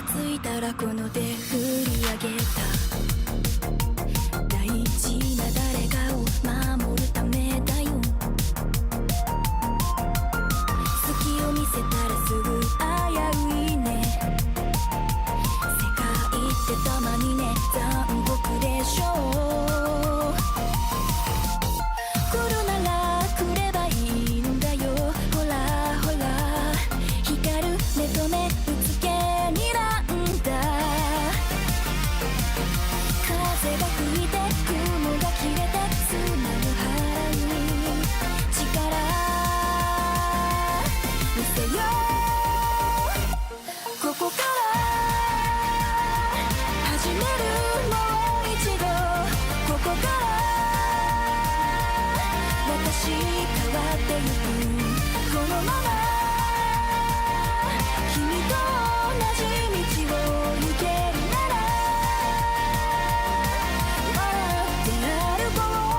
がついたらこの手振り上げた。大事な誰かを守るためだよ。隙を見せたらすぐ危ういね。世界ってたまにね残酷でしょう。来るなら来ればいいんだよ。ほらほら光る目と目ぶつけにらんだ。風が吹いて雲が切れて砂の腹に力見せよう。ここから始めるもう一度。ここから私変わってゆく。このまま君と同じ道を行けるなら笑って歩こう。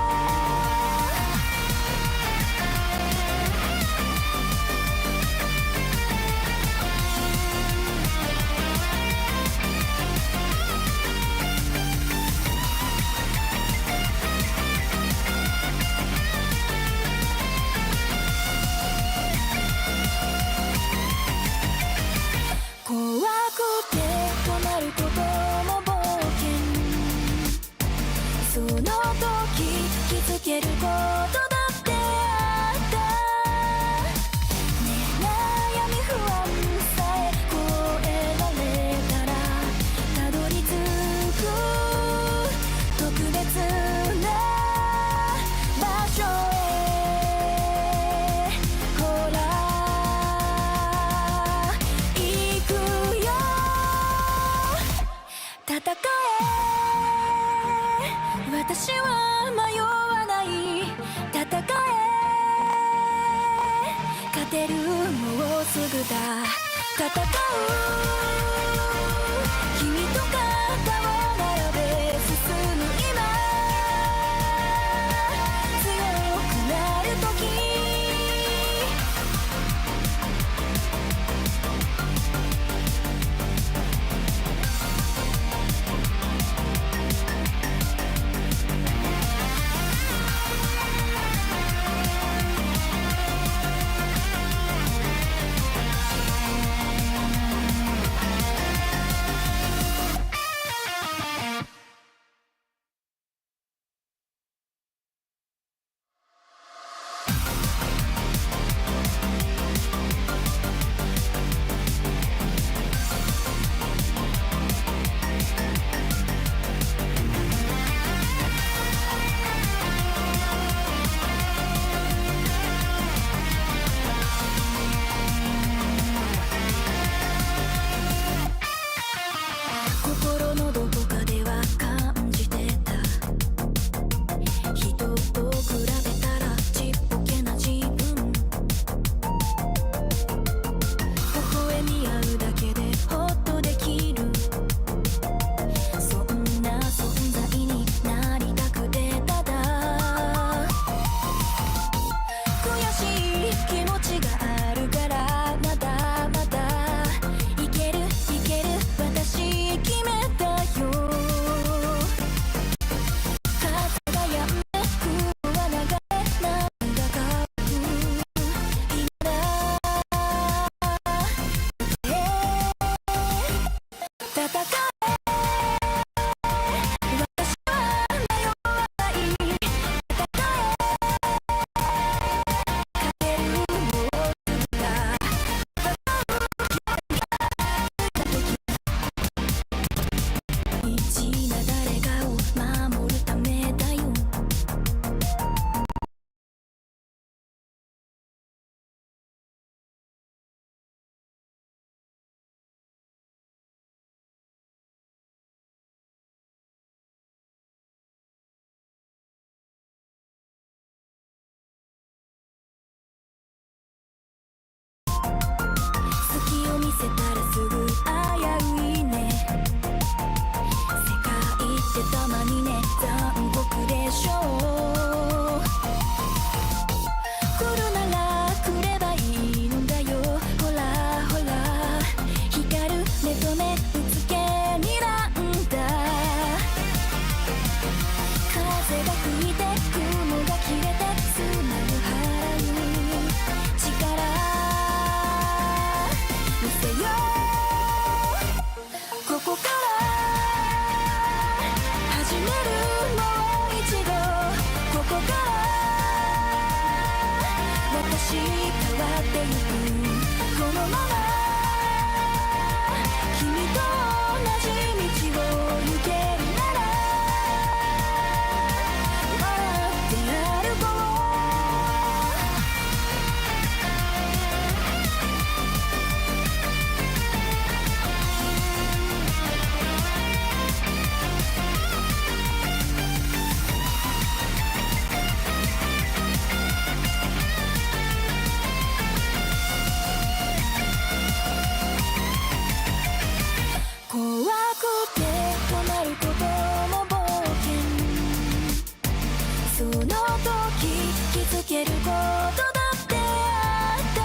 怖くて止まることも冒険。その時気づけることだってあった。ねえ悩み不安さえ越えられたらたどり着く特別な場所へ。ほら行くよ戦え。私は迷わない。戦え勝てるもうすぐだ。戦う君と肩を並べ進む今。強くなる時心のどこかでは感じてた。人と比べたらちっぽけな自分。微笑み合うだけでホッとできる。そんな存在になりたくてただ悔しい気持ちがあるからまだまだいけるいける私決めたよ。風が止んで雲は流れなんだか今だ戦え。私は迷わない。戦え勝てるもうすぐだ。大事な誰かを守るためだよ。隙を見せたらすぐ危ういね。世界ってたまにね残酷でしょう。来るなら来ればいいんだよ。ほらほら光る目と目て止まることも冒険、その時気づけることだってあった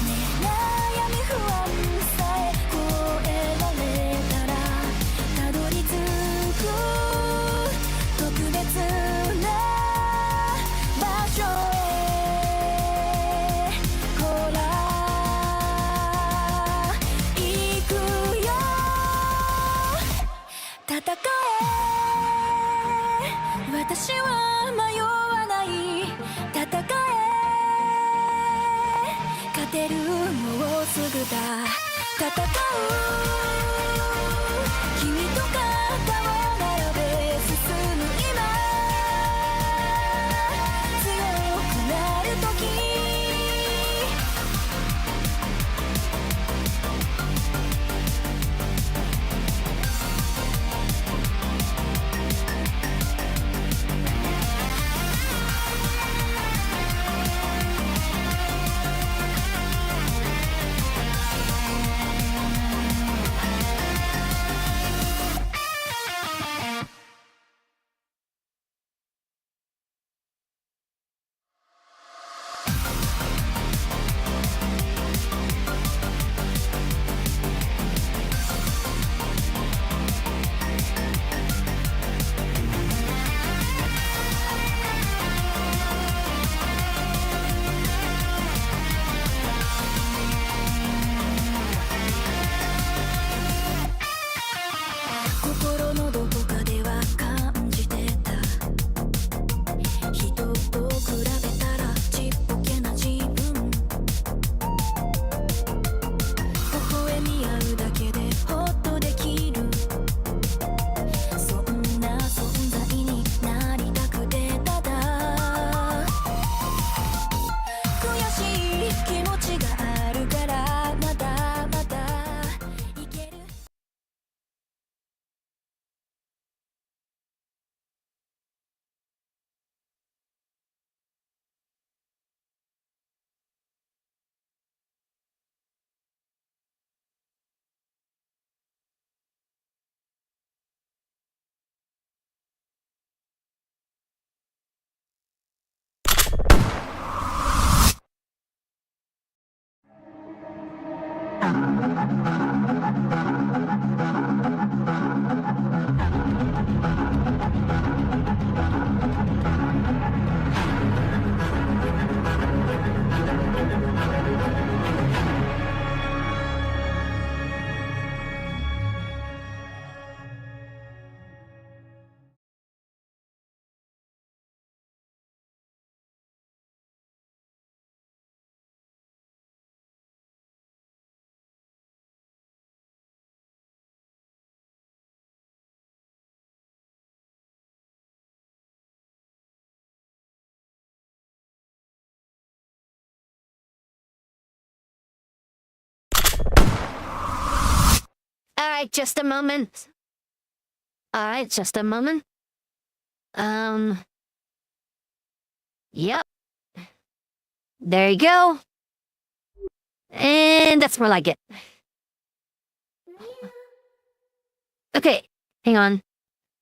ね。悩み不安さえ越えられたらたどり着く特別な場所へ。ほら行くよ、戦え、私は迷わない、戦え、勝てるもうすぐだ、戦う、君と肩を並べ進む今、強くなる時。心のどこかでは感じてた、人と比べたらちっぽけな自分、微笑み合うだけでホッとできる、そんな存在になりたくて、ただ悔しい気持ちがあるから、まだまだいける。Alright, just a moment. Alright, just a moment. Yep. There you go. And that's more like it. Okay, hang on.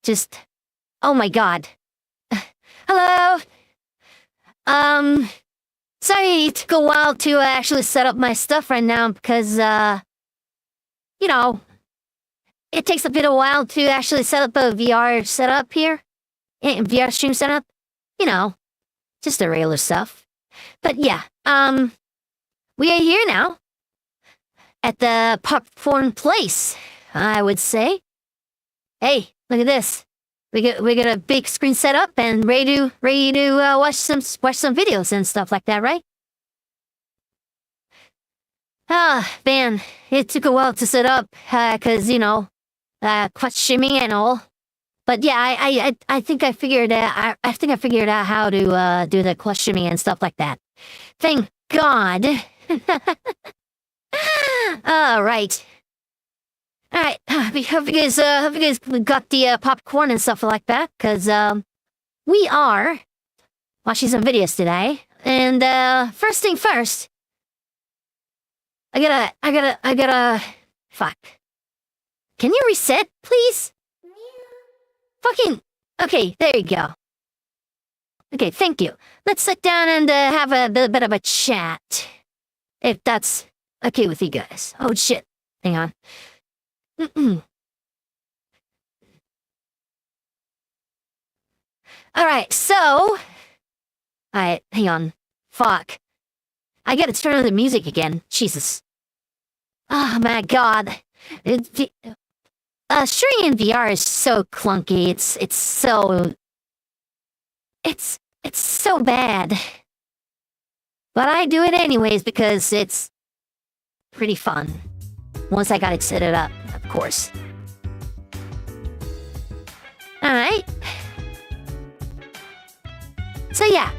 Just... Oh my god. Hello? Sorry it took a while to actually set up my stuff right now because, you know, it takes a bit of a while to actually set up a VR setup here. VR stream setup. You know, just the regular stuff. But yeah, we are here now. At the popcorn place, I would say. Hey, look at this. We got a big screen set up and ready to watch some videos and stuff like that, right? Ah, man, it took a while to set up, cause you know, questioning and all. But yeah, I think I figured out. I think I figured out how to do the questioning and stuff like that. Thank God. All right. All right. Hope you guys got the popcorn and stuff like that, cause we are watching some videos today. And first thing first, I gotta. Fuck. Can you reset, please? Fucking... Okay, there you go. Okay, thank you. Let's sit down and have a bit of a chat. If that's okay with you guys. Oh, shit. Hang on. Alright, so... Alright, hang on. Fuck. I gotta turn on the music again. Jesus. Oh my god. Streaming in VR is so clunky. It's so... It's so bad. But I do it anyways because it's pretty fun. Once I got it set it up, of course. Alright. So yeah,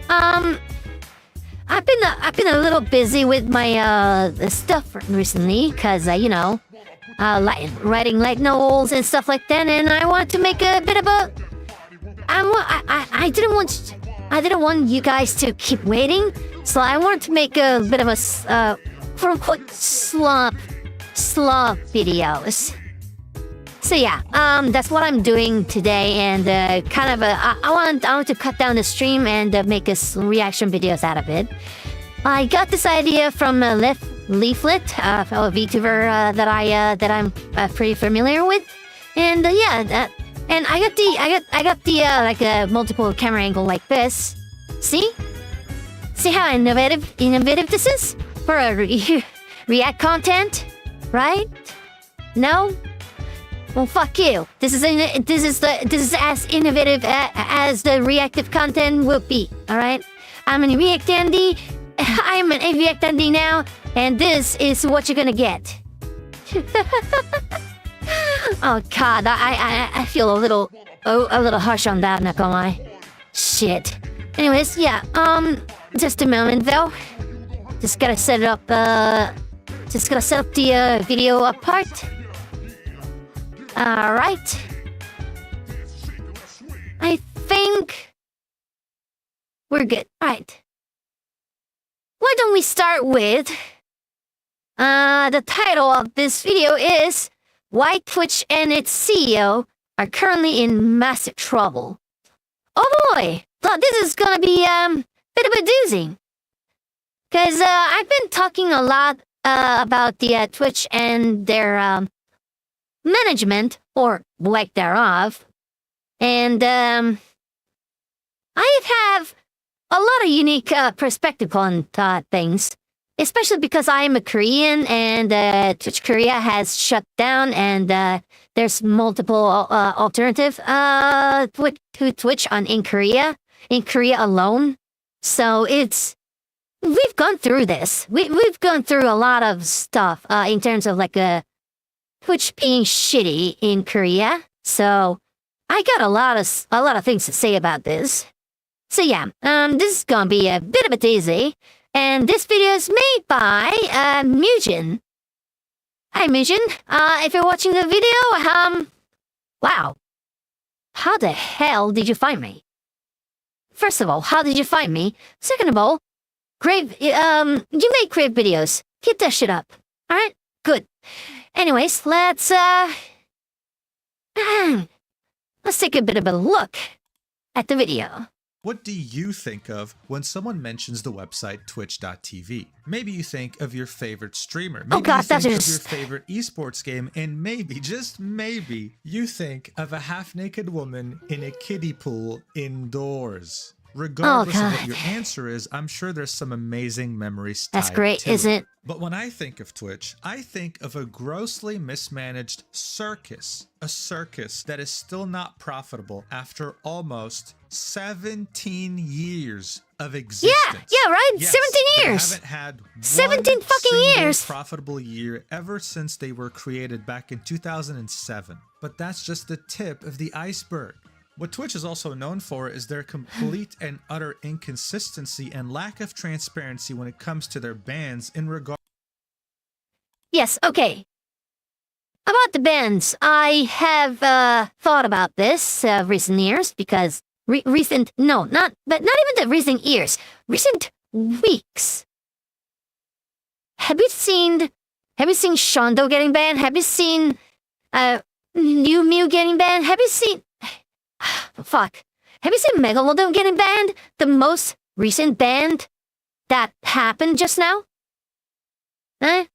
I've been a little busy with my stuff recently, cause writing light novels and stuff like that, and I want to make a bit of a. I didn't want you guys to keep waiting, so I wanted to make a bit of a quote unquote slump videos. So yeah, that's what I'm doing today, and I want to cut down the stream and make reaction videos out of it. I got this idea from Leaflet, a fellow VTuber that I'm pretty familiar with, and and I got the multiple camera angle like this. See how innovative this is for a React content, right? No. Well, fuck you. This is as innovative as the reactive content will be. All right. I'm an React Andy. I'm an React Andy now, and this is what you're gonna get. Oh God, I feel a little harsh on that. Not gonna lie. Shit. Anyways, yeah. Just a moment though. Just gotta set it up. Just gotta set up the video apart. Alright. I think we're good. Alright. Why don't we start with the title of this video is Why Twitch and its CEO are currently in massive trouble. Oh boy! Thought this is gonna be bit of a doozy. Cause I've been talking a lot about the Twitch and their management, or lack thereof, and I have a lot of unique perspective on things, especially because I am a Korean and Twitch Korea has shut down, and there's multiple alternative to Twitch in Korea alone. So we've gone through this. We've gone through a lot of stuff in terms of like Twitch being shitty in Korea, so I got a lot of things to say about this. So yeah, this is gonna be a bit of a doozy, and this video is made by Mugen. Hi Mugen, if you're watching the video, wow, how the hell did you find me? First of all, how did you find me? Second of all, you make great videos. Keep that shit up. All right, good. Anyways, let's take a bit of a look at the video. What do you think of when someone mentions the website twitch.tv? Maybe you think of your favorite streamer. Maybe you think of your favorite esports game, and maybe, just maybe, you think of a half-naked woman in a kiddie pool indoors. Regardless of what your answer is, I'm sure there's some amazing memories tied That's great, to isn't it? But when I think of Twitch, I think of a grossly mismanaged circus. A circus that is still not profitable after almost 17 years of existence. Yeah, right? Yes, 17 years. They haven't had 17 fucking years. Profitable year ever since they were created back in 2007. But that's just the tip of the iceberg. What Twitch is also known for is their complete and utter inconsistency and lack of transparency when it comes to their bans in regard. Yes, okay. About the bans, I have thought about this recent years because not even the recent years, recent weeks. Have you seen Shondo getting banned? Have you seen New Mew getting banned? Have you seen... Fuck. Have you seen Megalodon getting banned? The most recent ban that happened just now? Eh?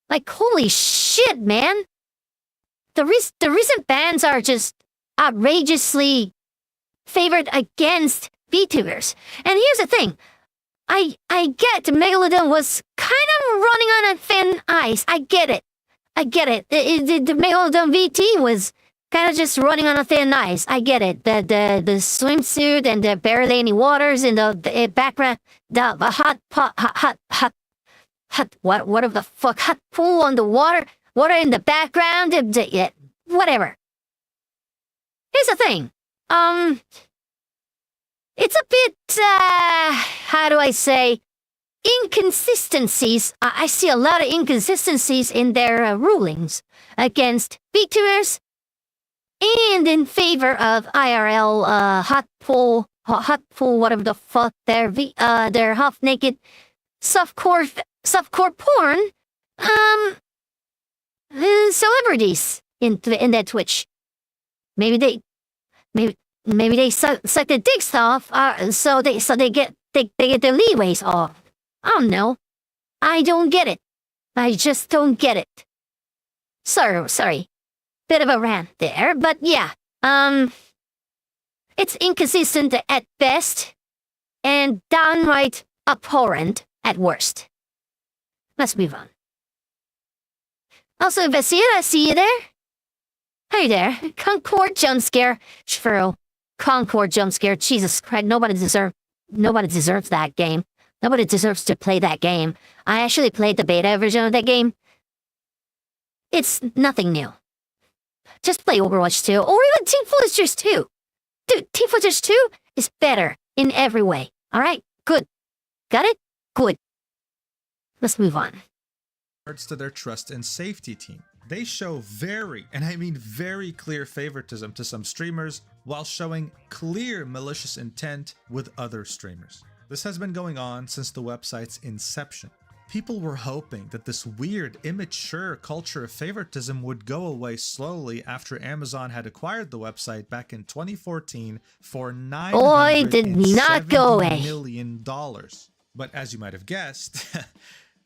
Like, holy shit, man. The recent bans are just outrageously favored against VTubers. And here's the thing. I get Megalodon was kind of running on a thin ice. I get it. The Megalodon VT was kind of just running on a thin ice. I get it. The swimsuit and the barely any waters in the background. The hot whatever the fuck, hot pool on the water in the background. Whatever. Here's the thing. It's a bit, how do I say, inconsistencies. I see a lot of inconsistencies in their rulings against VTubers and in favor of IRL, hot pool, whatever the fuck, their half-naked softcore porn, celebrities in that Twitch. Maybe they suck their dicks off, so they get their leeways off. I don't know. I don't get it. I just don't get it. Sorry. Bit of a rant there, but yeah. It's inconsistent at best, and downright abhorrent at worst. Let's move on. Also, Vasir, I see you there. Hey there. Concord jump scare. Shfuro. Concord jump scare. Jesus Christ, nobody deserves that game. Nobody deserves to play that game. I actually played the beta version of that game. It's nothing new. Just play Overwatch 2, or even Team Fortress 2. Dude, Team Fortress 2 is better in every way. Alright? Good. Got it? Good. Let's move on. To their trust and safety team. They show very, and I mean very clear favoritism to some streamers while showing clear malicious intent with other streamers. This has been going on since the website's inception. People were hoping that this weird, immature culture of favoritism would go away slowly after Amazon had acquired the website back in 2014 for $970 million. But as you might have guessed,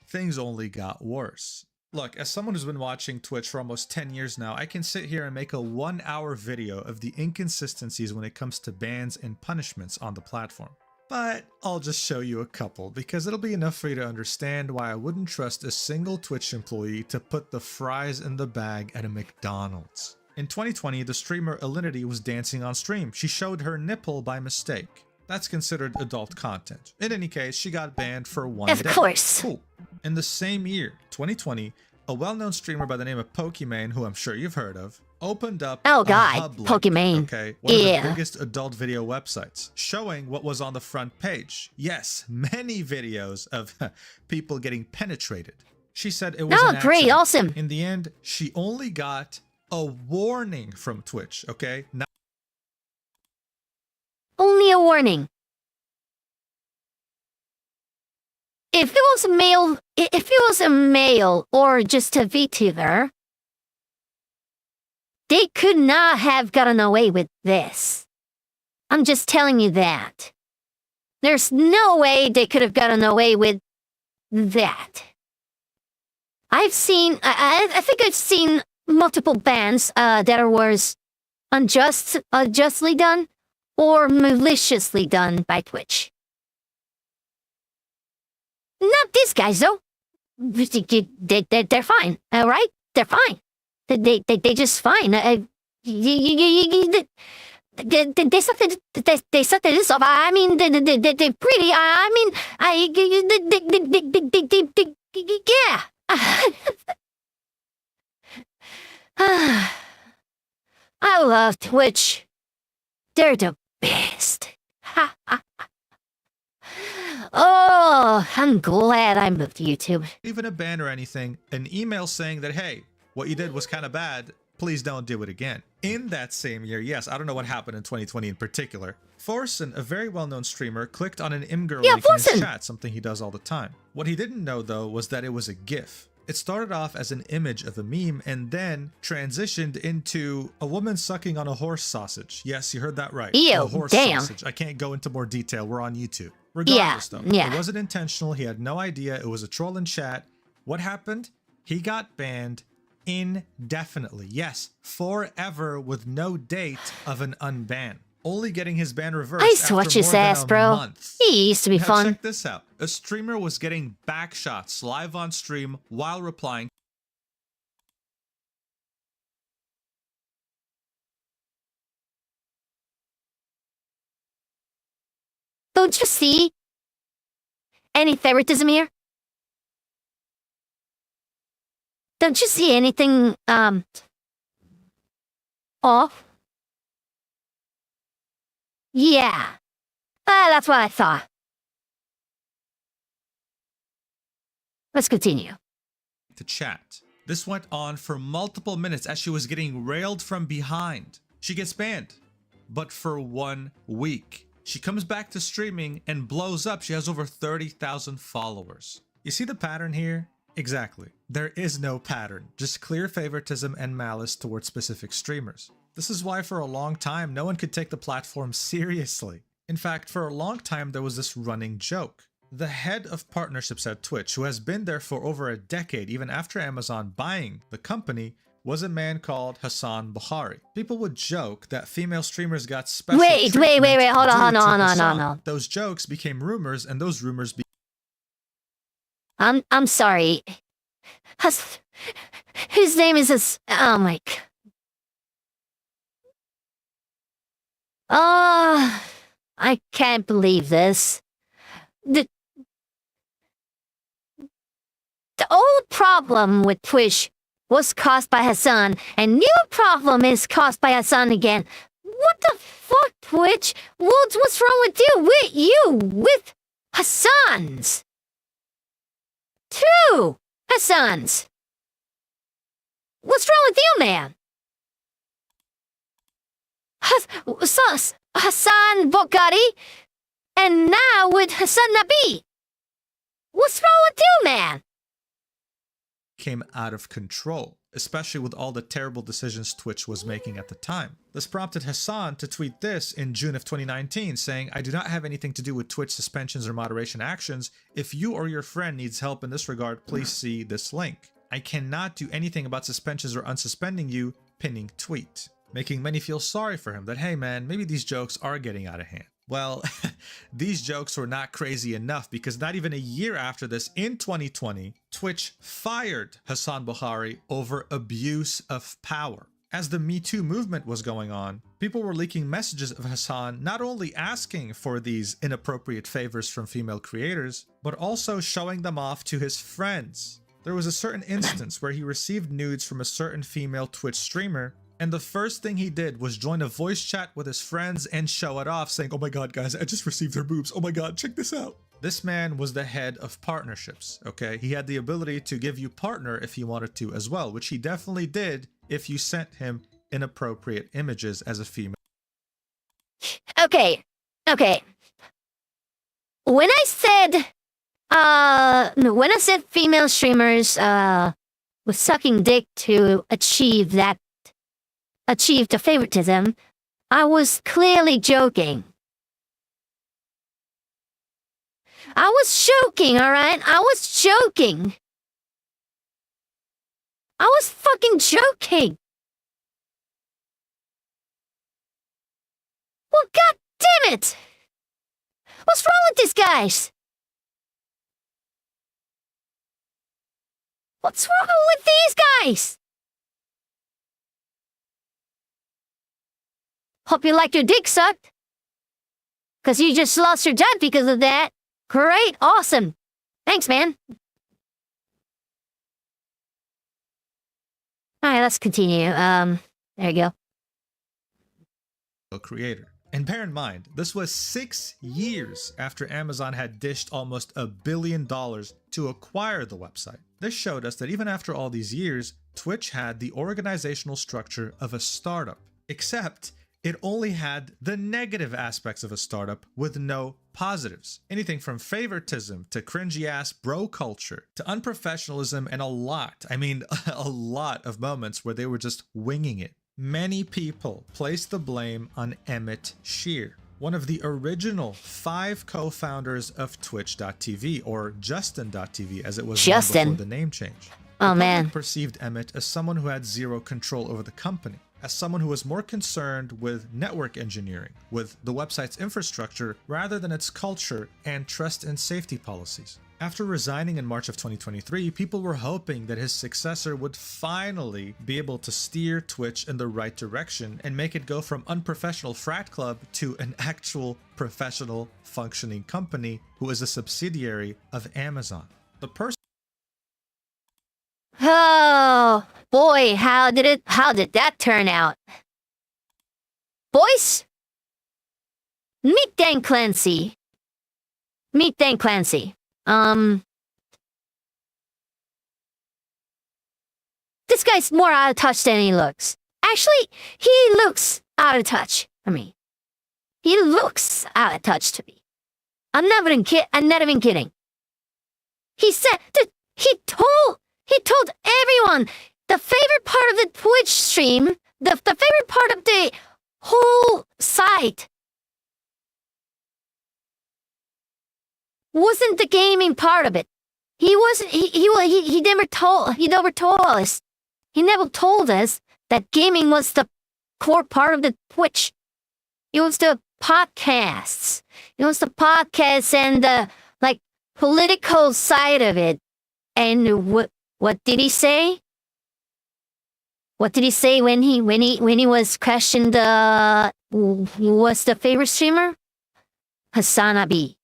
things only got worse. Look, as someone who's been watching Twitch for almost 10 years now, I can sit here and make a 1-hour video of the inconsistencies when it comes to bans and punishments on the platform. But I'll just show you a couple, because it'll be enough for you to understand why I wouldn't trust a single Twitch employee to put the fries in the bag at a McDonald's. In 2020, the streamer Alinity was dancing on stream. She showed her nipple by mistake. That's considered adult content. In any case, she got banned for 1 day. Of course. Cool. In the same year, 2020, a well-known streamer by the name of Pokimane, who I'm sure you've heard of, opened up a hub link, Pokimane. Okay, one of the biggest adult video websites, showing what was on the front page. Yes, many videos of people getting penetrated. She said it was an accident. Great, awesome. In the end, she only got a warning from Twitch, okay? Only a warning. If it was a male or just a VTuber, they could not have gotten away with this. I'm just telling you that. There's no way they could have gotten away with that. I think I've seen multiple bans that was unjustly done or maliciously done by Twitch. Not these guys, though. They're fine, all right? They're fine. They just fine. They suck this off. I mean, they're pretty. I mean, yeah. I love Twitch. They're the best. Oh, I'm glad I moved to YouTube. Even a ban or anything, an email saying that, hey, what you did was kind of bad, please don't do it again. In that same year, yes, I don't know what happened in 2020 in particular, Forsen, a very well-known streamer, clicked on an Imgur link in his chat, something he does all the time. What he didn't know, though, was that it was a GIF. It started off as an image of a meme and then transitioned into a woman sucking on a horse sausage. Yes, you heard that right. Ew, a horse damn. sausage. I can't go into more detail. We're on YouTube. Regardless, though, yeah. it wasn't intentional. He had no idea. It was a troll in chat. What happened? He got banned indefinitely. Yes, forever with no date of an unban. Only getting his ban reversed I used to watch his ass, bro. Month. He used to be Now fun. check this out. A streamer was getting backshots live on stream while replying. Don't you see any favoritism here? Don't you see anything, off? Yeah. That's what I thought. Let's continue. To chat. This went on for multiple minutes as she was getting railed from behind. She gets banned, but for 1 week. She comes back to streaming and blows up. She has over 30,000 followers. You see the pattern here? Exactly. There is no pattern, just clear favoritism and malice towards specific streamers. This is why for a long time, no one could take the platform seriously. In fact, for a long time, there was this running joke. The head of partnerships at Twitch, who has been there for over a decade, even after Amazon buying the company, was a man called Hassan Buhari. People would joke that female streamers got special Wait, hold on. Those jokes became rumors, and those rumors I'm sorry. His name is oh my. I can't believe this. The old problem with Twitch was caused by Hassan, and new problem is caused by Hassan again. What the fuck, Twitch? What's wrong with you? With Hassans? 2 Hassans. What's wrong with you, man? Hassan Bukhari, and now with Hassan Nabi. What's wrong with you, man? came out of control, especially with all the terrible decisions Twitch was making at the time. This prompted Hassan to tweet this in June of 2019, saying, "I do not have anything to do with Twitch suspensions or moderation actions. If you or your friend needs help in this regard, please see this link. I cannot do anything about suspensions or unsuspending you," pinning tweet. Making many feel sorry for him that, hey man, maybe these jokes are getting out of hand. Well, these jokes were not crazy enough, because not even a year after this, in 2020, Twitch fired Hassan Buhari over abuse of power. As the Me Too movement was going on, people were leaking messages of Hassan not only asking for these inappropriate favors from female creators, but also showing them off to his friends. There was a certain instance where he received nudes from a certain female Twitch streamer, and the first thing he did was join a voice chat with his friends and show it off, saying, "Oh my god, guys, I just received her boobs. Oh my god, check this out." This man was the head of partnerships, okay? He had the ability to give you partner if he wanted to as well, which he definitely did if you sent him inappropriate images as a female. Okay. When I said female streamers was sucking dick to achieve the favoritism, I was clearly joking. I was joking, alright? I was joking. I was fucking joking. Well, god damn it! What's wrong with these guys? What's wrong with these guys? Hope you liked your dick sucked. 'Cause you just lost your job because of that. Great, awesome. Thanks, man. Alright, let's continue. There you go. Creator. And bear in mind, this was 6 years after Amazon had dished almost $1 billion to acquire the website. This showed us that even after all these years, Twitch had the organizational structure of a startup, except it only had the negative aspects of a startup with no positives. Anything from favoritism to cringy-ass bro culture to unprofessionalism and a lot of moments where they were just winging it. Many people placed the blame on Emmett Shear, one of the original 5 co-founders of Twitch.tv, or Justin.tv as it was known before the name change. Oh, the man. public perceived Emmett as someone who had zero control over the company, as someone who was more concerned with network engineering, with the website's infrastructure, rather than its culture and trust and safety policies. After resigning in March of 2023, people were hoping that his successor would finally be able to steer Twitch in the right direction and make it go from unprofessional frat club to an actual professional functioning company who is a subsidiary of Amazon. The person Oh boy, how did that turn out? Boys, meet Dan Clancy. Meet Dan Clancy. This guy's more out of touch than he looks. Actually, he looks out of touch for me. He looks out of touch to me. I'm not even kidding. He said that he told everyone the favorite part of the Twitch stream, the favorite part of the whole site wasn't the gaming part of it. He never told us. He never told us that gaming was the core part of the Twitch. It was the podcasts. It was the podcasts and the political side of it. And what did he say? What did he say when he was questioned? Who was the favorite streamer? Hasanabe.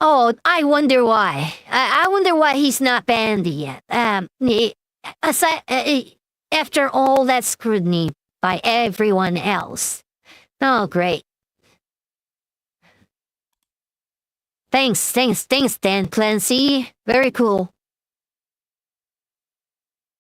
Oh, I wonder why. I wonder why he's not banned yet. After all that scrutiny by everyone else. Oh, great. Thanks, Dan Clancy. Very cool.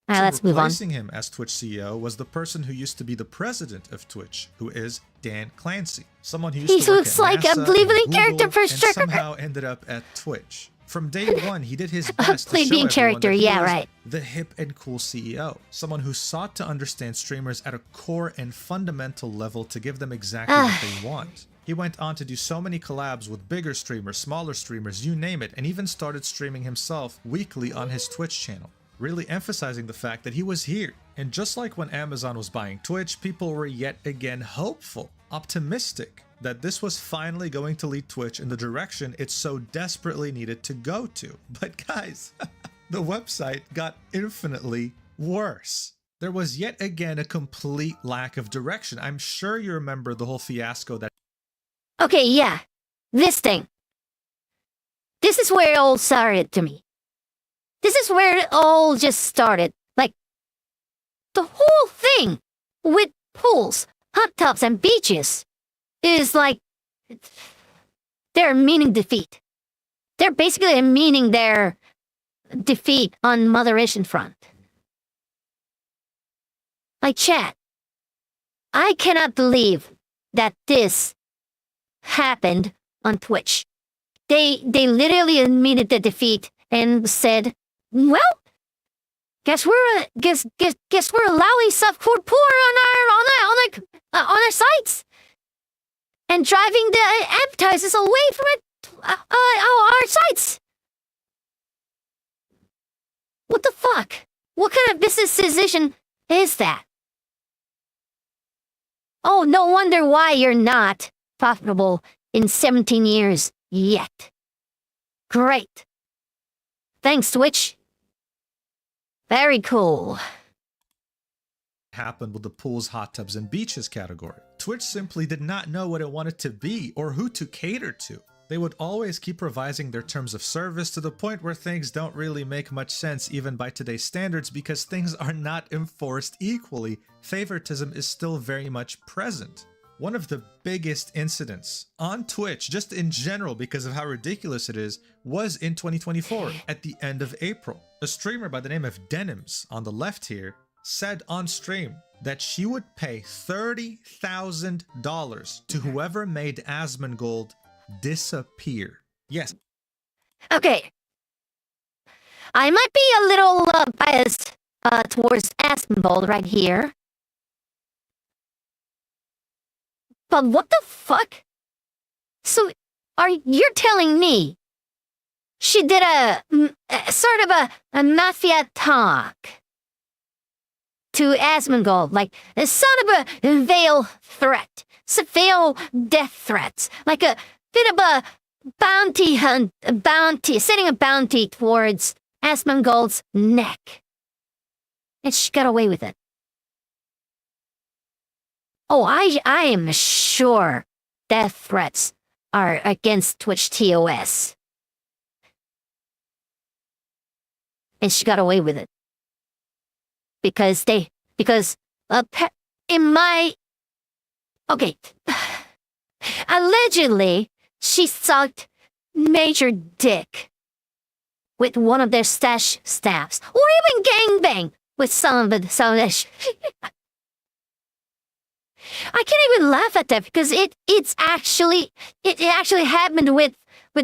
Let's move on. Replacing him as Twitch CEO was the person who used to be the president of Twitch, who is Dan Clancy, someone who used to work looks at like NASA a believing and character Google, for and sure. somehow ended up at Twitch. From day one, he did his best to show Believing everyone character, that he yeah, was right. the hip and cool CEO, someone who sought to understand streamers at a core and fundamental level to give them exactly what they want. He went on to do so many collabs with bigger streamers, smaller streamers, you name it, and even started streaming himself weekly on his Twitch channel, really emphasizing the fact that he was here. And just like when Amazon was buying Twitch, people were yet again hopeful, optimistic, that this was finally going to lead Twitch in the direction it so desperately needed to go to. But guys, the website got infinitely worse. There was yet again a complete lack of direction. I'm sure you remember the whole fiasco that... Okay, yeah. This thing. This is where it all started to me. This is where it all just started. Like, the whole thing with pools, hot tubs, and beaches is like, they're meaning defeat. They're basically meaning their defeat on moderation front. Like, chat, I cannot believe that this happened on Twitch. They literally admitted the defeat and said, well, guess we're allowing softcore porn on our sites and driving the advertisers away from our sites. What the fuck? What kind of business decision is that? Oh, no wonder why you're not profitable in 17 years yet. Great. Thanks, Twitch. Very cool. Happened with the pools, hot tubs, and beaches category. Twitch simply did not know what it wanted to be or who to cater to. They would always keep revising their terms of service to the point where things don't really make much sense even by today's standards because things are not enforced equally. Favoritism is still very much present. One of the biggest incidents on Twitch, just in general because of how ridiculous it is, was in 2024 at the end of April. A streamer by the name of Denims on the left here said on stream that she would pay $30,000 to whoever made Asmongold disappear. Yes. Okay. I might be a little biased towards Asmongold right here. But what the fuck? So, you're telling me she did a sort of a mafia talk to Asmongold, like sort of a veil threat, veil death threats, like a bit of a bounty hunt, setting a bounty towards Asmongold's neck. And she got away with it. Oh, I am sure death threats are against Twitch TOS. And she got away with it. Because allegedly, she sucked major dick with one of their stash staffs, or even gangbang with some of the I can't even laugh at that because it actually happened with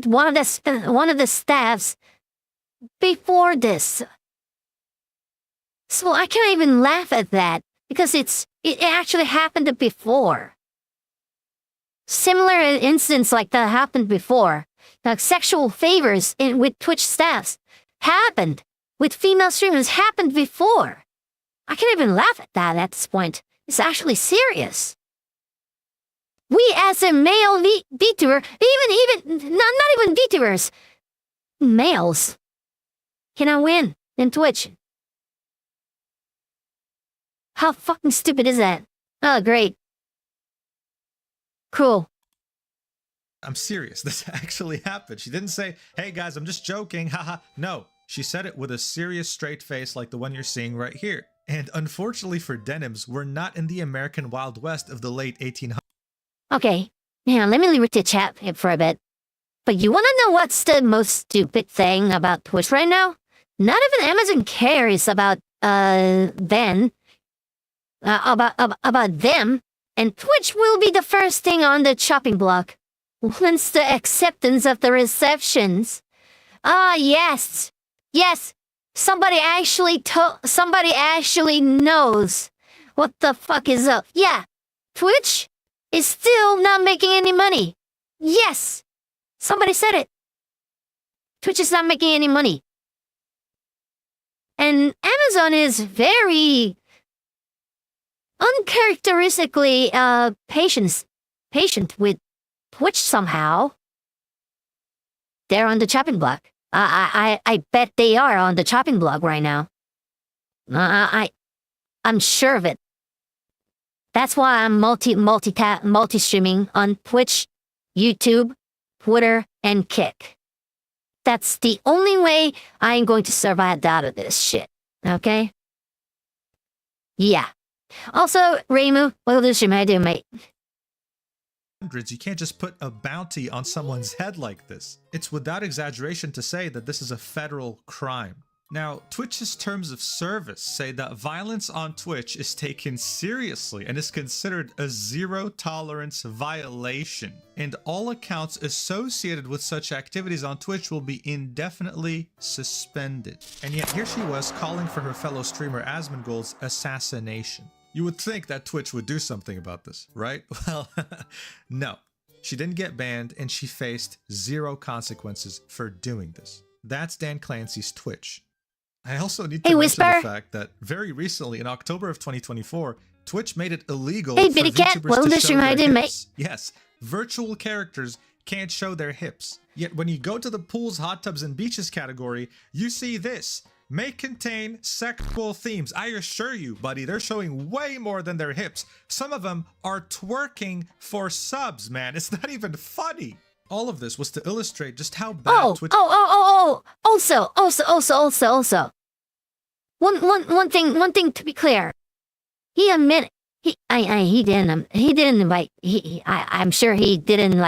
one of the staffs before this. So I can't even laugh at that because it actually happened before. Similar incidents like that happened before. Like sexual favors with Twitch staffs happened with female streamers happened before. I can't even laugh at that at this point. It's actually serious. We as a male VTuber, not even VTubers, males, cannot win in Twitch. How fucking stupid is that? Oh, great. Cool. I'm serious. This actually happened. She didn't say, hey guys, I'm just joking, haha. No, she said it with a serious straight face like the one you're seeing right here. And unfortunately for denims, we're not in the American Wild West of the late 1800s. Okay, now let me leave it to chat for a bit. But you want to know what's the most stupid thing about Twitch right now? Not even Amazon cares about them, and Twitch will be the first thing on the chopping block once the acceptance of the receptions. Yes. Somebody actually knows what the fuck is up. Yeah, Twitch is still not making any money. Yes, somebody said it. Twitch is not making any money. And Amazon is very uncharacteristically patient with Twitch somehow. They're on the chopping block. I bet they are on the chopping block right now. I'm sure of it. That's why I'm multi-streaming on Twitch, YouTube, Twitter, and Kick. That's the only way I'm going to survive out of this shit. Okay? Yeah. Also, Reimu, what else should I do, mate? You can't just put a bounty on someone's head like this. It's without exaggeration to say that this is a federal crime. Now, Twitch's terms of service say that violence on Twitch is taken seriously and is considered a zero-tolerance violation, and all accounts associated with such activities on Twitch will be indefinitely suspended. And yet here she was calling for her fellow streamer Asmongold's assassination. You would think that Twitch would do something about this, right? Well, no. She didn't get banned, and she faced zero consequences for doing this. That's Dan Clancy's Twitch. I also need to mention the fact that very recently, in October of 2024, Twitch made it illegal for VTubers to show their hips. Yes, virtual characters can't show their hips. Yet when you go to the pools, hot tubs, and beaches category, you see this. May contain sexual themes. I assure you, buddy, they're showing way more than their hips. Some of them are twerking for subs, man. It's not even funny. All of this was to illustrate just how bad Twitch... Also. One thing to be clear. He admitted he didn't invite. I'm sure he didn't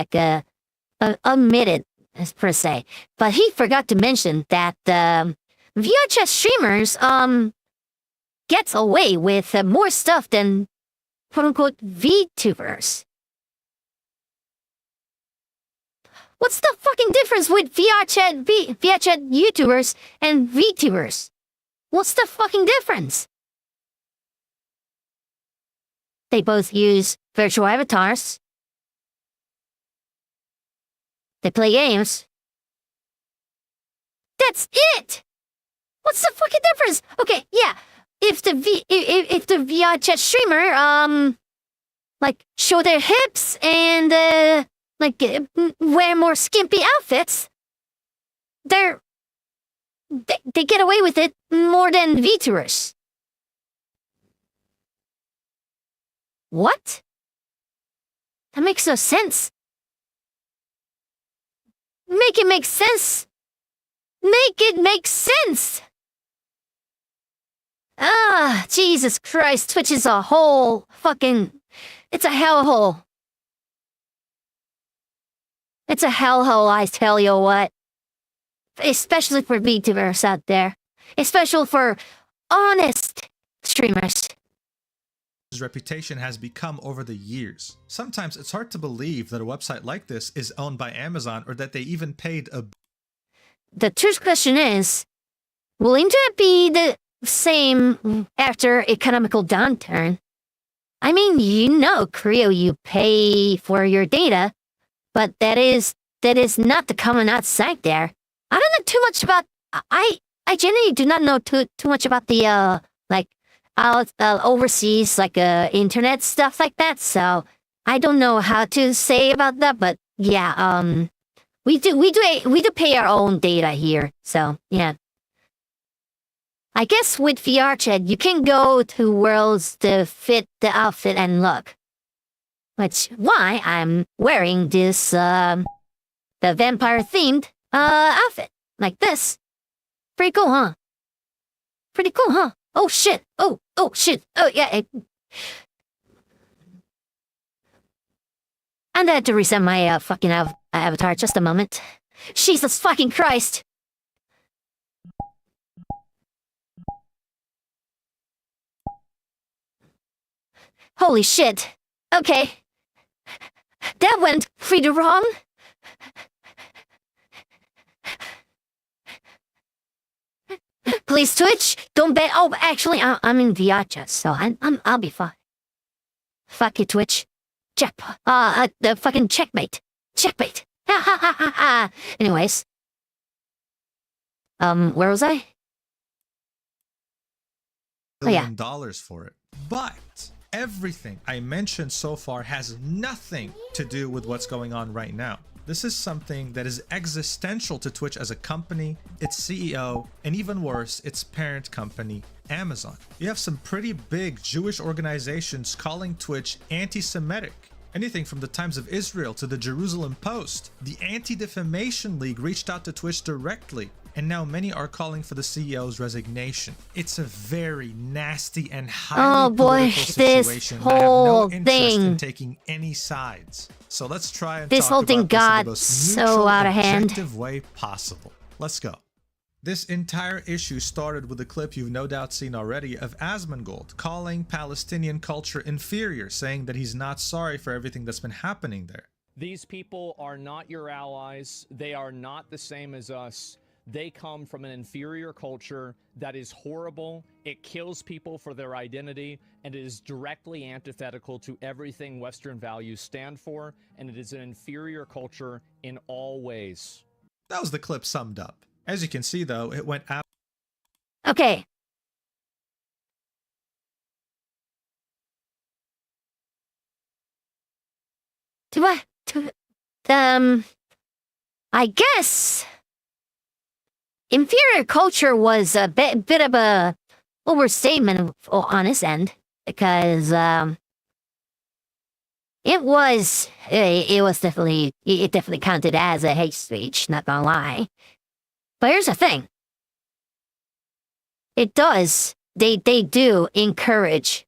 admit it per se, but he forgot to mention that VRChat streamers gets away with more stuff than quote-unquote VTubers. What's the fucking difference with VRChat YouTubers and VTubers? What's the fucking difference? They both use virtual avatars. They play games. That's it! What's the fucking difference? Okay, yeah. If the VRChat streamer, like, show their hips and, wear more skimpy outfits, they get away with it more than VTubers. What? That makes no sense. Make it make sense. Make it make sense. Ah, Jesus Christ, Twitch is a whole fucking... It's a hellhole. It's a hellhole, I tell you what. Especially for VTubers out there. Especially for honest streamers. His reputation has become over the years. Sometimes it's hard to believe that a website like this is owned by Amazon or that they even paid a... The truth question is, will internet be the same after economical downturn? I mean, Creo, you pay for your data, but that is not the common outside there. I don't know too much about... I generally do not know too much about the, overseas, internet stuff like that, so I don't know how to say about that, but yeah, we do pay our own data here, so yeah. I guess with VRChat, you can go to worlds to fit the outfit and look. Which, why I'm wearing this, the vampire-themed, outfit. Like this. Pretty cool, huh? Pretty cool, huh? Oh, shit. Oh, shit. Oh, yeah. I had to reset my, fucking avatar just a moment. Jesus fucking Christ! Holy shit. Okay. That went pretty wrong. Please, Twitch, don't bet. Oh, actually, I'm in VRChat, so I'll be fine. Fuck you, Twitch. The fucking checkmate. Checkmate. Ha ha ha ha ha. Anyways. Where was I? Oh, yeah. $1 for it. But everything I mentioned so far has nothing to do with what's going on right now. This is something that is existential to Twitch as a company, its CEO, and even worse, its parent company, Amazon. You have some pretty big Jewish organizations calling Twitch anti-Semitic. Anything from the Times of Israel to the Jerusalem Post. The Anti-Defamation League reached out to Twitch directly, and now many are calling for the CEO's resignation. It's a very nasty and highly political situation. I have no interest in taking any sides. So let's try and this talk whole thing about this in got the most so neutral, out of hand. objective way possible. Let's go. This entire issue started with a clip you've no doubt seen already of Asmongold calling Palestinian culture inferior, saying that he's not sorry for everything that's been happening there. These people are not your allies. They are not the same as us. They come from an inferior culture that is horrible. It kills people for their identity, and it is directly antithetical to everything Western values stand for, and it is an inferior culture in all ways. That was the clip summed up. As you can see, though, it went out. Okay. I guess inferior culture was a bit of a overstatement on his end, because it definitely counted as a hate speech, not gonna lie. But here's the thing. It does. They do encourage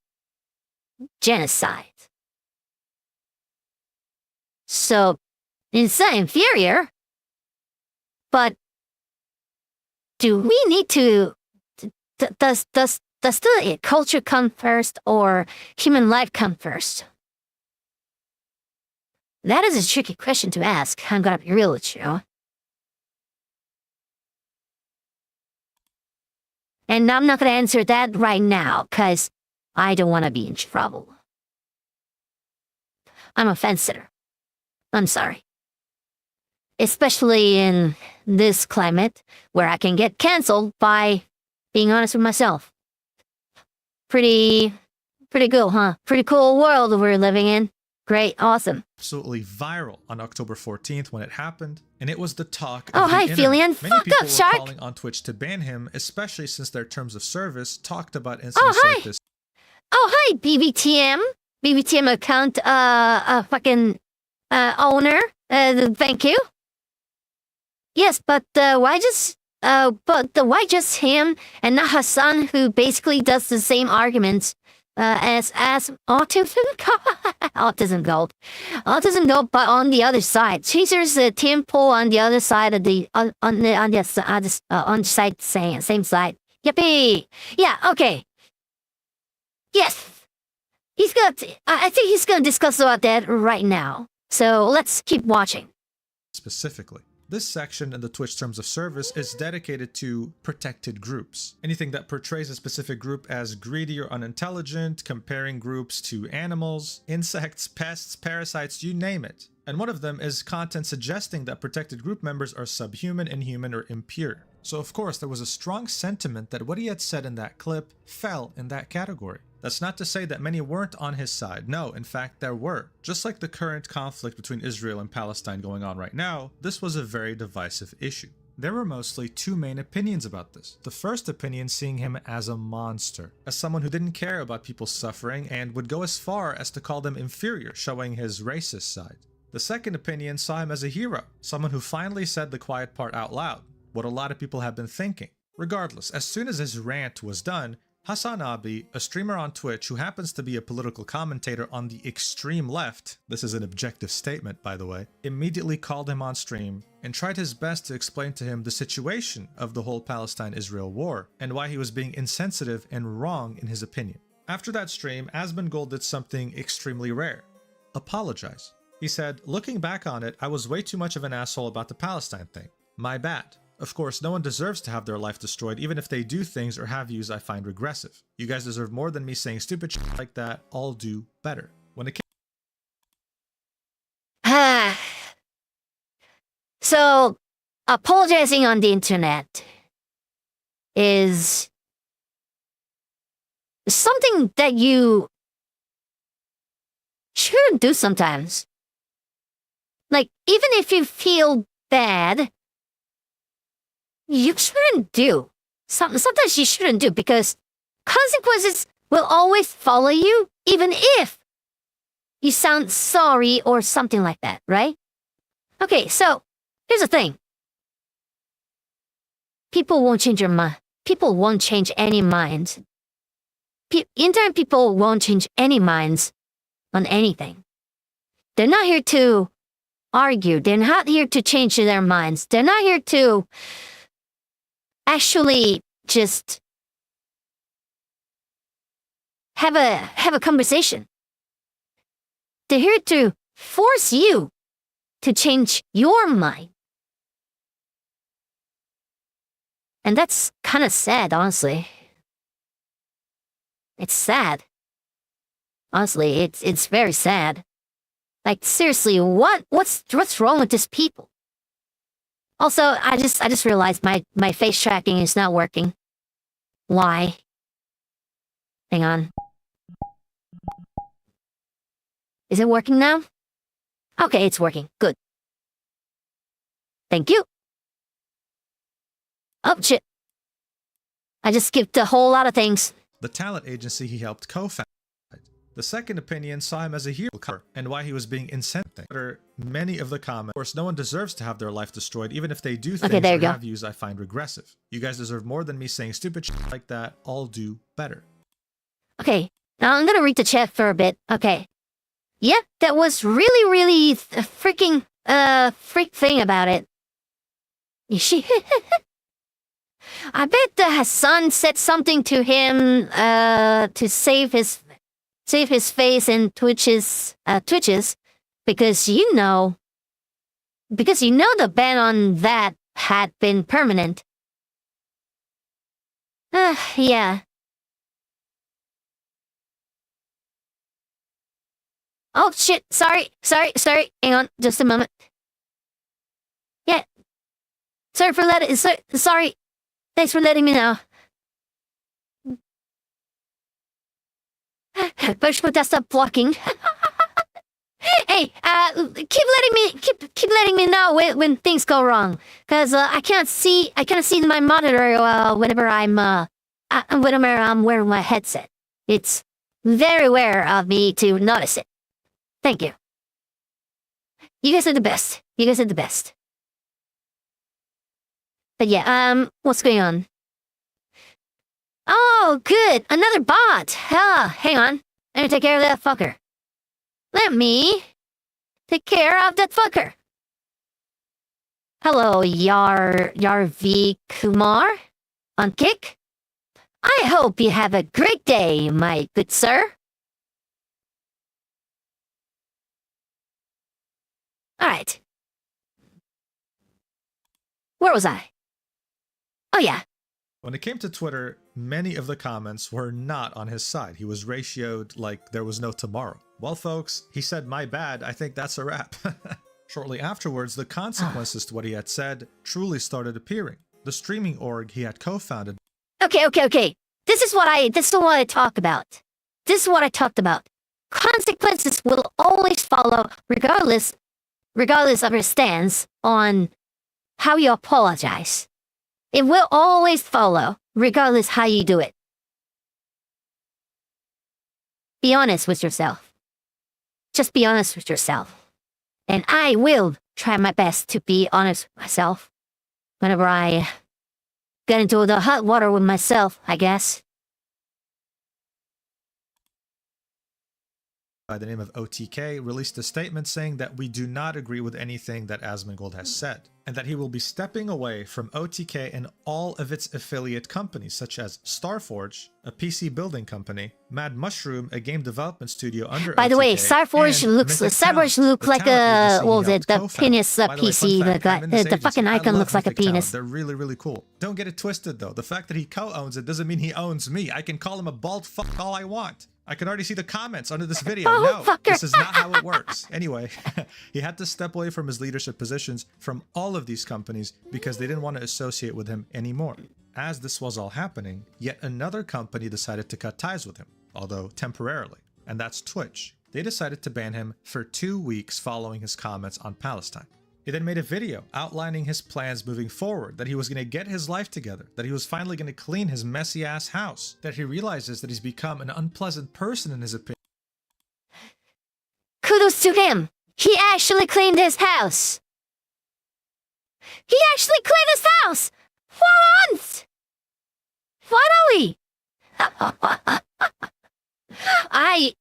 genocide. So it's not inferior, but do we need to does does the culture come first or human life come first? That is a tricky question to ask. I'm gonna be real with you. And I'm not gonna answer that right now, because I don't want to be in trouble. I'm a fence sitter. I'm sorry. Especially in this climate, where I can get canceled by being honest with myself. Pretty cool, huh? Pretty cool world we're living in. Great, awesome. Absolutely viral on October 14th when it happened, and it was the talk Oh, of the hi, internet. Felian. Many Fuck people up, were Shark. calling on Twitch to ban him, especially since their terms of service talked about incidents hi. like this. Oh, hi, BBTM. BBTM account, fucking, owner. Thank you. Yes, but why just him and not Hassan, who basically does the same arguments as Autism Gold, but on the other side. Caesar's Tim Pool on the other side of the on the side same side. Yippee! Yeah, okay. Yes, he's gonna. I think he's gonna discuss about that right now. So let's keep watching. Specifically, this section in the Twitch terms of service is dedicated to protected groups. Anything that portrays a specific group as greedy or unintelligent, comparing groups to animals, insects, pests, parasites, you name it. And one of them is content suggesting that protected group members are subhuman, inhuman, or impure. So of course there was a strong sentiment that what he had said in that clip fell in that category. That's not to say that many weren't on his side. No, in fact, there were. Just like the current conflict between Israel and Palestine going on right now, this was a very divisive issue. There were mostly two main opinions about this. The first opinion seeing him as a monster, as someone who didn't care about people's suffering and would go as far as to call them inferior, showing his racist side. The second opinion saw him as a hero, someone who finally said the quiet part out loud, what a lot of people have been thinking. Regardless, as soon as his rant was done, Hassan Abi, a streamer on Twitch who happens to be a political commentator on the extreme left, this is an objective statement by the way, immediately called him on stream and tried his best to explain to him the situation of the whole Palestine-Israel war and why he was being insensitive and wrong in his opinion. After that stream, Asmongold did something extremely rare. Apologize. He said, looking back on it, I was way too much of an asshole about the Palestine thing. My bad. Of course, no one deserves to have their life destroyed, even if they do things or have views I find regressive. You guys deserve more than me saying stupid shit like that. I'll do better. When it So, apologizing on the internet is something that you shouldn't do sometimes. Like, even if you feel bad, you shouldn't do. Sometimes you shouldn't do, because consequences will always follow you, even if you sound sorry or something like that, right? Okay, so here's the thing. People won't change your mind. People won't change any minds. Internet people won't change any minds on anything. They're not here to argue. They're not here to change their minds. They're not here to actually just have a conversation. They're here to force you to change your mind. And that's kind of sad, honestly. It's sad. Honestly, it's very sad. Like, seriously, what's wrong with these people? Also, I just realized my face tracking is not working. Why? Hang on. Is it working now? Okay, it's working. Good. Thank you. Oh, shit. I just skipped a whole lot of things. the talent agency he helped co-found. The second opinion saw him as a hero and why he was being insensitive. Many of the comments, of course, no one deserves to have their life destroyed, even if they do things or have views I find regressive. You guys deserve more than me saying stupid shit like that. I'll do better. Okay, now I'm gonna read the chat for a bit. Okay. Yep, that was really a freaking, freak thing about it. I bet the son said something to him to save his face in Twitches because you know the ban on that had been permanent. Yeah. Oh shit, sorry. Hang on, just a moment. Yeah. Sorry. Thanks for letting me know. But should I stop blocking? Hey, keep letting me know when things go wrong, cause I can't see my monitor whenever I'm wearing my headset. It's very rare of me to notice it. Thank you. You guys are the best. But yeah, what's going on? Oh, good, another bot. Hang on, let me take care of that fucker. Let me take care of that fucker. Hello, V Kumar on Kick. I hope you have a great day, my good sir. Alright. Where was I? Oh yeah. When it came to Twitter, many of the comments were not on his side. He was ratioed like there was no tomorrow. Well, folks, he said, "My bad, I think that's a wrap." Shortly afterwards, the consequences to what he had said truly started appearing. The streaming org he had co-founded. Okay. This is what I talk about. This is what I talked about. Consequences will always follow regardless of your stance on how you apologize. It will always follow, regardless how you do it. Be honest with yourself. Just be honest with yourself. And I will try my best to be honest with myself whenever I get into the hot water with myself, I guess. By the name of OTK, released a statement saying that we do not agree with anything that Asmongold has said, and that he will be stepping away from OTK and all of its affiliate companies, such as Starforge, a PC building company, Mad Mushroom, a game development studio under By the way, Starforge looks like a the penis PC. The fucking icon looks like a penis. They're really, really cool. Don't get it twisted though. The fact that he co-owns it doesn't mean he owns me. I can call him a bald fuck all I want. I can already see the comments under this video. No, this is not how it works. Anyway, he had to step away from his leadership positions from all of these companies because they didn't want to associate with him anymore. As this was all happening, yet another company decided to cut ties with him, although temporarily, and that's Twitch. They decided to ban him for 2 weeks following his comments on Palestine. He then made a video outlining his plans moving forward, that he was going to get his life together, that he was finally going to clean his messy ass house, that he realizes that he's become an unpleasant person in his opinion. Kudos to him! He actually cleaned his house! He actually cleaned his house! For once! Finally! I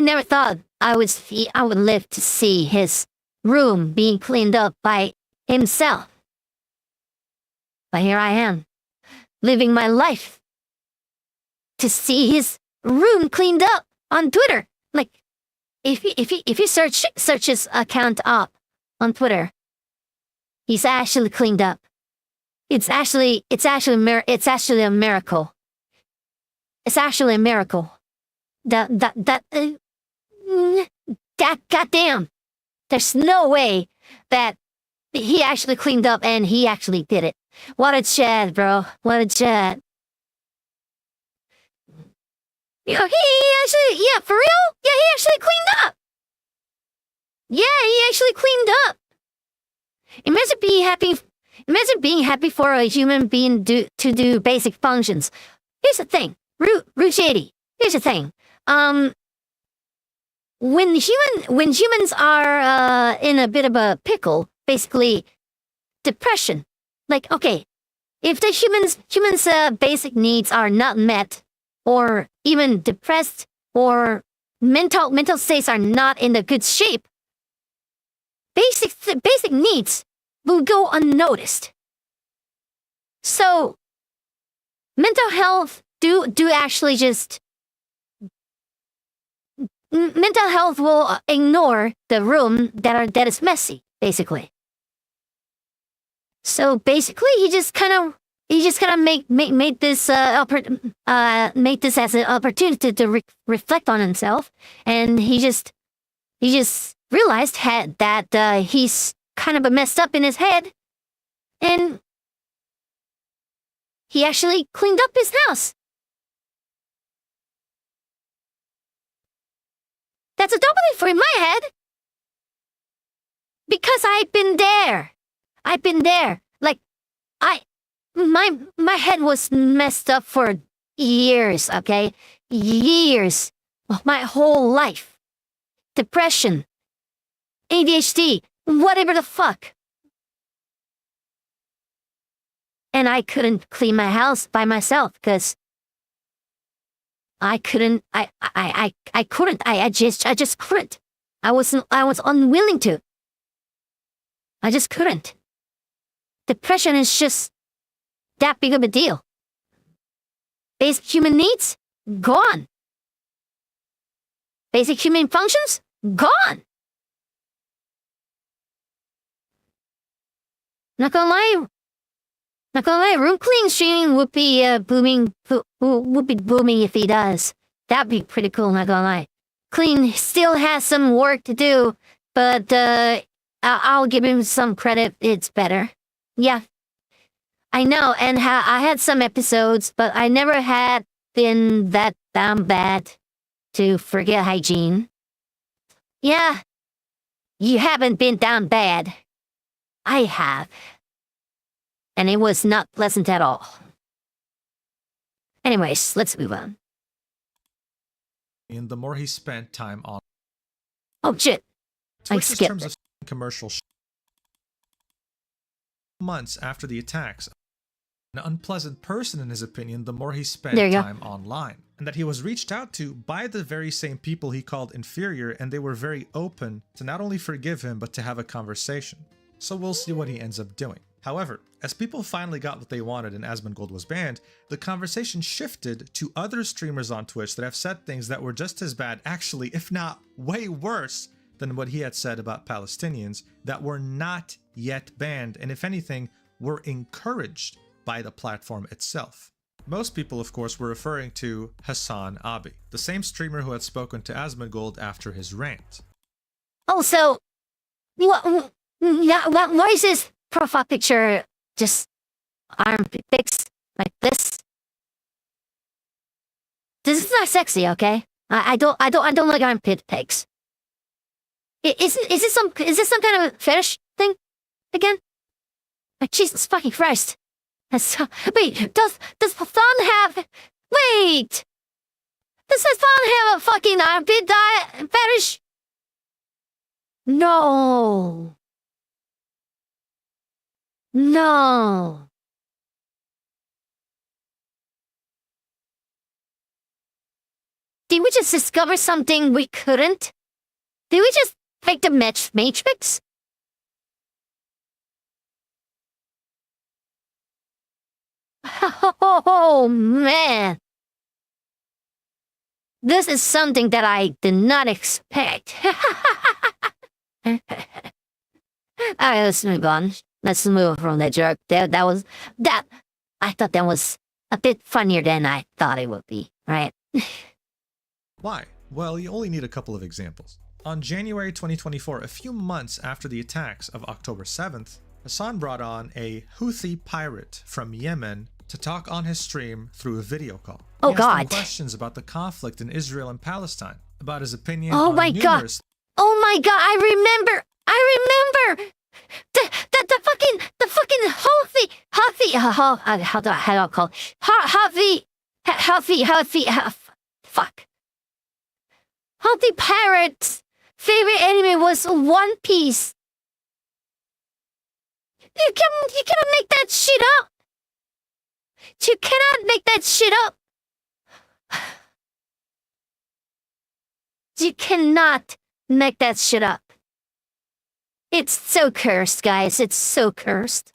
never thought I would live to see his room being cleaned up by himself. But here I am, living my life to see his room cleaned up on Twitter. Like, if you search his account up on Twitter, he's actually cleaned up. It's actually a miracle. It's actually a miracle. Goddamn. There's no way that he actually cleaned up and he actually did it. What a chat, bro. What a chat. He actually, yeah, for real? Yeah, he actually cleaned up. Yeah, he actually cleaned up. Imagine being happy for a human being to do basic functions. Here's the thing. Root Shady. Here's the thing. When humans are in a bit of a pickle, basically depression. Like, okay, if the humans' basic needs are not met, or even depressed, or mental states are not in a good shape, basic needs will go unnoticed. So mental health do actually just mental health will ignore the room that is messy, basically. So basically, he just kind of made this made this as an opportunity to reflect on himself, and he just realized that he's kind of messed up in his head, and he actually cleaned up his house. That's a double for in my head. Because I've been there. I've been there. Like, my head was messed up for years, okay? Years. My whole life. Depression. ADHD. Whatever the fuck. And I couldn't clean my house by myself because I just couldn't. I was unwilling to. I just couldn't. Depression is just that big of a deal. Basic human needs? Gone. Basic human functions? Gone. Not gonna lie, room cleaning streaming would be booming if he does. That'd be pretty cool, not gonna lie. Clean still has some work to do, but I'll give him some credit, it's better. Yeah. I know, and I had some episodes, but I never had been that damn bad to forget hygiene. Yeah. You haven't been down bad. I have. And it was not pleasant at all. Anyways, let's move on. And the more he spent time on. Oh shit! I Twitch's skipped terms it. of commercial. Months after the attacks, an unpleasant person in his opinion. The more he spent time online, and that he was reached out to by the very same people he called inferior, and they were very open to not only forgive him but to have a conversation. So we'll see what he ends up doing. However, as people finally got what they wanted and Asmongold was banned, the conversation shifted to other streamers on Twitch that have said things that were just as bad, actually, if not way worse, than what he had said about Palestinians that were not yet banned, and if anything, were encouraged by the platform itself. Most people, of course, were referring to Hassan Abi, the same streamer who had spoken to Asmongold after his rant. Also, why is his profile picture just armpit pics like this? This is not sexy, okay? I don't like armpit pics. Is this some kind of fetish thing again? Like, Jesus fucking Christ! Wait, does Hassan have? Wait, does Hassan have a fucking armpit fetish? No. No. Did we just discover something we couldn't? Did we just make the Matrix? Oh, man. This is something that I did not expect. Alright, let's move on. Let's move from that joke. I thought that was a bit funnier than I thought it would be, right? Why? Well, you only need a couple of examples. On January 2024, a few months after the attacks of October 7th, Hassan brought on a Houthi pirate from Yemen to talk on his stream through a video call. Oh, he asked him God. questions about the conflict in Israel and Palestine, about his opinion Oh, on my God. Oh my God, I remember! The fucking Houthi, how do I call it? Fuck. Houthi pirate's favorite anime was One Piece. You cannot make that shit up. You cannot make that shit up. You cannot make that shit up. It's so cursed, guys. It's so cursed.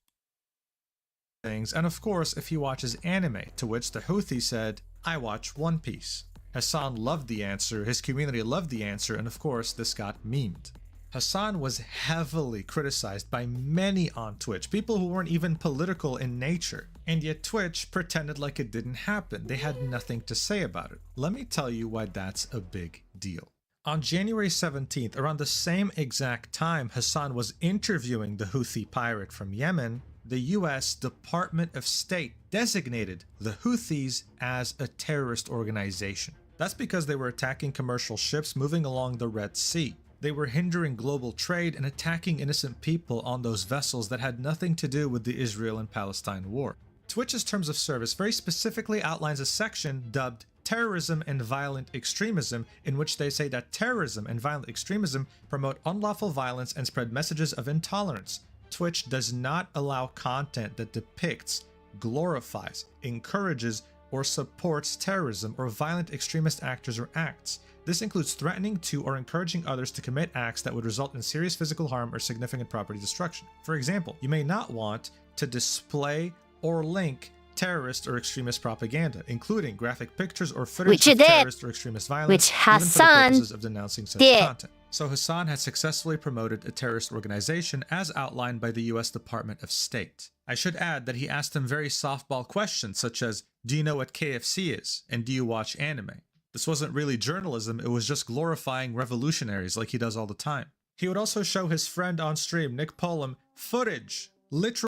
things, and of course if he watches anime, to which the Houthi said, I watch One Piece. Hassan loved the answer, his community loved the answer, and of course this got memed. Hassan was heavily criticized by many on Twitch, people who weren't even political in nature, and yet Twitch pretended like it didn't happen. They had nothing to say about it. Let me tell you why that's a big deal. On January 17th, around the same exact time Hassan was interviewing the Houthi pirate from Yemen, the US Department of State designated the Houthis as a terrorist organization. That's because they were attacking commercial ships moving along the Red Sea. They were hindering global trade and attacking innocent people on those vessels that had nothing to do with the Israel and Palestine war. Twitch's terms of service very specifically outlines a section dubbed Terrorism and Violent Extremism, in which they say that terrorism and violent extremism promote unlawful violence and spread messages of intolerance. Twitch does not allow content that depicts, glorifies, encourages, or supports terrorism or violent extremist actors or acts. This includes threatening to or encouraging others to commit acts that would result in serious physical harm or significant property destruction. For example, you may not want to display or link terrorist or extremist propaganda, including graphic pictures or footage of terrorist or extremist violence, which Hassan even for the purposes of denouncing such content. So Hassan has successfully promoted a terrorist organization as outlined by the US Department of State. I should add that he asked them very softball questions such as, do you know what KFC is? And do you watch anime? This wasn't really journalism, it was just glorifying revolutionaries like he does all the time. He would also show his friend on stream, Nick Polam, footage, literally.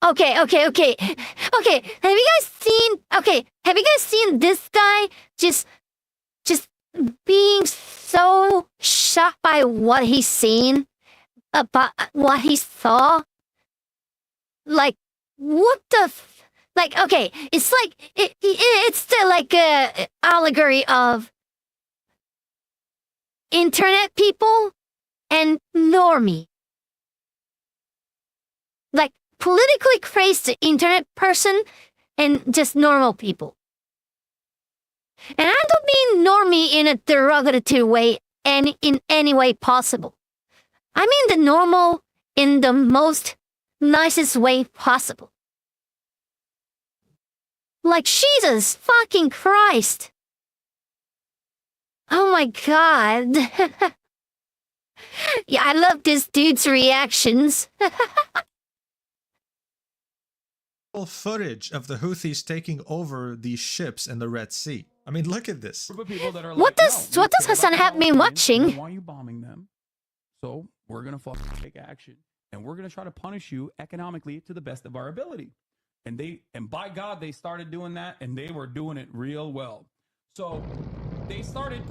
Okay. Have you guys seen this guy just being so shocked by what he's seen, about what he saw? Like, what the like, okay, it's like, it's the, like, allegory of internet people and normie. Like, politically crazy internet person and just normal people. And I don't mean normie in a derogatory way and in any way possible. I mean the normal in the most nicest way possible. Like, Jesus fucking Christ. Oh my God. Yeah, I love this dude's reactions. Footage of the Houthis taking over these ships in the Red Sea. I mean, look at this. What does Hassan have me watching? Why are you bombing them? So we're gonna fucking take action, and we're gonna try to punish you economically to the best of our ability. And by God, they started doing that, and they were doing it real well. So they started.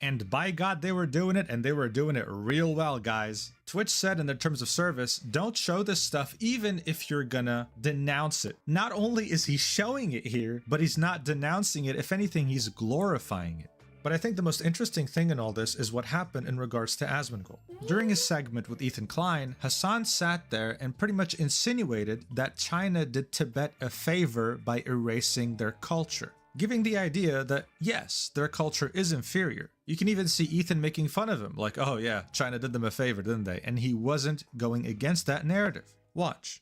And by God, they were doing it, and they were doing it real well, guys. Twitch said in their terms of service, don't show this stuff even if you're gonna denounce it. Not only is he showing it here, but he's not denouncing it. If anything, he's glorifying it. But I think the most interesting thing in all this is what happened in regards to Asmongold. During his segment with Ethan Klein, Hassan sat there and pretty much insinuated that China did Tibet a favor by erasing their culture, giving the idea that, yes, their culture is inferior. You can even see Ethan making fun of him, like, oh yeah, China did them a favor, didn't they? And he wasn't going against that narrative. Watch.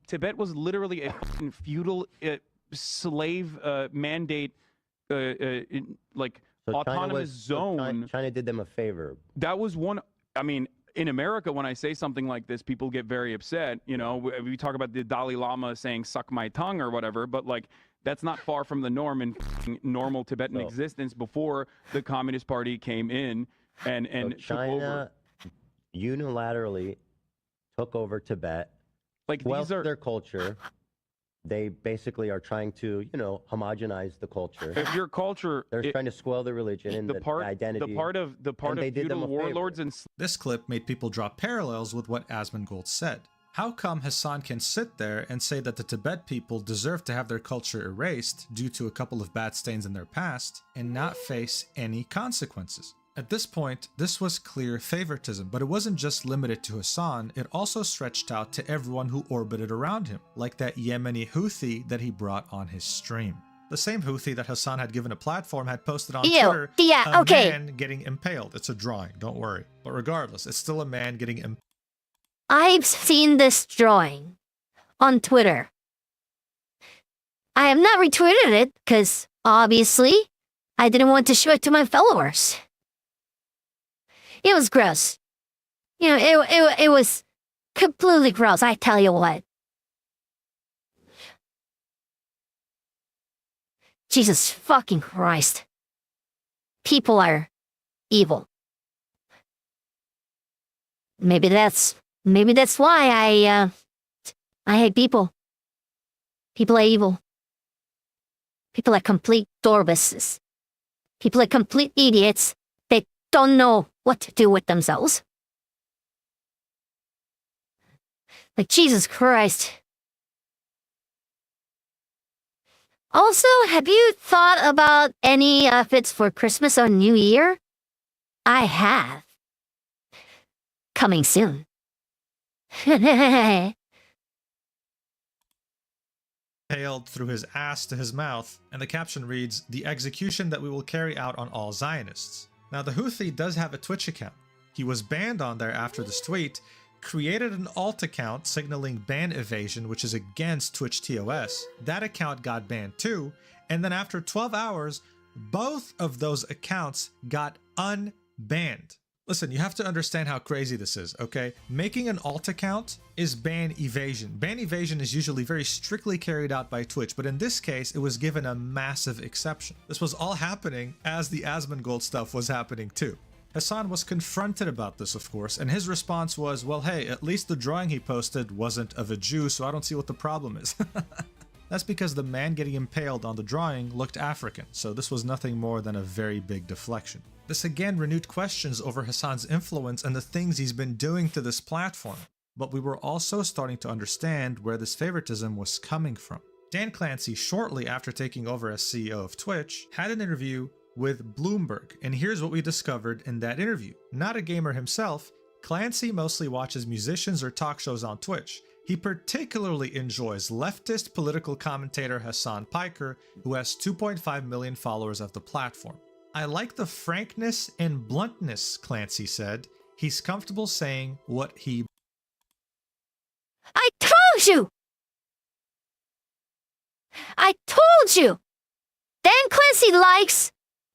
Tibet was literally a feudal slave mandate, like, so autonomous zone. China did them a favor. That was one. I mean, in America, when I say something like this, people get very upset. You know, we talk about the Dalai Lama saying "suck my tongue" or whatever, but like, that's not far from the norm in normal Tibetan existence before the Communist Party came in and so took China over. Unilaterally took over Tibet, Like, well, these are their culture. They basically are trying to, you know, homogenize the culture. if your culture. They're trying to spoil the religion and the identity. The part of they did them feudal a favor. warlords and This clip made people draw parallels with what Asmongold said. How come Hassan can sit there and say that the Tibet people deserve to have their culture erased due to a couple of bad stains in their past and not face any consequences? At this point, this was clear favoritism, but it wasn't just limited to Hassan, it also stretched out to everyone who orbited around him, like that Yemeni Houthi that he brought on his stream. The same Houthi that Hassan had given a platform had posted on Twitter a man getting impaled. It's a drawing, don't worry. But regardless, it's still a man getting impaled. I've seen this drawing on Twitter. I have not retweeted it because, obviously, I didn't want to show it to my followers. It was gross. You know, it was completely gross, I tell you what. Jesus fucking Christ. People are evil. Maybe that's why I hate people. People are evil. People are complete dorbuses. People are complete idiots. They don't know what to do with themselves. Like, Jesus Christ. Also, have you thought about any outfits for Christmas or New Year? I have. Coming soon. Paled through his ass to his mouth, and the caption reads, "The execution that we will carry out on all Zionists." Now, the Houthi does have a Twitch account. He was banned on there after this tweet, created an alt account signaling ban evasion, which is against Twitch TOS. That account got banned too, and then after 12 hours, both of those accounts got unbanned. Listen, you have to understand how crazy this is, okay? Making an alt account is ban evasion. Ban evasion is usually very strictly carried out by Twitch, but in this case, it was given a massive exception. This was all happening as the Asmongold stuff was happening too. Hasan was confronted about this, of course, and his response was, well, hey, at least the drawing he posted wasn't of a Jew, so I don't see what the problem is. That's because the man getting impaled on the drawing looked African, so this was nothing more than a very big deflection. This again renewed questions over Hasan's influence and the things he's been doing to this platform, but we were also starting to understand where this favoritism was coming from. Dan Clancy, shortly after taking over as CEO of Twitch, had an interview with Bloomberg, and here's what we discovered in that interview. Not a gamer himself, Clancy mostly watches musicians or talk shows on Twitch. He particularly enjoys leftist political commentator Hasan Piker, who has 2.5 million followers of the platform. "I like the frankness and bluntness," Clancy said. "He's comfortable saying what he..." I told you! I told you! Dan Clancy likes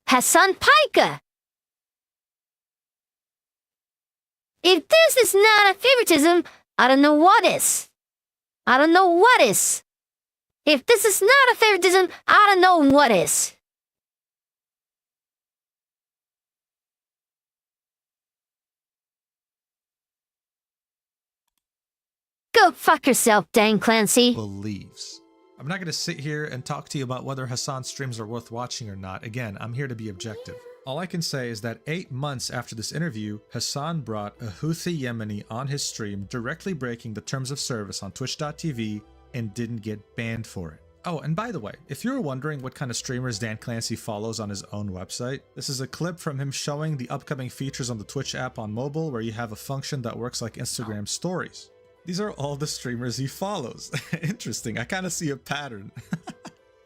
Hasan Piker. If this is not a favoritism, I don't know what is. I don't know what is. If this is not a favoritism, I don't know what is. Go fuck yourself, Dan Clancy. Believes. I'm not going to sit here and talk to you about whether Hasan's streams are worth watching or not. Again, I'm here to be objective. All I can say is that 8 months after this interview, Hasan brought a Houthi Yemeni on his stream, directly breaking the terms of service on Twitch.tv, and didn't get banned for it. Oh, and by the way, if you're wondering what kind of streamers Dan Clancy follows on his own website, this is a clip from him showing the upcoming features on the Twitch app on mobile, where you have a function that works like Instagram stories. These are all the streamers he follows. Interesting, I kind of see a pattern.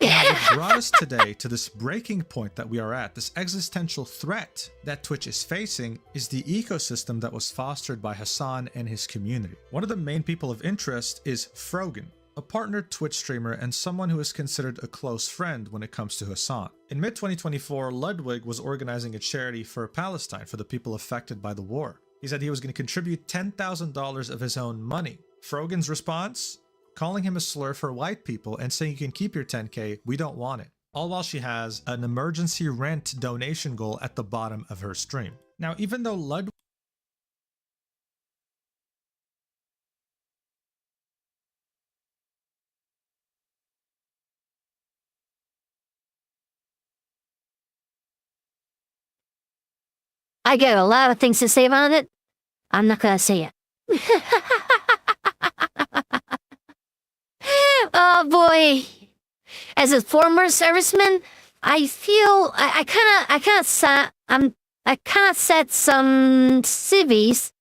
Now, what brought us today to this breaking point that we are at, this existential threat that Twitch is facing, is the ecosystem that was fostered by Hasan and his community. One of the main people of interest is Frogan, a partnered Twitch streamer and someone who is considered a close friend when it comes to Hasan. In mid-2024, Ludwig was organizing a charity for Palestine, for the people affected by the war. He said he was going to contribute $10,000 of his own money. Frogan's response? Calling him a slur for white people and saying you can keep your 10K, we don't want it. All while she has an emergency rent donation goal at the bottom of her stream. Now, even though Ludwig... I got a lot of things to say about it. I'm not gonna say it. Oh boy. As a former serviceman, I feel I kind of set some civvies.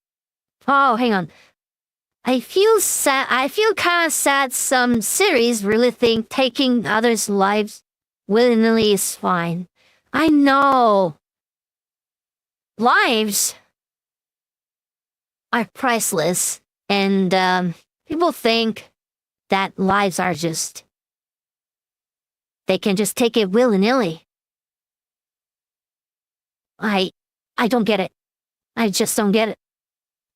Oh, hang on. I feel kind of sad some series really think taking others' lives willingly is fine. I know. Lives are priceless, and people think that lives are just they can just take it willy-nilly. I don't get it. I just don't get it.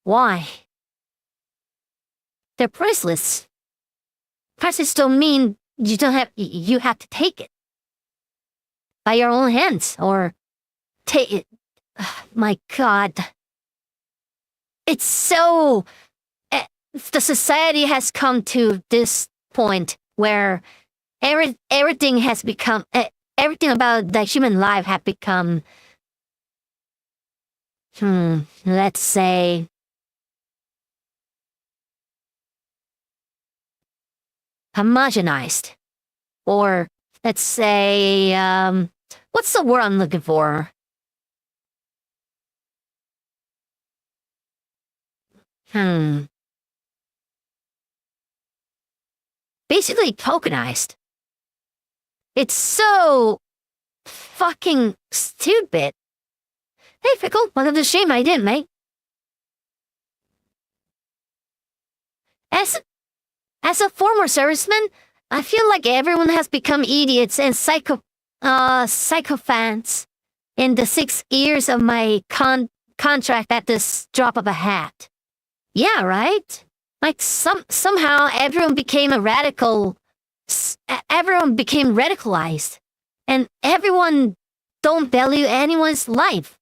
Why? They're priceless. Priceless don't mean you have to take it by your own hands or take it. My God. It's so... the society has come to this point where everything has become... everything about the human life have become... let's say... homogenized. Or, let's say, what's the word I'm looking for? Basically tokenized. It's so fucking stupid. Hey, Fickle, what a shame I didn't, mate. As a former serviceman, I feel like everyone has become idiots and psychophants in the 6 years of my contract at this drop of a hat. Yeah, right? Like somehow everyone became everyone became radicalized. And everyone don't value anyone's life.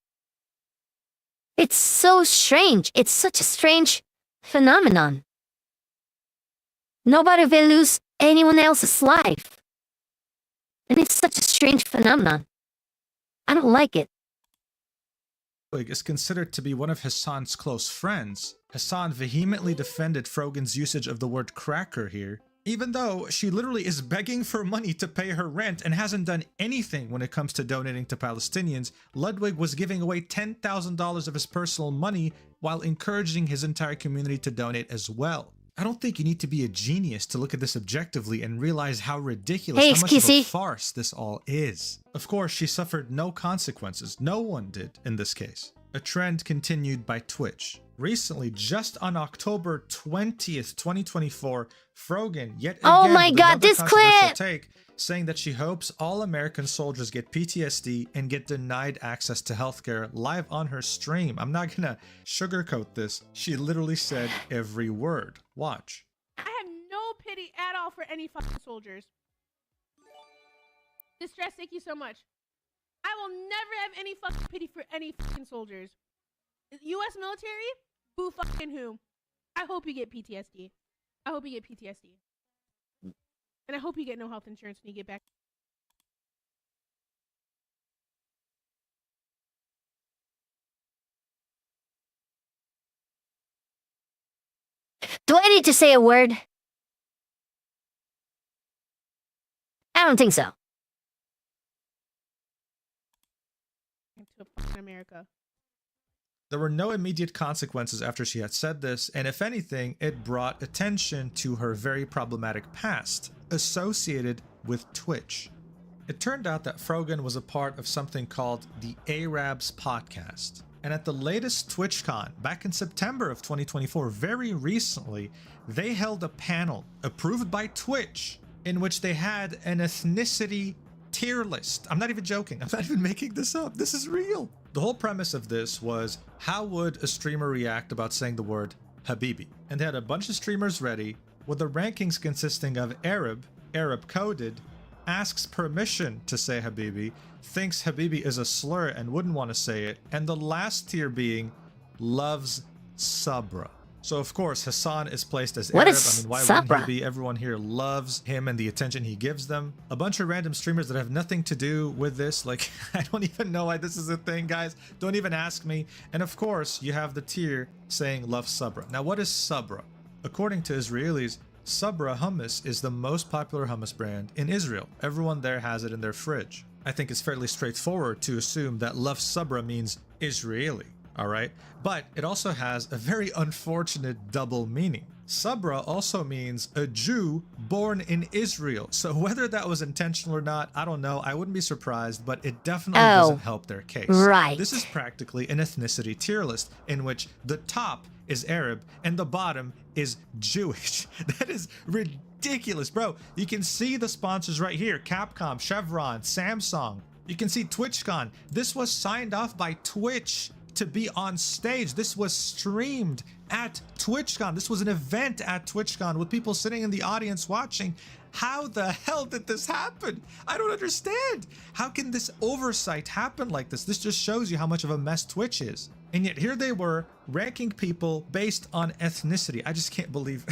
It's so strange. It's such a strange phenomenon. Nobody values anyone else's life. And it's such a strange phenomenon. I don't like it. Is considered to be one of Hassan's close friends. Hassan vehemently defended Frogan's usage of the word cracker here, even though she literally is begging for money to pay her rent and hasn't done anything when it comes to donating to Palestinians. Ludwig was giving away $10,000 of his personal money while encouraging his entire community to donate as well. I don't think you need to be a genius to look at this objectively and realize how ridiculous, how much of a farce this all is. Of course, she suffered no consequences. No one did in this case. A trend continued by Twitch. Recently, just on October 20th, 2024, Frogan yet again oh my God, this clip! Take, saying that she hopes all American soldiers get PTSD and get denied access to healthcare live on her stream. I'm not gonna sugarcoat this. She literally said every word. Watch. I have no pity at all for any fucking soldiers. Distress, thank you so much. I will never have any fucking pity for any fucking soldiers. U.S. military? Boo fucking who? I hope you get PTSD. I hope you get PTSD. And I hope you get no health insurance when you get back. Do I need to say a word? I don't think so. To fucking America. There were no immediate consequences after she had said this, and if anything, it brought attention to her very problematic past associated with Twitch. It turned out that Frogan was a part of something called the Arabs podcast. And at the latest TwitchCon, back in September of 2024, very recently, they held a panel approved by Twitch in which they had an ethnicity tier list. I'm not even joking. I'm not even making this up. This is real. The whole premise of this was, how would a streamer react about saying the word Habibi? And they had a bunch of streamers ready with the rankings consisting of Arab coded, asks permission to say Habibi, thinks Habibi is a slur and wouldn't want to say it, and the last tier being loves Sabra. So of course Hassan is placed as what Arab. Is I mean, why Sabra? wouldn't he be? Everyone here loves him and the attention he gives them. A bunch of random streamers that have nothing to do with this, like I don't even know why this is a thing, guys. Don't even ask me. And of course you have the tier saying love Sabra. Now what is Sabra? According to Israelis, Sabra hummus is the most popular hummus brand in Israel. Everyone there has it in their fridge. I think it's fairly straightforward to assume that love Sabra means Israeli. Alright, but it also has a very unfortunate double meaning. Sabra also means a Jew born in Israel. So whether that was intentional or not, I don't know. I wouldn't be surprised, but it definitely doesn't help their case. Right. This is practically an ethnicity tier list in which the top is Arab and the bottom is Jewish. That is ridiculous, bro. You can see the sponsors right here: Capcom, Chevron, Samsung. You can see TwitchCon. This was signed off by Twitch to be on stage. This was streamed at TwitchCon. This was an event at TwitchCon with people sitting in the audience watching. How the hell did this happen? I don't understand. How can this oversight happen like this? This just shows you how much of a mess Twitch is. And yet here they were ranking people based on ethnicity. I just can't believe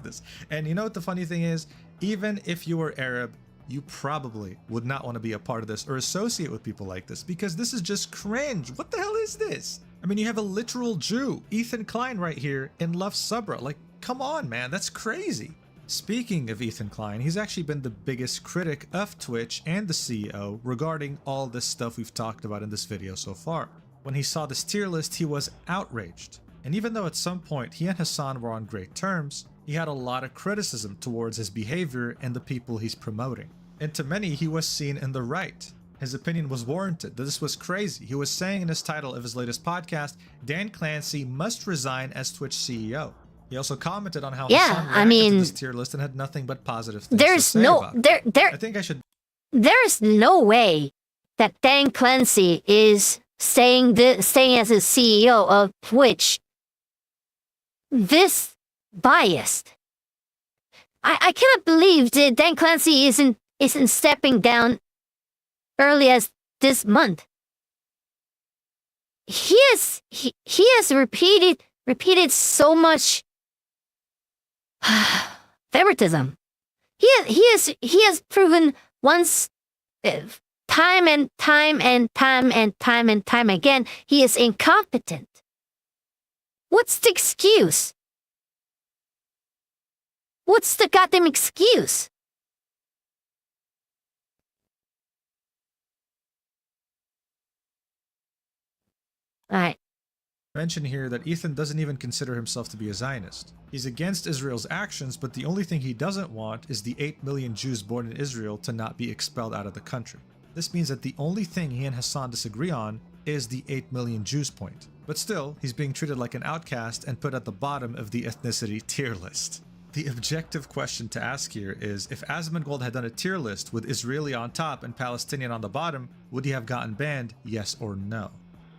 this. And you know what the funny thing is? Even if you were Arab, you probably would not want to be a part of this or associate with people like this, because this is just cringe. What the hell is this? I mean, you have a literal Jew, Ethan Klein, right here in Love Subra. Like, come on, man, that's crazy. Speaking of Ethan Klein, he's actually been the biggest critic of Twitch and the CEO regarding all this stuff we've talked about in this video so far. When he saw this tier list, he was outraged. And even though at some point he and Hasan were on great terms, he had a lot of criticism towards his behavior and the people he's promoting. And to many, he was seen in the right. His opinion was warranted. This was crazy. He was saying in his title of his latest podcast, Dan Clancy must resign as Twitch CEO. He also commented on how Hasan reacted to this tier list and had nothing but positive things to say about it. I think I should... There's no way that Dan Clancy is staying as a CEO of Twitch this biased. I cannot believe that Dan Clancy isn't stepping down early as this month. He has repeated so much favoritism. He has proven once, time and time again, he is incompetent. What's the excuse? What's the goddamn excuse? Alright. Mention here that Ethan doesn't even consider himself to be a Zionist. He's against Israel's actions, but the only thing he doesn't want is the 8 million Jews born in Israel to not be expelled out of the country. This means that the only thing he and Hasan disagree on is the 8 million Jews point. But still, he's being treated like an outcast and put at the bottom of the ethnicity tier list. The objective question to ask here is, if Asmongold had done a tier list with Israeli on top and Palestinian on the bottom, would he have gotten banned, yes or no?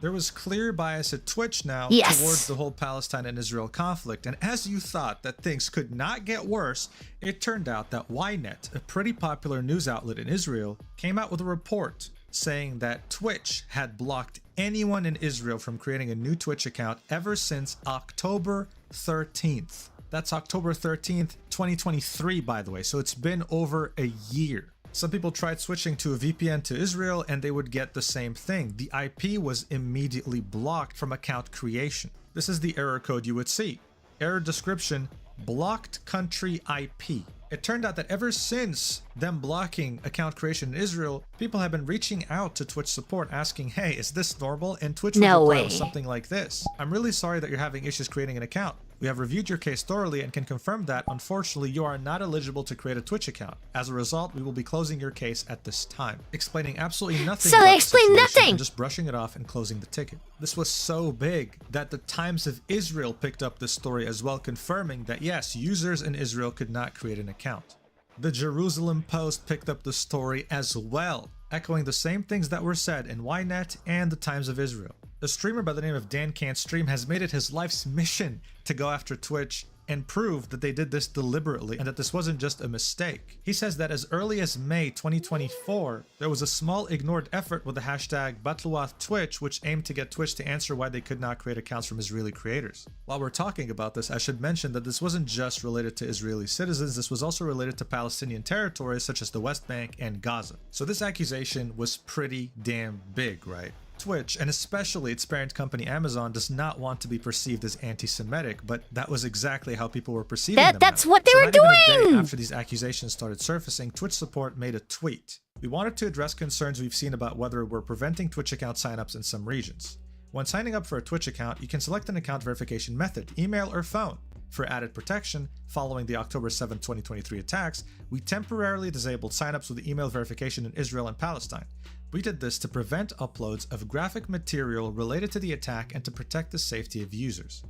There was clear bias at Twitch now towards the whole Palestine and Israel conflict, and as you thought that things could not get worse, it turned out that Ynet, a pretty popular news outlet in Israel, came out with a report saying that Twitch had blocked anyone in Israel from creating a new Twitch account ever since October 13th. That's October 13th, 2023, by the way, so it's been over a year. Some people tried switching to a VPN to Israel and they would get the same thing. The IP was immediately blocked from account creation. This is the error code you would see. Error description, blocked country IP. It turned out that ever since them blocking account creation in Israel, people have been reaching out to Twitch support asking, hey, is this normal? And Twitch would reply with something like this: I'm really sorry that you're having issues creating an account. We have reviewed your case thoroughly and can confirm that, unfortunately, you are not eligible to create a Twitch account. As a result, we will be closing your case at this time. Explaining absolutely nothing so about they explain nothing! And just brushing it off and closing the ticket. This was so big that the Times of Israel picked up this story as well, confirming that yes, users in Israel could not create an account. The Jerusalem Post picked up the story as well, echoing the same things that were said in Ynet and the Times of Israel. A streamer by the name of Dan Can't Stream has made it his life's mission to go after Twitch and prove that they did this deliberately and that this wasn't just a mistake. He says that as early as May 2024, there was a small ignored effort with the hashtag #BatluathTwitch, which aimed to get Twitch to answer why they could not create accounts from Israeli creators. While we're talking about this, I should mention that this wasn't just related to Israeli citizens, this was also related to Palestinian territories such as the West Bank and Gaza. So this accusation was pretty damn big, right? Twitch, and especially its parent company Amazon, does not want to be perceived as anti-Semitic, but that was exactly how people were perceiving them. That's what they were doing! Even a day after these accusations started surfacing, Twitch support made a tweet. We wanted to address concerns we've seen about whether we're preventing Twitch account signups in some regions. When signing up for a Twitch account, you can select an account verification method, email or phone. For added protection, following the October 7, 2023 attacks, we temporarily disabled signups with email verification in Israel and Palestine. We did this to prevent uploads of graphic material related to the attack and to protect the safety of users.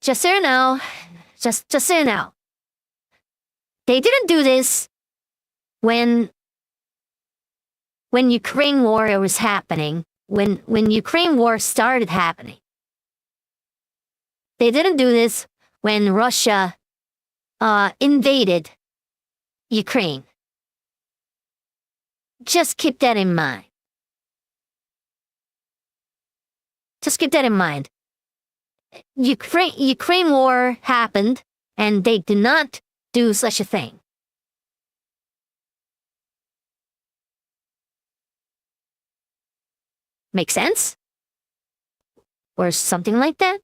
Just so you know, just so you know, they didn't do this when Ukraine war was happening, when Ukraine war started happening. They didn't do this when Russia invaded Ukraine. Just keep that in mind. Just keep that in mind. Ukraine war happened, and they did not do such a thing. Make sense? Or something like that?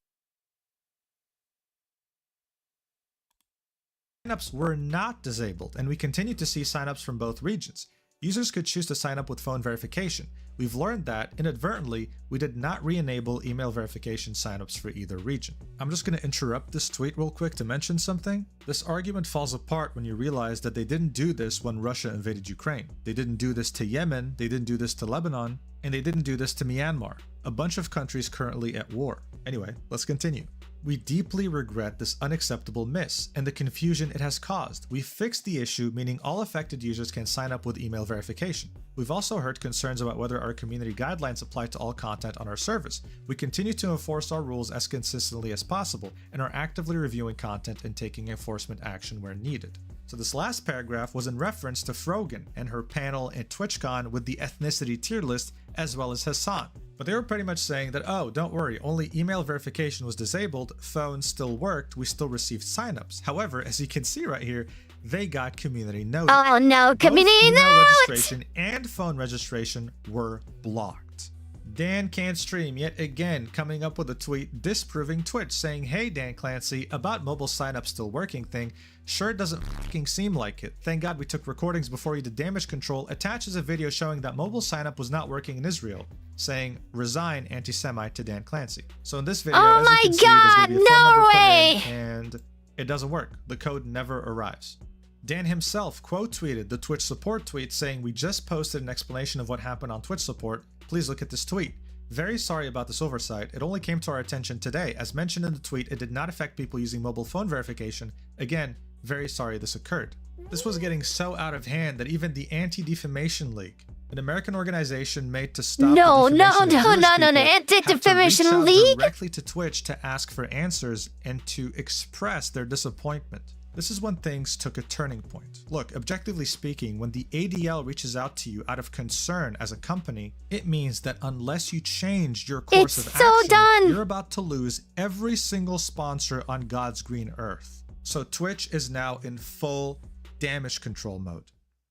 Signups were not disabled, and we continue to see signups from both regions. Users could choose to sign up with phone verification. We've learned that, inadvertently, we did not re-enable email verification signups for either region. I'm just going to interrupt this tweet real quick to mention something. This argument falls apart when you realize that they didn't do this when Russia invaded Ukraine. They didn't do this to Yemen, they didn't do this to Lebanon, and they didn't do this to Myanmar, a bunch of countries currently at war. Anyway, let's continue. We deeply regret this unacceptable miss and the confusion it has caused. We fixed the issue, meaning all affected users can sign up with email verification. We've also heard concerns about whether our community guidelines apply to all content on our service. We continue to enforce our rules as consistently as possible and are actively reviewing content and taking enforcement action where needed. So this last paragraph was in reference to Frogan and her panel at TwitchCon with the ethnicity tier list, as well as Hasan. But they were pretty much saying that, oh, don't worry, only email verification was disabled, phone still worked, we still received signups. However, as you can see right here, they got community notice. Oh no, community notice! Registration and phone registration were blocked. Dan Can't Stream yet again coming up with a tweet disproving Twitch, saying, hey Dan Clancy, about mobile signup still working thing, sure doesn't fucking seem like it. Thank God we took recordings before you did damage control. Attaches a video showing that mobile signup was not working in Israel, saying resign anti-Semite to Dan Clancy. So in this video, oh as my you can see, God, there's gonna be a phone number no put way! in, and it doesn't work. The code never arrives. Dan himself quote tweeted the Twitch support tweet saying, we just posted an explanation of what happened on Twitch support. Please look at this tweet. Very sorry about this oversight. It only came to our attention today. As mentioned in the tweet, it did not affect people using mobile phone verification. Again, very sorry this occurred. This was getting so out of hand that even the Anti-Defamation League, an American organization made to stop No, Anti-Defamation League? directly to Twitch to ask for answers and to express their disappointment. This is when things took a turning point. Look, objectively speaking, when the ADL reaches out to you out of concern as a company, it means that unless you change your course of action, you're about to lose every single sponsor on God's green earth. So Twitch is now in full damage control mode.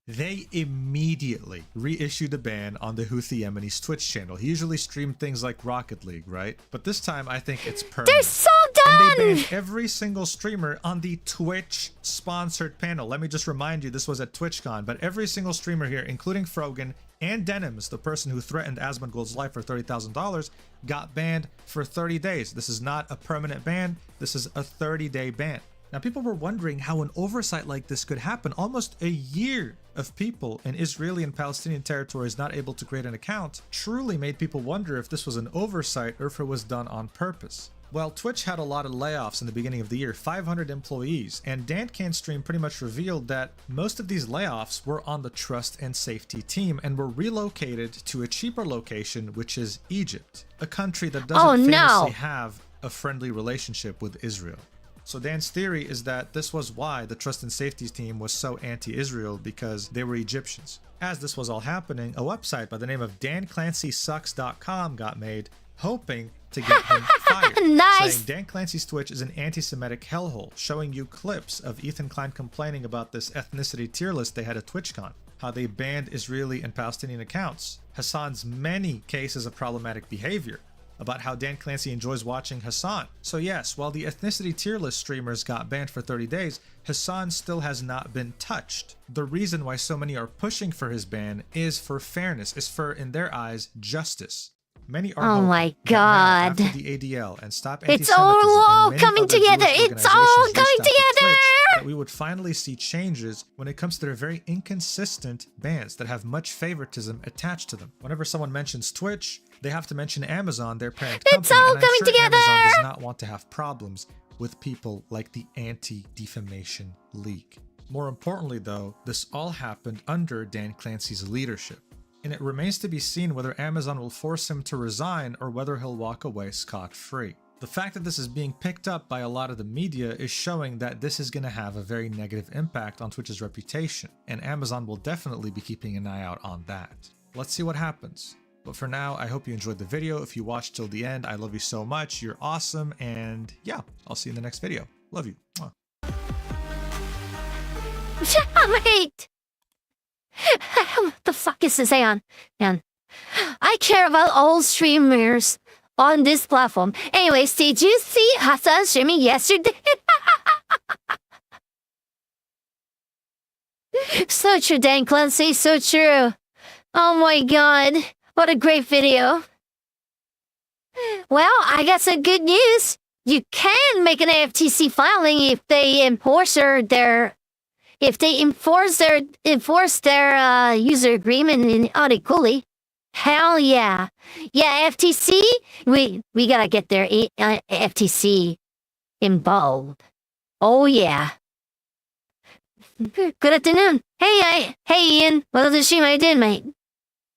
They immediately reissued a ban on the Houthi Yemeni's Twitch channel. He usually streamed things like Rocket League, right? But this time I think it's permanent. They're so done! And they banned every single streamer on the Twitch sponsored panel. Let me just remind you, this was at TwitchCon, but every single streamer here, including Frogan and Denims, the person who threatened Asmongold's life for $30,000, got banned for 30 days. This is not a permanent ban. This is a 30-day ban. Now, people were wondering how an oversight like this could happen. Almost a year of people in Israeli and Palestinian territories not able to create an account truly made people wonder if this was an oversight or if it was done on purpose. Well, Twitch had a lot of layoffs in the beginning of the year, 500 employees, and Dan Can't Stream pretty much revealed that most of these layoffs were on the trust and safety team and were relocated to a cheaper location, which is Egypt, a country that doesn't famously have a friendly relationship with Israel. So Dan's theory is that this was why the trust and safety team was so anti-Israel, because they were Egyptians. As this was all happening, a website by the name of DanClancySucks.com got made, hoping to get him fired. Nice. Saying Dan Clancy's Twitch is an anti-Semitic hellhole, showing you clips of Ethan Klein complaining about this ethnicity tier list they had at TwitchCon, how they banned Israeli and Palestinian accounts, Hasan's many cases of problematic behavior, about how Dan Clancy enjoys watching Hasan. So yes, while the ethnicity tier list streamers got banned for 30 days, Hasan still has not been touched. The reason why so many are pushing for his ban is for fairness, is for, in their eyes, justice. Many are Oh hoping my that now, God. after the ADL and Stop It's Antisemitism all and many coming other together. Jewish It's all organizations coming reached out to together. Twitch, that we would finally see changes when it comes to their very inconsistent bans that have much favoritism attached to them. Whenever someone mentions Twitch, they have to mention Amazon, their parent company. It's all and I'm coming sure together. Amazon does not want to have problems with people like the Anti-Defamation League. More importantly though, this all happened under Dan Clancy's leadership, and it remains to be seen whether Amazon will force him to resign or whether he'll walk away scot-free. The fact that this is being picked up by a lot of the media is showing that this is going to have a very negative impact on Twitch's reputation, and Amazon will definitely be keeping an eye out on that. Let's see what happens. But for now, I hope you enjoyed the video. If you watched till the end, I love you so much. You're awesome, and yeah, I'll see you in the next video. Love you. Mwah. Wait! What the fuck is this on? Man, I care about all streamers on this platform. Anyways, did you see Hassan streaming yesterday? So true, Dan Clancy, so true. Oh my god, what a great video. Well, I got some good news. You can make an FTC filing if they enforce their user agreement in unequally. Hell yeah. Yeah, FTC, we gotta get their FTC involved. Oh yeah. Good afternoon. Hey Ian, what other stream I did, mate?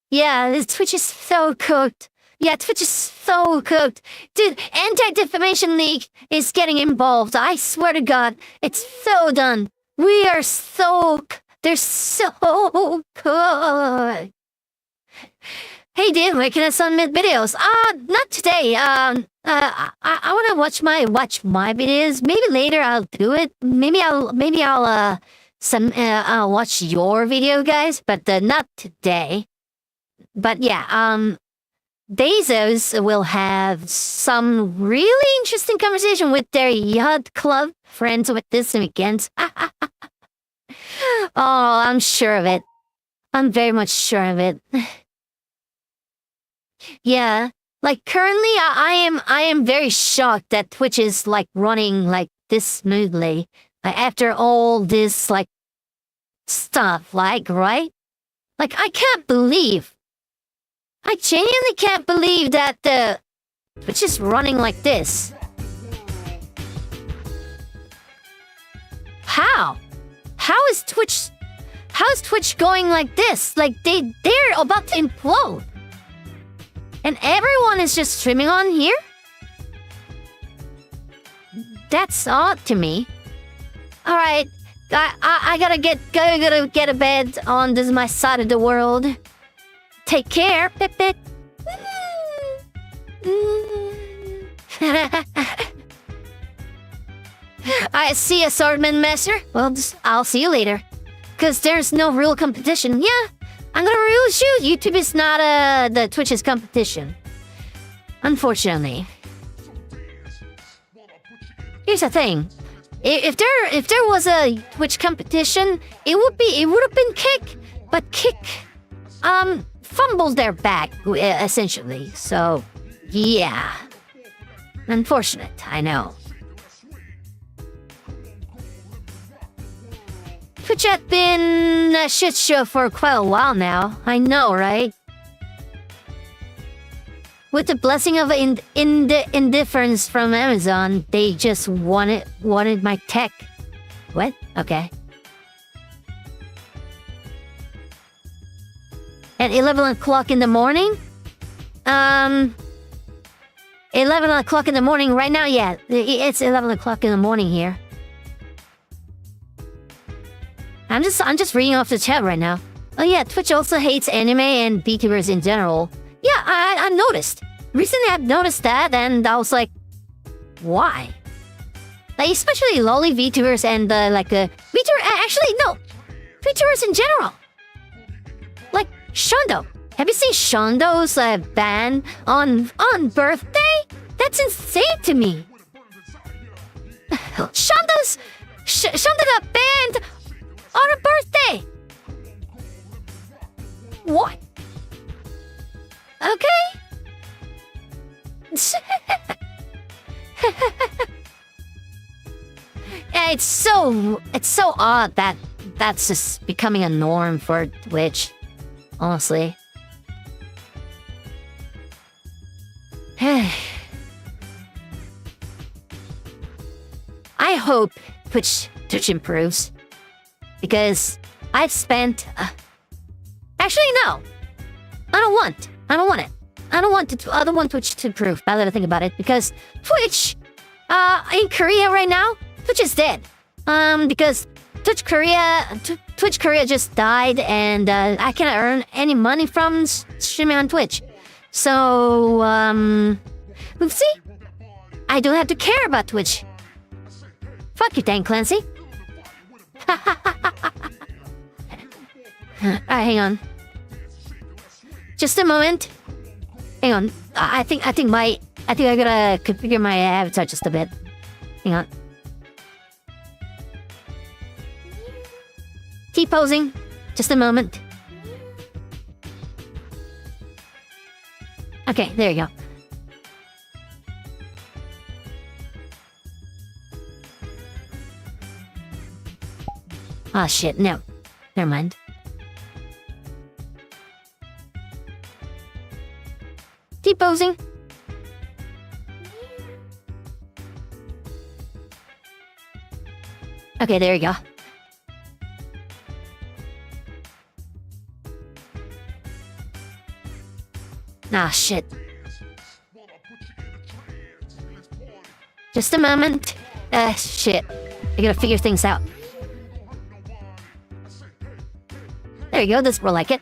Yeah, this Twitch is so cooked. Yeah, Twitch is so cooked. Dude, Anti-Defamation League is getting involved. I swear to God, it's so done. We are so... They're so good. Hey, dude, where can I submit videos? Not today. I want to watch my videos. Maybe later I'll do it. Maybe I'll watch your video, guys, but not today. But yeah, Bezos will have some really interesting conversation with their yacht club friends with this weekend. Oh, I'm sure of it. I'm very much sure of it. Yeah, like currently I am very shocked that Twitch is like running like this smoothly. Like, after all this like stuff, like, right? Like, I genuinely can't believe that Twitch is running like this. How is Twitch going like this? Like, they're about to implode. And everyone is just streaming on here? That's odd to me. Alright, I gotta get a bed on this my side of the world. Take care, Pip Pip. I see assortment master. Well, I'll see you later. Cause there's no real competition. Yeah, I'm gonna rule you. YouTube is not the Twitch's competition. Unfortunately. Here's the thing. If there was a Twitch competition, it would have been Kick, but Kick fumbled their bag essentially. So, yeah. Unfortunate, I know. Twitch has been a shit show for quite a while now. I know, right? With the blessing of indifference from Amazon, they just wanted my tech. What? Okay. At 11 o'clock in the morning? 11 o'clock in the morning right now? Yeah, it's 11 o'clock in the morning here. I'm just reading off the chat right now. Oh yeah, Twitch also hates anime and VTubers in general. Yeah, I noticed. Recently I've noticed that, and I was like, why? Like, especially lolly VTubers and VTubers in general. Like Shondo. Have you seen Shondo's ban on birthday? That's insane to me. Shondo got banned on her birthday. What? Okay. Yeah, it's so odd that that's just becoming a norm for Twitch. Honestly. I hope Twitch improves. Because I've spent... Actually, no. I don't want it. I don't want Twitch to improve, now that I think about it. Because Twitch... in Korea right now, Twitch is dead. Because Twitch Korea just died, and I cannot earn any money from streaming on Twitch. So, oopsie. I don't have to care about Twitch. Fuck you, Dan Clancy. Alright, hang on. Just a moment. Hang on. I think I gotta configure my avatar just a bit. Hang on. Keep posing. Just a moment. Okay, there you go. Ah, shit, no. Never mind. Keep posing. Okay, there you go. Ah, shit. Just a moment. Shit. I gotta figure things out. There you go, that's more like it.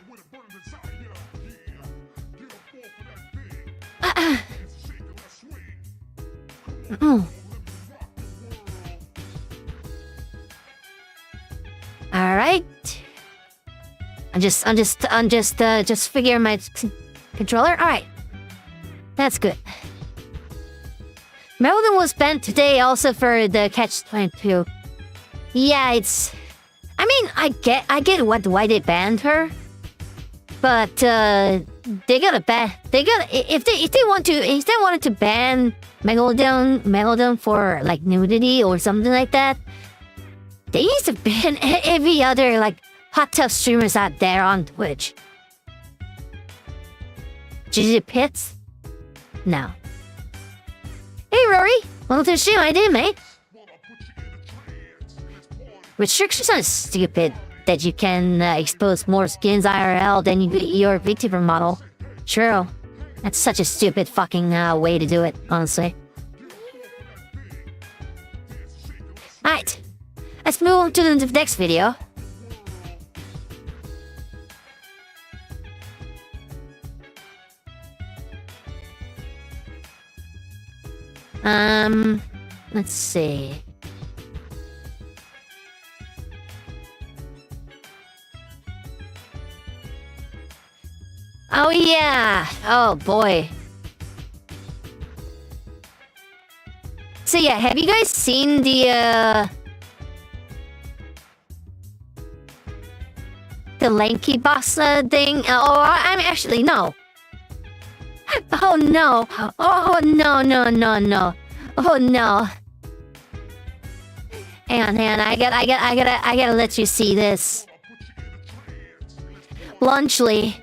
Alright. I'm just figuring my controller. Alright. That's good. Melvin was banned today also for the Catch-22. Yeah, it's... I mean, I get why they banned her. But, they gotta ban... If they wanted to ban Megalodon for, like, nudity or something like that, they need to ban every other, like, hot tub streamers out there on Twitch. GG Pits? No. Hey, Rory! Welcome to the stream, I did, mate. Restrictions are stupid that you can expose more skins IRL than your VTuber model. True. That's such a stupid fucking way to do it, honestly. Alright. Let's move on to the next video. Let's see. Oh yeah! Oh boy. So yeah, have you guys seen the lanky boss thing? I'm actually no. Oh no! Oh no! Oh no! Hang on! I gotta let you see this. Lunchly.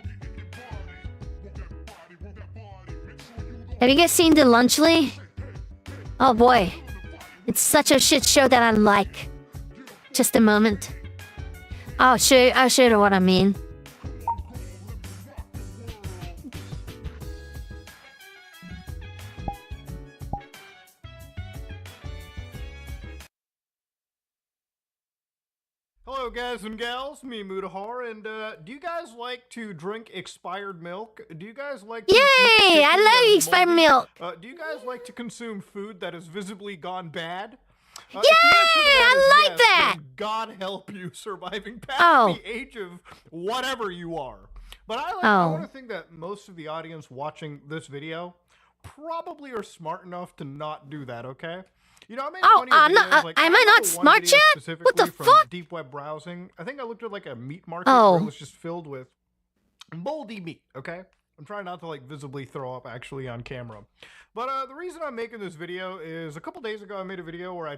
Have you guys seen the Lunchly? Oh boy. It's such a shit show that I like. Just a moment. I'll show you what I mean. Hello guys and gals, me Mutahar, and do you guys like to drink expired milk? Do you guys like to Yay! I love expired milk! Do you guys like to consume food that has visibly gone bad? Yay! I like that! Then God help you surviving past the age of whatever you are. But I want to think that most of the audience watching this video probably are smart enough to not do that, okay? You know, I made plenty of videos, like, am I not smart yet? What the fuck? Deep web browsing. I think I looked at like a meat market where it was just filled with moldy meat, okay? I'm trying not to like visibly throw up actually on camera. But the reason I'm making this video is a couple days ago I made a video where I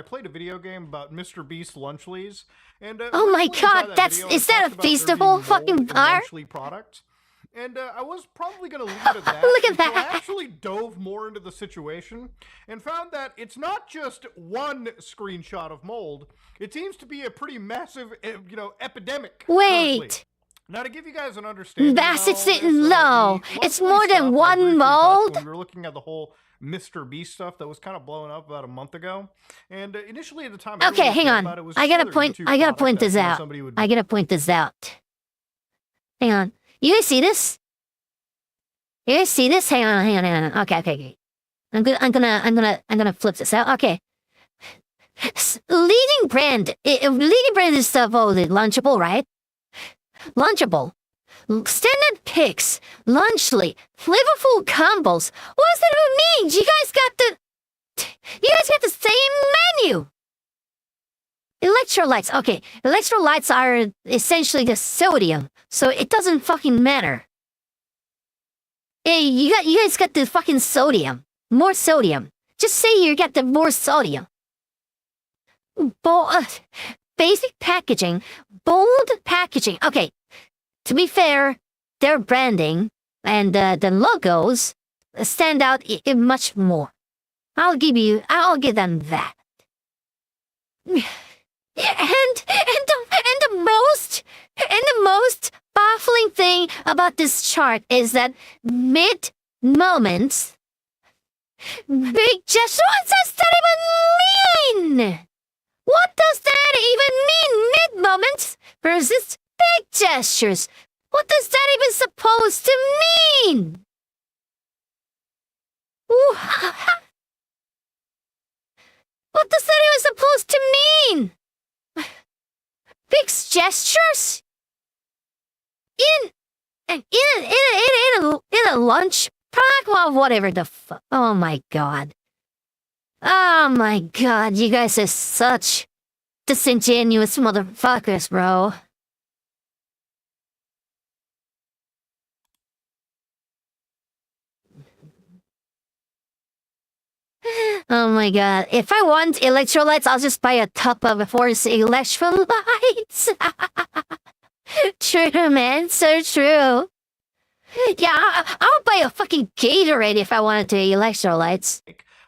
played a video game about Mr. Beast Lunchleys. And oh my god, is that a feastable fucking bar? Product. And I was probably going to leave it at that. Look at that. I actually dove more into the situation and found that it's not just one screenshot of mold. It seems to be a pretty massive, epidemic. Wait. Currently. Now, to give you guys an understanding, no, it's more than one mold. When we were looking at the whole Mr. Beast stuff that was kind of blowing up about a month ago, and initially at the time, okay, hang on. I gotta point this out. I gotta point this out. Hang on. You guys see this? You guys see this? Hang on. Okay. I'm gonna flip this out. Okay. Leading brand is the Lunchable, right? Lunchable. Standard picks. Lunchly. Flavorful combos. What does that even mean? You guys got the same menu. Electrolytes. Okay. Electrolytes are essentially the sodium, so it doesn't fucking matter. Hey, you guys got the fucking sodium. More sodium. Just say you got the more sodium. Basic packaging. Bold packaging. Okay. To be fair, their branding and the logos stand out much more. I'll give them that. And the most baffling thing about this chart is that mid moments, big gestures. What does that even mean? What does that even mean? Mid moments versus big gestures. What does that even supposed to mean? What does that even supposed to mean? Big gestures? In a lunch product? Well, whatever the fuck. Oh my god. Oh my god, you guys are such disingenuous motherfuckers, bro. Oh my god. If I want electrolytes, I'll just buy a tub of Force electrolytes. True, man. So true. Yeah, I'll buy a fucking Gatorade if I wanted to electrolytes.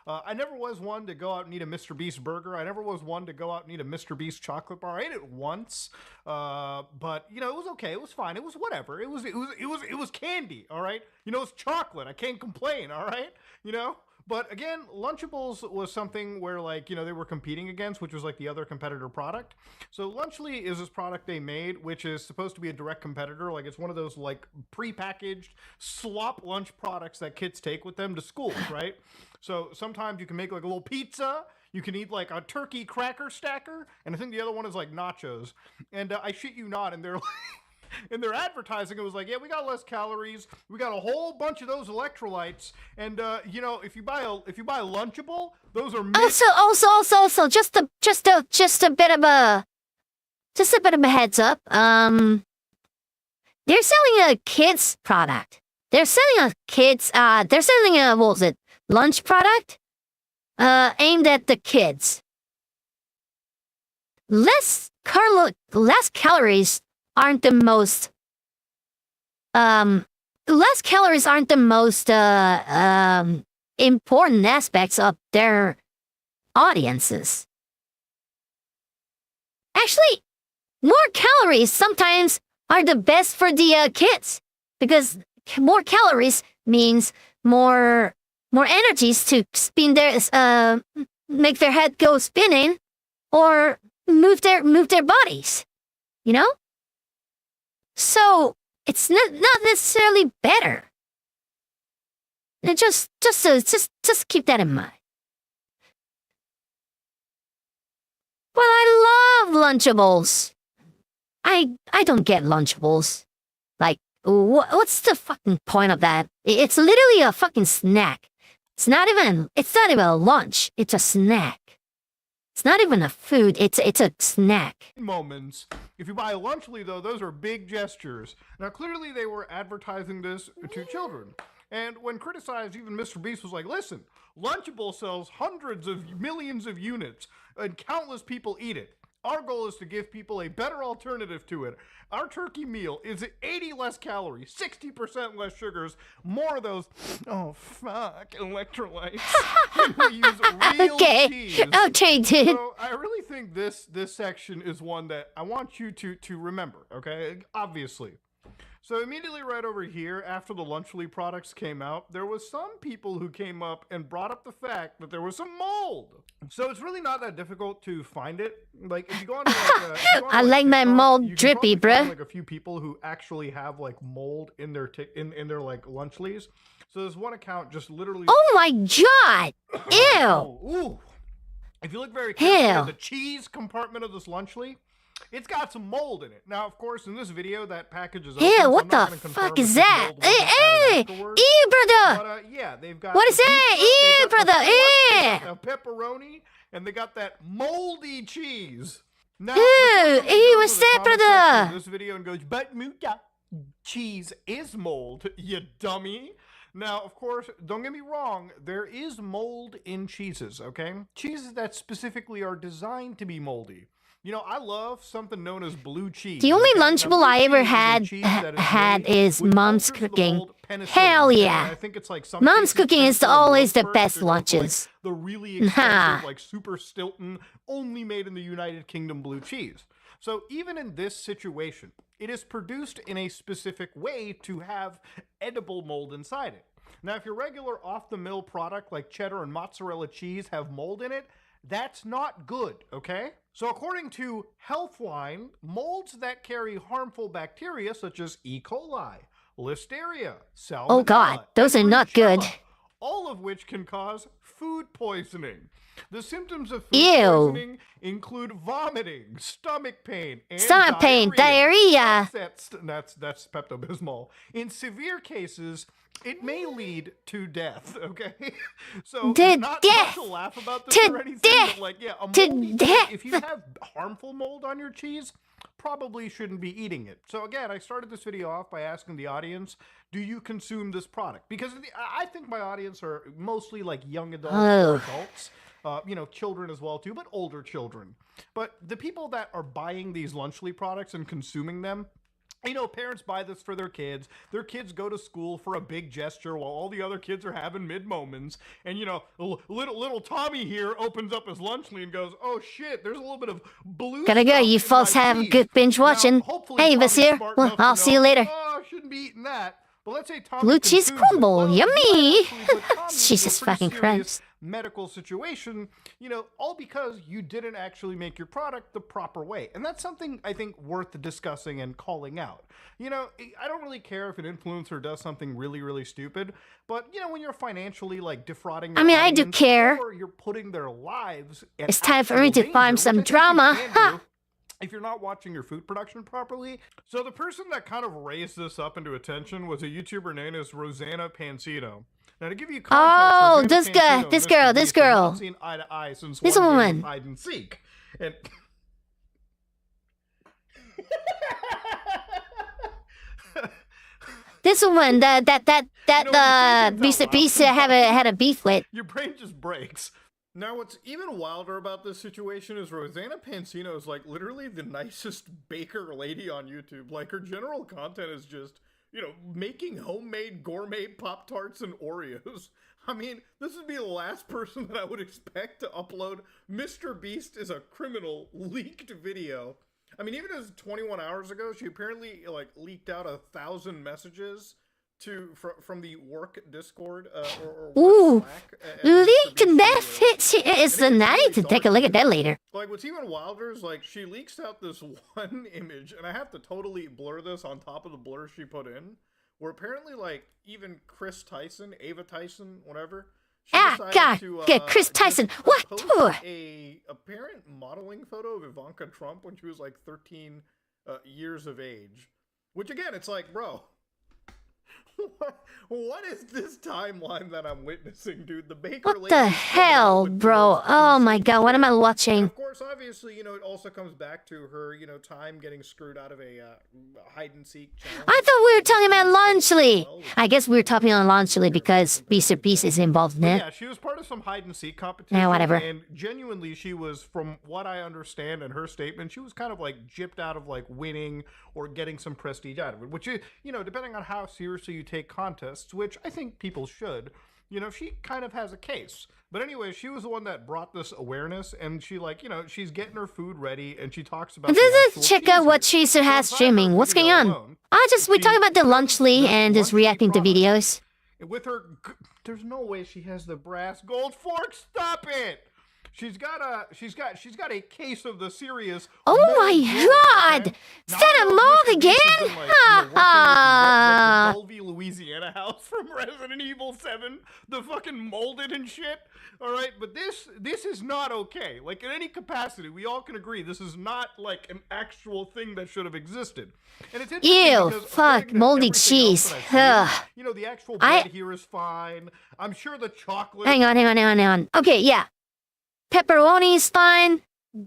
I never was one to go out and eat a Mr. Beast burger. I never was one to go out and eat a Mr. Beast chocolate bar. I ate it once, but it was okay. It was fine. It was whatever. It was candy. All right. It's chocolate. I can't complain. All right. But again, Lunchables was something where, they were competing against, which was like the other competitor product. So Lunchly is this product they made, which is supposed to be a direct competitor. Like, it's one of those, prepackaged slop lunch products that kids take with them to school, right? So sometimes you can make, a little pizza. You can eat, a turkey cracker stacker. And I think the other one is, nachos. And I shit you not, and they're in their advertising, it was like, yeah, we got less calories. We got a whole bunch of those electrolytes, and if you buy a Lunchable, those are also just a bit of a heads up. They're selling a kids product. They're selling a what was it, lunch product, aimed at the kids. Less calories aren't the most important aspects of their audiences. Actually, more calories sometimes are the best for the kids, because more calories means more energies to spin their make their head go spinning or move their bodies, So it's not necessarily better. And just keep that in mind. Well, I love Lunchables. I don't get Lunchables. What's the fucking point of that? It's literally a fucking snack. It's not even a lunch. It's a snack. It's not even a food. It's a snack. Moments, If you buy a Lunchly, though, those are big gestures. Now, clearly they were advertising this to children. And when criticized, even Mr. Beast was like, listen, Lunchable sells hundreds of millions of units, and countless people eat it. Our goal is to give people a better alternative to it. Our turkey meal is 80 less calories, 60% less sugars, more of those, oh fuck, electrolytes. And we use real cheese. Okay, dude. So I really think this section is one that I want you to remember, okay? Obviously. So immediately right over here, after the Lunchly products came out, there was some people who came up and brought up the fact that there was some mold. So it's really not that difficult to find it. Like if you go on to I like my TikTok, mold you can drippy, probably find, bruh. like a few people who actually have like mold in their in their like Lunchlys. So there's one account just literally. Oh my god! Ew! Ooh. If you look very carefully Ew. at the cheese compartment of this Lunchly, it's got some mold in it. Now, of course, in this video, that package is open. Ew, so what I'm not the gonna confirm fuck if is this that? mold wasn't added afterwards. Ew, brother! But yeah, they've got. What is the that? pizza, Ew, they got the brother, sauce, they ew. got the pepperoni, and they got that moldy cheese. Now, Ew, before somebody ew, goes what's to the that, comment section of brother? This video and goes, but Muka, cheese is mold, you dummy. Now, of course, don't get me wrong, there is mold in cheeses, okay? Cheeses that specifically are designed to be moldy. You know, I love something known as blue cheese. The only okay? Now, Lunchable blue I ever cheese is a cheese that had made is with Mom's cultures of the cooking. mold penicillin, Hell okay? yeah. And I think it's like some Mom's cases cooking is penicillin always the first, best they're going for, like, lunches. the really Ha. expensive, like super Stilton, only made in the United Kingdom blue cheese. So even in this situation, it is produced in a specific way to have edible mold inside it. Now, if your regular off-the-mill product like cheddar and mozzarella cheese have mold in it, that's not good, okay? So according to Healthline, molds that carry harmful bacteria such as E. coli, Listeria, Salmonella, Oh god, those are and not good. Brucella, all of which can cause food poisoning. The symptoms of food Ew. poisoning include vomiting, stomach pain, and Stomach pain, diarrhea. That's Pepto-Bismol. In severe cases, it may lead to death, okay? So To not death. to laugh about this To or anything, death. but like, yeah, a To moldy death. if you have harmful mold on your cheese, probably shouldn't be eating it. So again, I started this video off by asking the audience, do you consume this product? Because I think my audience are mostly like young adults or adults. You know, children as well too, but older children. But the people that are buying these Lunchly products and consuming them, you know, parents buy this for their kids. Their kids go to school for a big gesture while all the other kids are having mid-moments. And, you know, little Tommy here opens up his Lunchly and goes, oh shit, there's a little bit of blue Gotta go, stuff you in folks my have a cheese." good binge Now, watching. hopefully Hey, Tommy's Vasir, smart well, enough to I'll see know, you later. oh, I shouldn't be eating that. But let's say Tommy Blue cheese consumes it. crumble, Well, yummy. you might actually put Tommy into a Jesus pretty fucking serious Christ. medical situation, you know, all because you didn't actually make your product the proper way. And that's something I think worth discussing and calling out. You know, I don't really care if an influencer does something really, really stupid, but you know, when you're financially like defrauding your I mean, I do audience, care. or you're putting their lives at It's time for me actual to find danger, some which I think you drama. can Ha! do if you're not watching your food production properly. So the person that kind of raised this up into attention was a YouTuber named as Rosanna Pansino. Now to give you context, Oh, Rosanna this guy, Pansino and this Mr. girl, this Beast have girl. not seen eye to eye since This one game woman. of hide and seek. And This one, that You know, when you say things Mr. out Beast loud, had a beef with. your brain just breaks. Now, what's even wilder about this situation is Rosanna Pansino is like literally the nicest baker lady on YouTube. Like her general content is just, you know, making homemade gourmet Pop-Tarts and Oreos. I mean, this would be the last person that I would expect to upload Mr. Beast is a criminal leaked video. I mean, even as 21 hours ago, she apparently like leaked out 1,000 messages from the work Discord or Ooh, work Slack. at Mr. leak Beast's that videos. hits is And it the gets night really to take a dark look at that because, later. like, what's even wilder is like she leaks out this one image, and I have to totally blur this on top of the blur she put in, where apparently like even Chris Tyson, Ava Tyson, whatever. She decided God, to, yeah, Chris just Tyson. What? post Ooh. a apparent modeling photo of Ivanka Trump when she was like 13 years of age. Which again, it's like, bro, What is this timeline that I'm witnessing, dude? The baker. What the hell, bro? Oh my god, what am I watching? Of course, obviously, you know, it also comes back to her, you know, time getting screwed out of a hide and seek challenge. I thought we were talking about Lunchley. I guess we were talking on Lunchley because Mr. Beast is involved in it. Yeah, she was part of some hide and seek competition. Yeah, whatever. And genuinely, she was, from what I understand in her statement, she was kind of like gypped out of like winning or getting some prestige out of it. Which is, you know, depending on how seriously you take contests, which I think people should, you know, she kind of has a case. But anyway, she was the one that brought this awareness, and she, like, you know, she's getting her food ready, and she talks about. Let's check out what Chaser has streaming. What's going on? We're talking about the Lunchley and just reacting to videos. With her, there's no way she has the brass gold fork. Stop it! She's got a case of the serious. Oh my god! Is that a mold again? Ha! The Louisiana house from Resident Evil 7, the fucking molded and shit. All right, but this is not okay. Like, in any capacity, we all can agree this is not like an actual thing that should have existed. And it's ew, fuck, moldy cheese. Ugh. You know, the actual bread here is fine. I'm sure the chocolate. Hang on. Okay, yeah. Pepperoni is fine.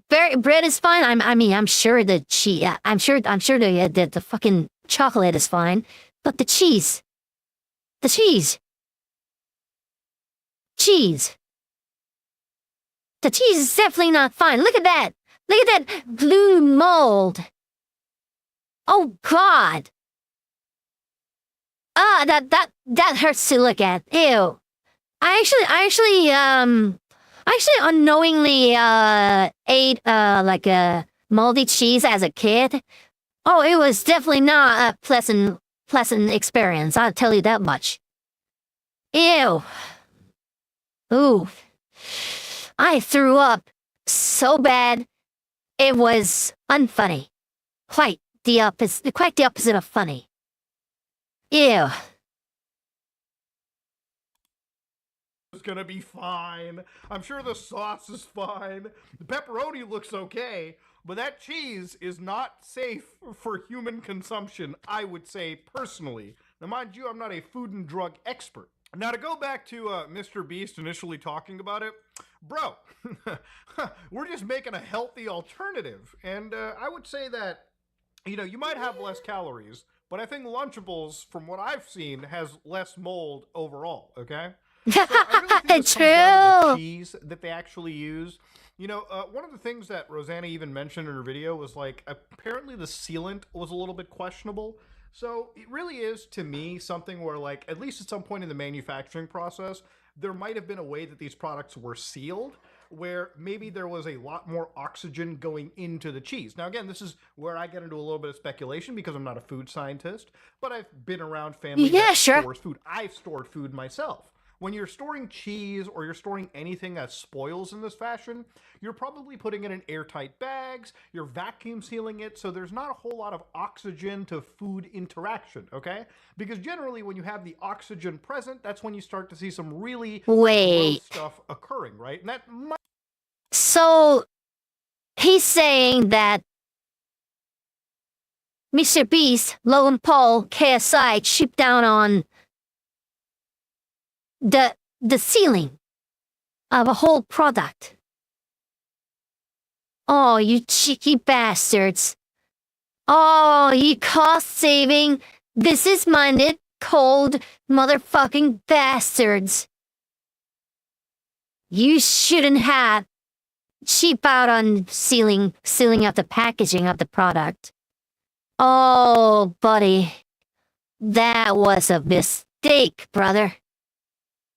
Bread is fine. I'm sure the cheese. I'm sure the fucking chocolate is fine. But the cheese. The cheese is definitely not fine. Look at that. Look at that blue mold. Oh God. That hurts to look at. Ew. I actually unknowingly ate like a moldy cheese as a kid. Oh, it was definitely not a pleasant experience, I'll tell you that much. Ew. Ooh. I threw up so bad it was unfunny. Quite the opposite of funny. Ew. It's gonna be fine. I'm sure the sauce is fine. The pepperoni looks okay, but that cheese is not safe for human consumption, I would say personally. Now, mind you, I'm not a food and drug expert. Now, to go back to Mr. Beast initially talking about it, bro, we're just making a healthy alternative. And I would say that, you know, you might have less calories, but I think Lunchables, from what I've seen, has less mold overall, okay? So I really think this comes down to the cheese that they actually use. You know, one of the things that Rosanna even mentioned in her video was, like, apparently the sealant was a little bit questionable. So it really is, to me, something where, like, at least at some point in the manufacturing process, there might have been a way that these products were sealed where maybe there was a lot more oxygen going into the cheese. Now, again, this is where I get into a little bit of speculation because I'm not a food scientist, but I've been around family that stores food. I've stored food myself. When you're storing cheese or you're storing anything that spoils in this fashion, you're probably putting it in airtight bags, you're vacuum sealing it, so there's not a whole lot of oxygen to food interaction, okay? Because generally when you have the oxygen present, that's when you start to see some really gross stuff occurring, right? And that might... So, he's saying that Mr. Beast, Logan Paul, KSI chipped down on the ceiling of a whole product. Oh, you cheeky bastards. Oh, you cost-saving, business-minded, cold motherfucking bastards. You shouldn't have cheap out on sealing up the packaging of the product. Oh, buddy. That was a mistake, brother.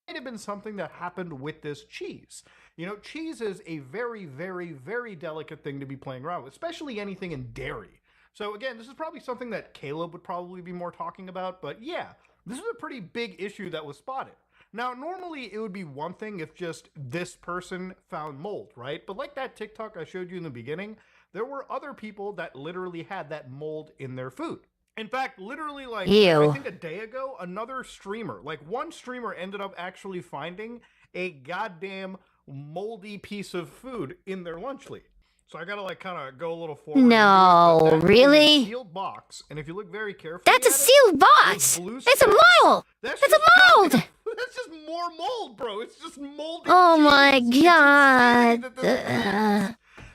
Might have been something that happened with this cheese. You know, cheese is a very, very, very delicate thing to be playing around with, especially anything in dairy. So again, this is probably something that Caleb would probably be more talking about, but yeah, this is a pretty big issue that was spotted. Now, normally it would be one thing if just this person found mold, right? But like that TikTok I showed you in the beginning, there were other people that literally had that mold in their food. In fact, literally, like, I think a day ago, another streamer, like one streamer ended up actually finding a goddamn moldy piece of food in their Lunchly. So I gotta like kind of go a little forward. No, really? Sealed box, and if you look very carefully, that's a sealed box. It's a mold. That's a mold. That's just more mold, bro. It's just mold. Oh my god.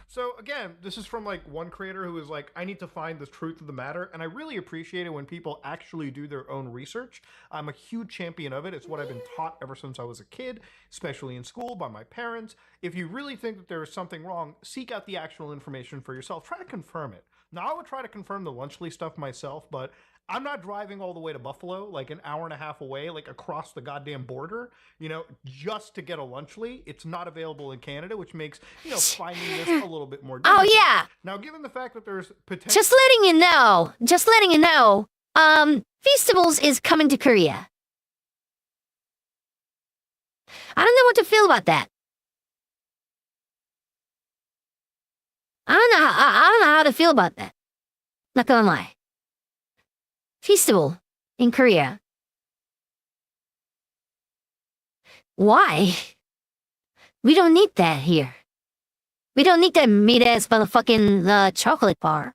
So again, this is from like one creator who is like, I need to find the truth of the matter, and I really appreciate it when people actually do their own research. I'm a huge champion of it. It's what I've been taught ever since I was a kid, especially in school by my parents. If you really think that there is something wrong, seek out the actual information for yourself. Try to confirm it. Now, I would try to confirm the Lunchly stuff myself, but I'm not driving all the way to Buffalo, like an hour and a half away, like across the goddamn border, you know, just to get a Lunchly. It's not available in Canada, which makes, you know, finding this a little bit more difficult. Oh, yeah. Now, given the fact that there's potential... Just letting you know, Feastables is coming to Korea. I don't know what to feel about that. I don't know how to feel about that. Not gonna lie. Feastable in Korea. Why? We don't need that here. We don't need that meat-ass motherfucking chocolate bar.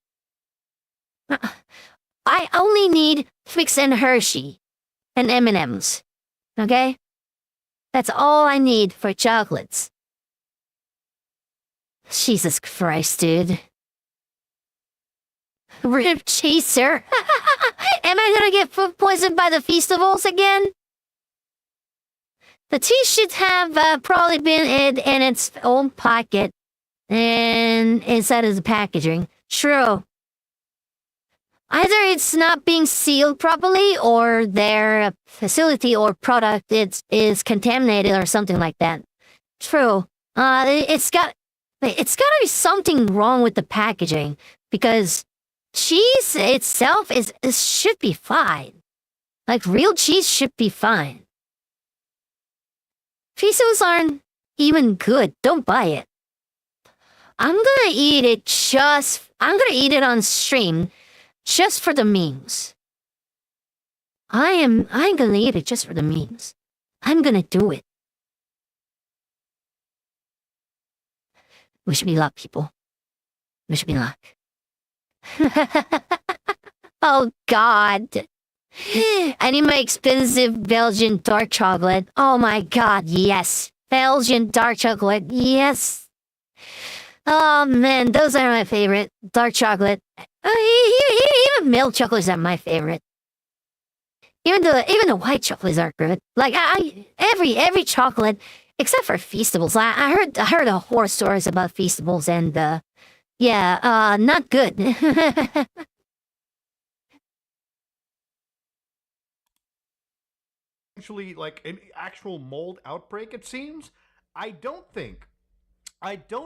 I only need Twix and Hershey and M&M's. Okay? That's all I need for chocolates. Jesus Christ, dude. Rib chaser. Am I gonna get food poisoned by the Feastables again? The tea should have probably been in its own pocket and inside of the packaging. True. Either it's not being sealed properly or their facility or product is contaminated or something like that. True. It's gotta be something wrong with the packaging because cheese itself should be fine. Like real cheese should be fine. Feastables aren't even good. Don't buy it. I'm gonna eat it on stream just for the memes. I'm gonna eat it just for the memes. I'm gonna do it. Wish me luck, people. Wish me luck. Oh, God. I need my expensive Belgian dark chocolate. Oh, my God, yes. Belgian dark chocolate, yes. Oh, man, those are my favorite. Dark chocolate. Even milk chocolates are my favorite. Even the white chocolates are good. Like, every chocolate, except for Feastables. I heard horror stories about Feastables and, yeah, not good. Actually, like an actual mold outbreak, it seems. I don't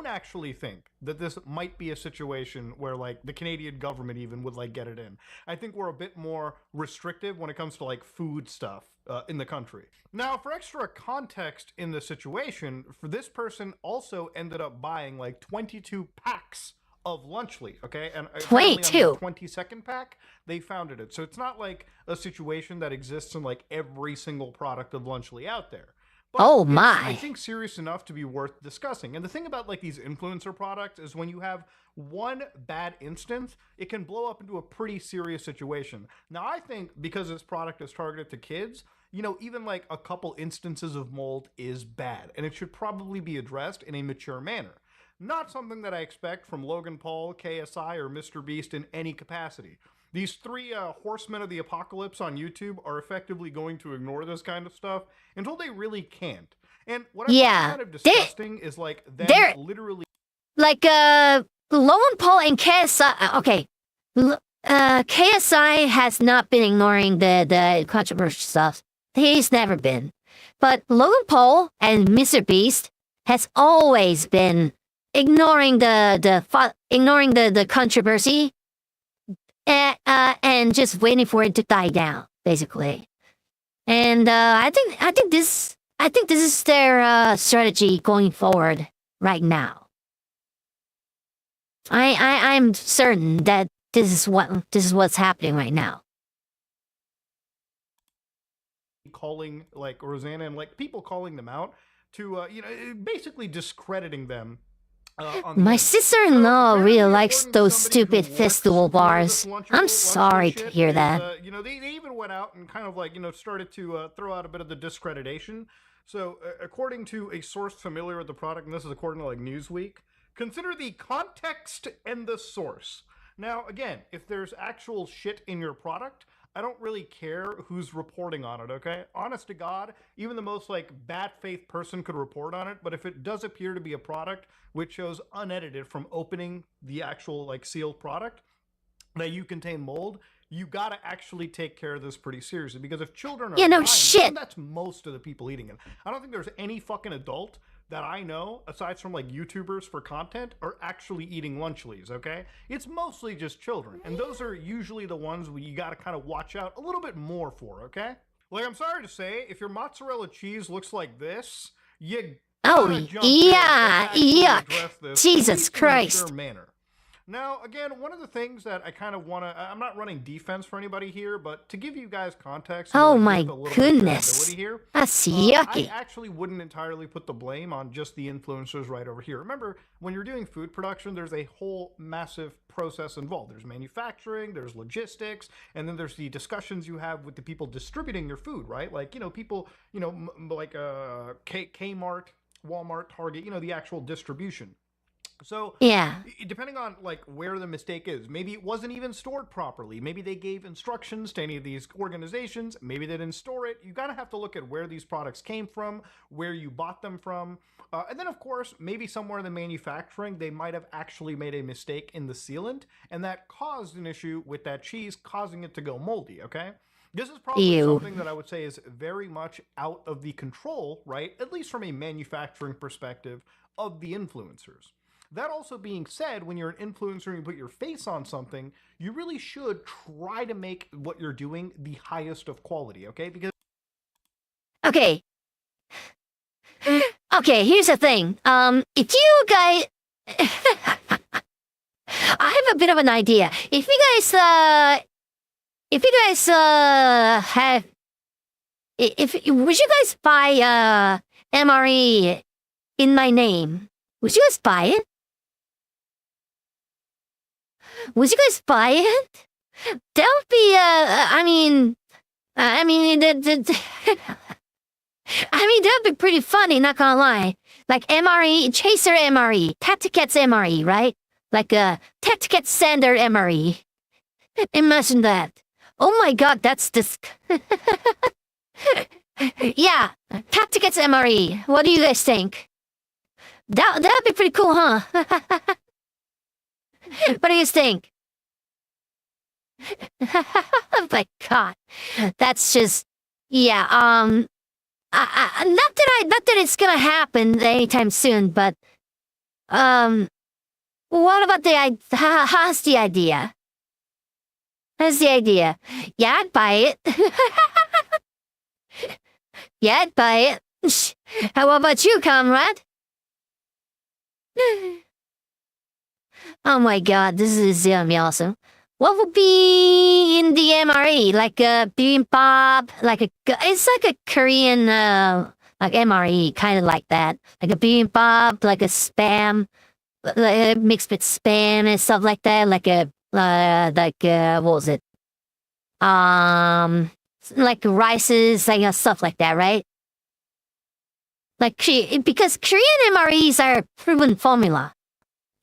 actually think that this might be a situation where like the Canadian government even would like get it in. I think we're a bit more restrictive when it comes to like food stuff in the country. Now, for extra context in the situation, for this person also ended up buying like 22 packs of Lunchly, okay? And 22. 22nd pack, they found it. So it's not like a situation that exists in like every single product of Lunchly out there. But oh my. I think serious enough to be worth discussing. And the thing about like these influencer products is when you have one bad instance, it can blow up into a pretty serious situation. Now, I think because this product is targeted to kids, you know, even like a couple instances of mold is bad, and it should probably be addressed in a mature manner. Not something that I expect from Logan Paul, KSI, or Mr. Beast in any capacity. These three horsemen of the apocalypse on YouTube are effectively going to ignore this kind of stuff until they really can't. And what I find kind of disgusting is like they're literally like Logan Paul and KSI. Okay, KSI has not been ignoring the controversial stuff. He's never been, but Logan Paul and Mr. Beast has always been ignoring the controversy. And just waiting for it to die down, basically. And I think this is their strategy going forward right now. I'm certain that this is what's happening right now. Calling like Rosanna and like people calling them out to you know, basically discrediting them My sister-in-law really likes those stupid festival bars. I'm sorry to hear that. You know, they even went out and kind of like, you know, started to throw out a bit of the discreditation. So, according to a source familiar with the product, and this is according to like Newsweek, consider the context and the source. Now, again, if there's actual shit in your product, I don't really care who's reporting on it, okay? Honest to God, even the most like bad faith person could report on it, but if it does appear to be a product which shows unedited from opening the actual like sealed product that you contain mold, you gotta actually take care of this pretty seriously, because if children are dying, shit. that's most of the people eating it. I don't think there's any fucking adult that I know, aside from like YouTubers for content, are actually eating Lunchleys, okay? It's mostly just children, and those are usually the ones where you gotta kind of watch out a little bit more for, okay? Like, I'm sorry to say, if your mozzarella cheese looks like this, you gotta jump in and actually address this, Jesus at least in a Christ. mature manner. Now, again, one of the things that I kind of want to, I'm not running defense for anybody here, but to give you guys context, Oh like, my give a little bit of goodness. credibility here, That's I yucky. actually wouldn't entirely put the blame on just the influencers right over here. Remember, when you're doing food production, there's a whole massive process involved. There's manufacturing, there's logistics, and then there's the discussions you have with the people distributing your food, right? Like, you know, people, you know, like Kmart, Walmart, Target, you know, the actual distribution. So, Yeah. depending on like where the mistake is, maybe it wasn't even stored properly. Maybe they gave instructions to any of these organizations. Maybe they didn't store it. You gotta have to look at where these products came from, where you bought them from, and then of course, maybe somewhere in the manufacturing, they might have actually made a mistake in the sealant, and that caused an issue with that cheese, causing it to go moldy. Okay. This is probably something that I would say is very much out of the control, right? At least from a manufacturing perspective of the influencers. That also being said, when you're an influencer and you put your face on something, you really should try to make what you're doing the highest of quality, okay? Because Okay. Okay, here's the thing. If you guys... I have a bit of an idea. If you guys have... Would you guys buy, MRE in my name? Would you guys buy it? Would you guys buy it? That would be, I mean, that'd be pretty funny, not gonna lie. Like MRE, Chaser MRE, Tacticats MRE, right? Like Tacticats Sander MRE. Imagine that. Oh my god, that's this. Yeah, Tacticats MRE. What do you guys think? That'd be pretty cool, huh? What do you think? Oh my god, that's just, yeah. Not that it's gonna happen anytime soon, but what about how's the idea? How's the idea? Yeah, I'd buy it. Yeah, I'd buy it. How about you, comrade? Oh my god, this is awesome. What would be in the MRE? Like a bibimbap, it's like a Korean like MRE, kind of like that. Like a bibimbap, like a spam, mixed with spam and stuff like that. Like what was it? Like rices, like stuff like that, right? Like because Korean MREs are proven formula,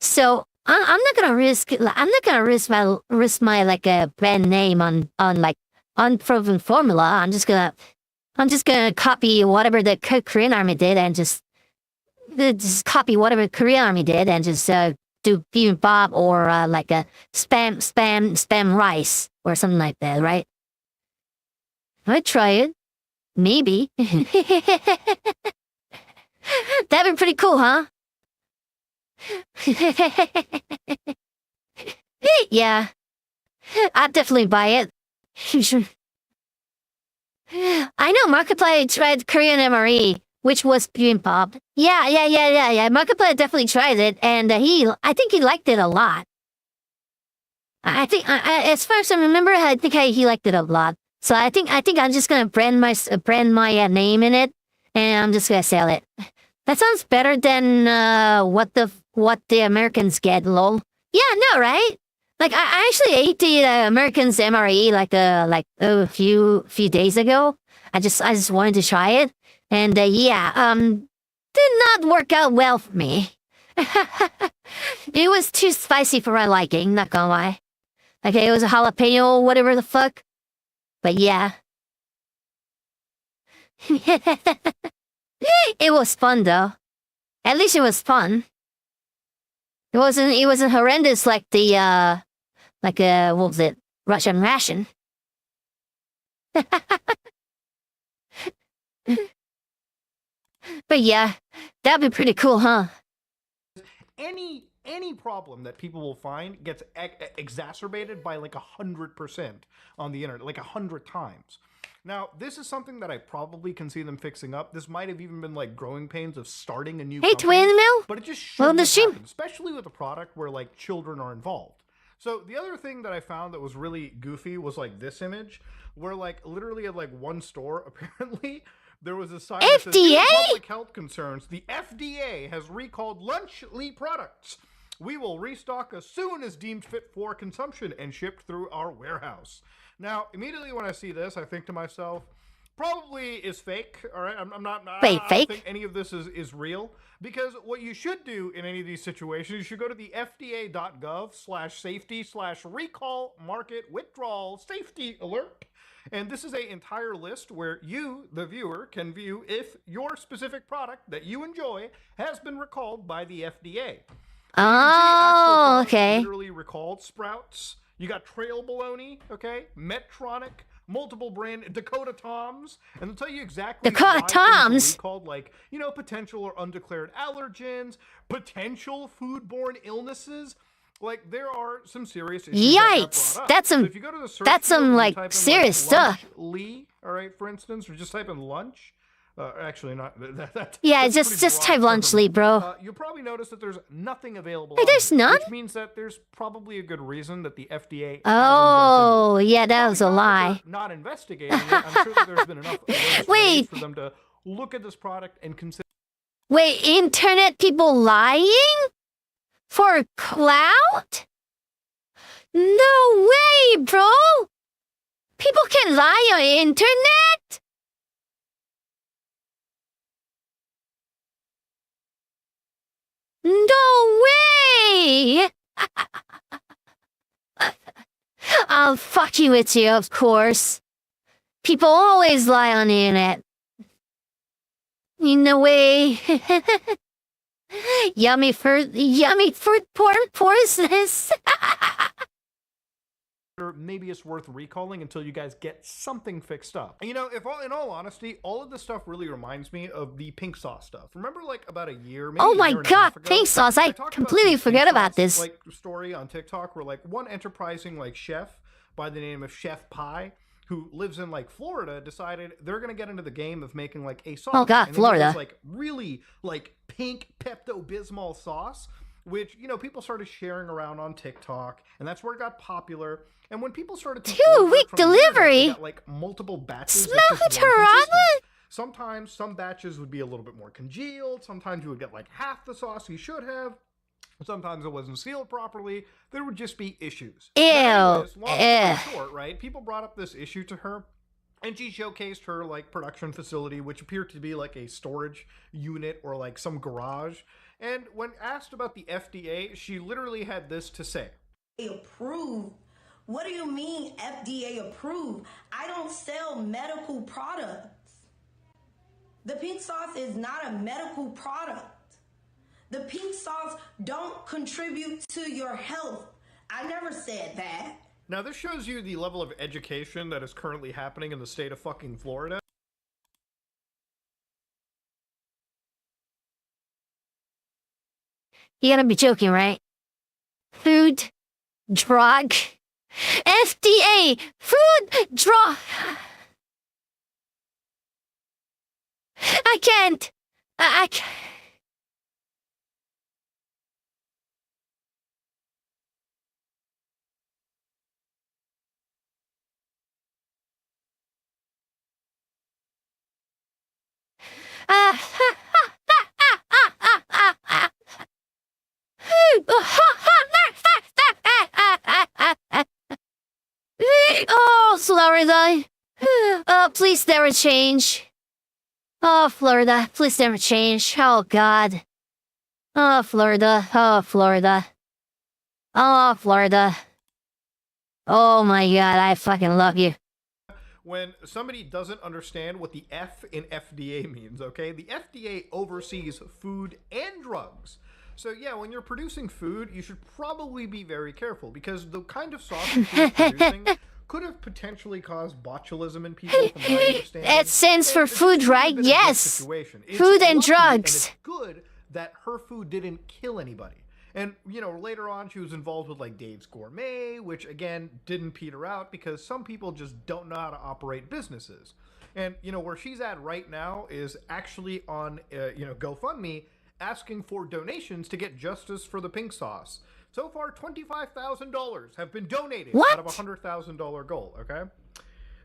so I'm not gonna risk my like a brand name on like unproven formula. I'm just gonna copy whatever the Korean army did and just copy whatever Korean army did and just do bibimbap or like a spam rice or something like that, right? I'd try it, maybe. That'd be pretty cool, huh? Yeah, I'd definitely buy it. I know Markiplier tried Korean MRE, which was bibimbap. Yeah. Markiplier definitely tried it, and I think he liked it a lot. I think, as far as I remember, I think he liked it a lot. So I think I'm just gonna brand my name in it, and I'm just gonna sell it. That sounds better than what what the Americans get, lol. Yeah, no, right? Like, I actually ate the Americans MRE like a few days ago. I just wanted to try it. And did not work out well for me. It was too spicy for my liking, not gonna lie. Like, it was a jalapeno, whatever the fuck. But yeah. It was fun though. At least it was fun. It wasn't horrendous like the what was it? Russian ration. But yeah, that'd be pretty cool, huh? Any problem that people will find gets exacerbated by like 100% on the internet, like 100 times. Now, this is something that I probably can see them fixing up. This might have even been like growing pains of starting a new company, Twin Mill. but it just shouldn't happen, especially with a product where like children are involved. So the other thing that I found that was really goofy was like this image, where like literally at like one store, apparently there was a sign that says, "Due to public health concerns, the FDA has recalled Lunchly products. We will restock as soon as deemed fit for consumption and shipped through our warehouse." Now, immediately when I see this, I think to myself, probably is fake. All right, I don't think any of this is real, because what you should do in any of these situations, you should go to the fda.gov/safety/recall market withdrawal safety alert. And this is an entire list where you, the viewer, can view if your specific product that you enjoy has been recalled by the FDA. Oh, okay. Literally recalled Sprouts. You got Trail Bologna, okay? Medtronic, multiple brand Dakota Toms, and they'll tell you exactly Dakota Toms recalled, like, you know, potential or undeclared allergens, potential foodborne illnesses. Like, there are some serious issues. Yikes! That's some. So if you go to the search that's some like serious stuff. Lunchly, all right, for instance, or just type in lunch. Actually, not that. Yeah, just type Lunchly, bro. You'll probably notice that there's nothing available. Hey, there's none. Which means that there's probably a good reason that the FDA. Oh, yeah, that was a lie. Not investigating it. I'm sure that there's been enough ways for them to look at this product and consider. Wait, internet people lying for clout? No way, bro. People can lie on the internet. No way! I'll fuck you with you, of course. People always lie on the internet. In a way. Yummy fruit poisonous. Maybe it's worth recalling until you guys get something fixed up. And, you know, in all honesty, all of this stuff really reminds me of the pink sauce stuff. Remember, like, about a year, maybe oh my god, pink sauce! I completely forgot about this. Like, story on TikTok where, like, one enterprising, like, chef by the name of Chef Pie, who lives in, like, Florida, decided they're gonna get into the game of making, like, a sauce. Oh god, Florida! Like, really, like, pink Pepto-Bismol sauce, which, you know, people started sharing around on TikTok, and that's where it got popular. And when people started to 2-week delivery, got, like, multiple batches. Smell Toronto. Sometimes some batches would be a little bit more congealed. Sometimes you would get like half the sauce you should have. Sometimes it wasn't sealed properly. There would just be issues. Ew. Anyways, long story short, right? People brought up this issue to her, and she showcased her like production facility, which appeared to be like a storage unit or like some garage. And when asked about the FDA, she literally had this to say: "Approved? What do you mean FDA approved? I don't sell medical products. The pink sauce is not a medical product. The pink sauce don't contribute to your health. I never said that." Now, this shows you the level of education that is currently happening in the state of fucking Florida. You gotta be joking, right? Food, drug, FDA, food, drug. I can't. I can't. Oh, Florida. Oh, please never change. Oh, Florida. Please never change. Oh, God. Oh, Florida. Oh, Florida. Oh, Florida. Oh, my God. I fucking love you. When somebody doesn't understand what the F in FDA means, okay? The FDA oversees food and drugs. So yeah, when you're producing food, you should probably be very careful because the kind of sausage you're producing could have potentially caused botulism in people, from what I understand. It stands for food, right? Yes. Food and drugs. And it's good that her food didn't kill anybody. And, you know, later on, she was involved with, like, Dave's Gourmet, which, again, didn't peter out because some people just don't know how to operate businesses. And, you know, where she's at right now is actually on, GoFundMe, asking for donations to get justice for the pink sauce. So far, $25,000 have been donated out of a $100,000 goal, okay?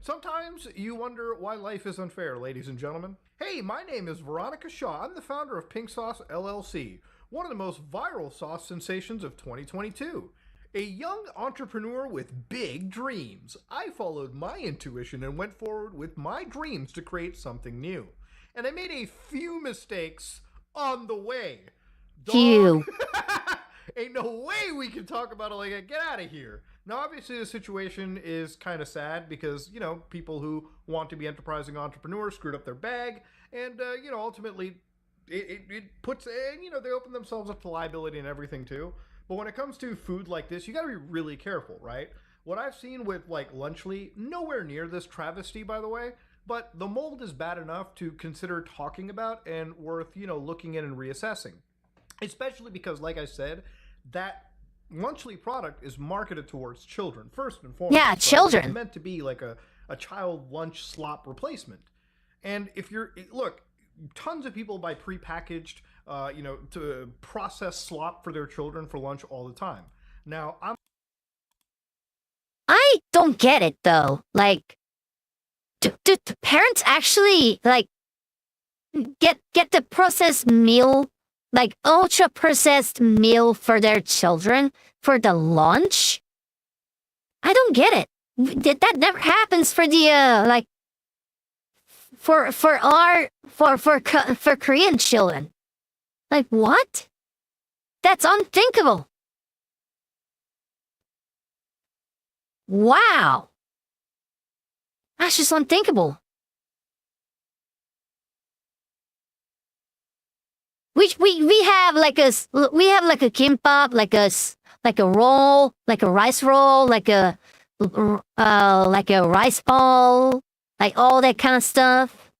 Sometimes you wonder why life is unfair, ladies and gentlemen. Hey, my name is Veronica Shaw. I'm the founder of Pink Sauce LLC, one of the most viral sauce sensations of 2022. A young entrepreneur with big dreams. I followed my intuition and went forward with my dreams to create something new. And I made a few mistakes on the way. Few. Ain't no way we can talk about it like that. Get out of here. Now, obviously, the situation is kind of sad because, you know, people who want to be enterprising entrepreneurs screwed up their bag. And, ultimately, it puts, they open themselves up to liability and everything, too. But when it comes to food like this, you got to be really careful, right? What I've seen with, like, Lunchly, nowhere near this travesty, by the way. But the mold is bad enough to consider talking about and worth, looking in and reassessing. Especially because, like I said, that Lunchly product is marketed towards children, first and foremost. Yeah, children. It's meant to be like a child lunch slop replacement. And look, tons of people buy prepackaged, to process slop for their children for lunch all the time. Now, I don't get it, though. Like, do parents actually, like, get the processed meal, like ultra processed meal for their children for the lunch? I don't get it. That never happens for the for Korean children. Like, what? That's unthinkable. Wow. That's just unthinkable. We have like a kimbap, like a roll, like a rice roll, like a rice ball, like all that kind of stuff.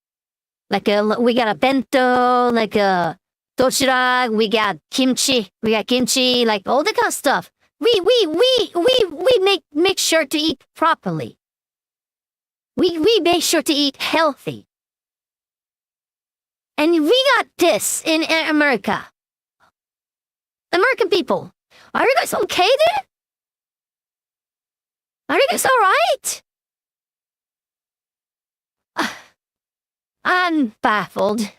We got a bento, like a dochirak, we got kimchi, like all that kind of stuff. We make sure to eat properly. We make sure to eat healthy. And we got this in America. American people, are you guys okay there? Are you guys alright? I'm baffled.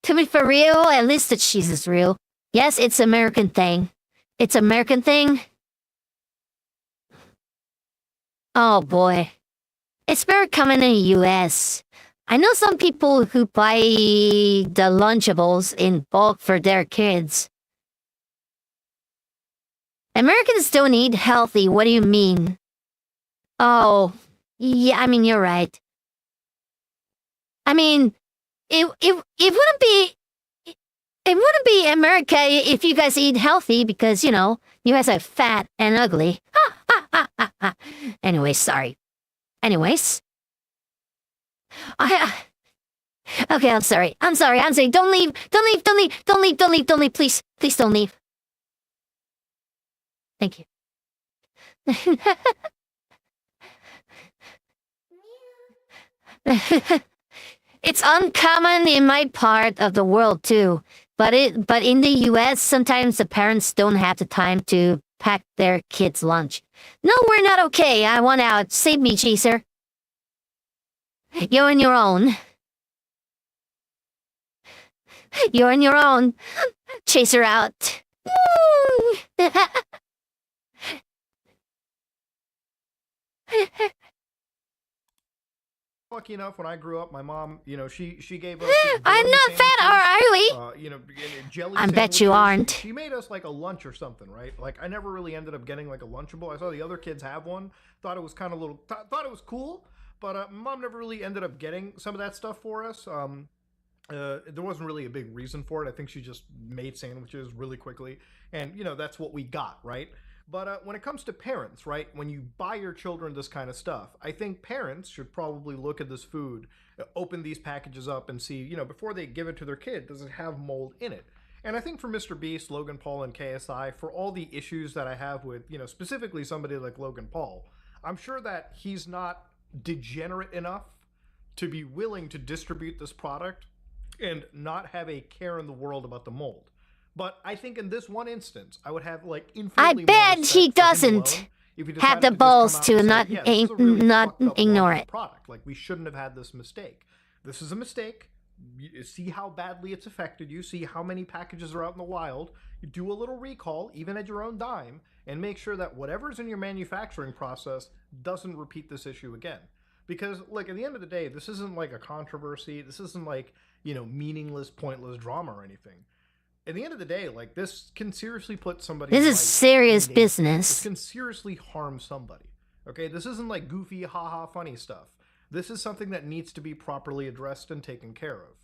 To be for real, at least the cheese is real. Yes, it's American thing. It's American thing. Oh boy. It's very common in the US. I know some people who buy the Lunchables in bulk for their kids. Americans don't eat healthy, what do you mean? Oh, yeah, I mean, you're right. I mean, it wouldn't be America if you guys eat healthy because, you guys are fat and ugly. Anyway, sorry. Anyways. Okay, I'm sorry. Don't leave. Please don't leave. Thank you. It's uncommon in my part of the world too, but in the US, sometimes the parents don't have the time to pack their kids' lunch. No, we're not okay. I want out. Save me, Chaser. You're on your own. You're on your own. Chaser out. Lucky enough, when I grew up, my mom, you know, she gave us. I'm not fat, or are we? You know, jelly. I bet you aren't. She made us like a lunch or something, right? Like I never really ended up getting like a Lunchable. I saw the other kids have one. Thought it was kind of thought it was cool, but mom never really ended up getting some of that stuff for us. There wasn't really a big reason for it. I think she just made sandwiches really quickly, and you know that's what we got, right? But when it comes to parents, right, when you buy your children this kind of stuff, I think parents should probably look at this food, open these packages up and see, you know, before they give it to their kid, does it have mold in it? And I think for Mr. Beast, Logan Paul, and KSI, for all the issues that I have with, you know, specifically somebody like Logan Paul, I'm sure that he's not degenerate enough to be willing to distribute this product and not have a care in the world about the mold. But I think in this one instance, I would have like infinitely I bet he doesn't have the balls to not ignore it. Product. Like we shouldn't have had this mistake. This is a mistake. You see how badly it's affected you. See how many packages are out in the wild. You do a little recall, even at your own dime, and make sure that whatever's in your manufacturing process doesn't repeat this issue again. Because, like, at the end of the day, this isn't like a controversy. This isn't like, you know, meaningless, pointless drama or anything. At the end of the day, like, this can seriously put somebody. This is serious business. This can seriously harm somebody. Okay, this isn't like goofy, haha, funny stuff. This is something that needs to be properly addressed and taken care of.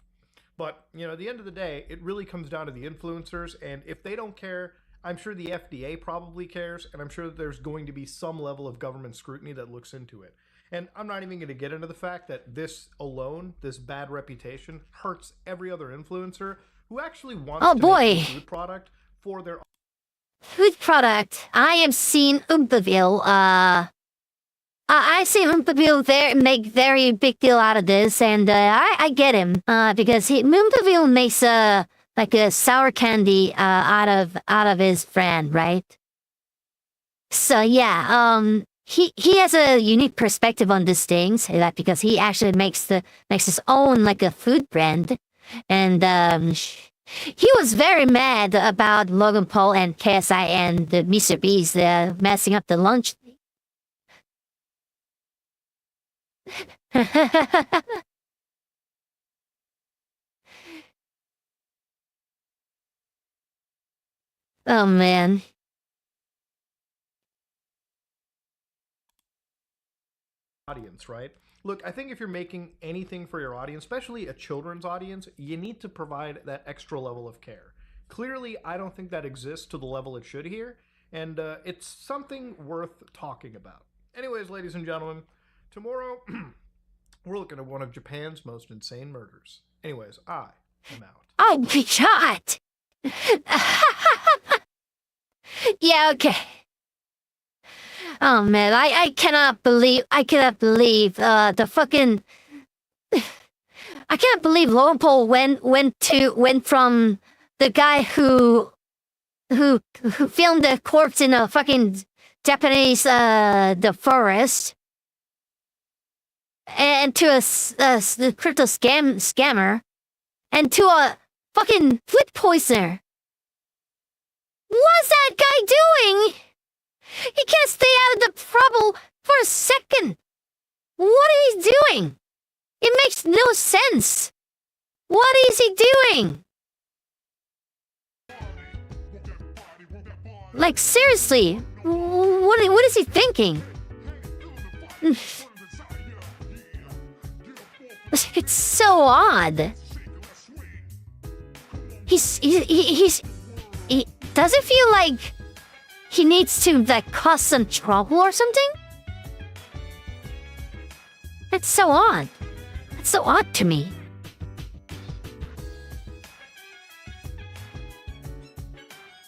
But, you know, at the end of the day, it really comes down to the influencers, and if they don't care, I'm sure the FDA probably cares, and I'm sure that there's going to be some level of government scrutiny that looks into it. And I'm not even going to get into the fact that this alone, this bad reputation, hurts every other influencer who actually wants to make a food product for their food product. I have seen Oompaville. I see Oompaville there make very big deal out of this, and I get him because Oompaville makes like a sour candy out of his brand, right? So yeah, he has a unique perspective on these things, that because he actually makes his own like a food brand. And he was very mad about Logan Paul and KSI and the Mr. Beast messing up the lunch. Oh man. Audience, right? Look, I think if you're making anything for your audience, especially a children's audience, you need to provide that extra level of care. Clearly, I don't think that exists to the level it should here, and it's something worth talking about. Anyways, ladies and gentlemen, tomorrow we're looking at one of Japan's most insane murders. Anyways, I am out. Oh my god! Yeah, okay. Oh man, I cannot believe the fucking. I can't believe Logan Paul went from the guy who filmed the corpse in a fucking Japanese the forest, and to a crypto scammer, and to a fucking food poisoner. What's that guy doing? He can't stay out of the trouble for a second. What is he doing? It makes no sense. What is he doing? Like, seriously, what is he thinking? It's so odd. Does it feel like he needs to, like, cause some trouble or something? It's so odd. It's so odd to me.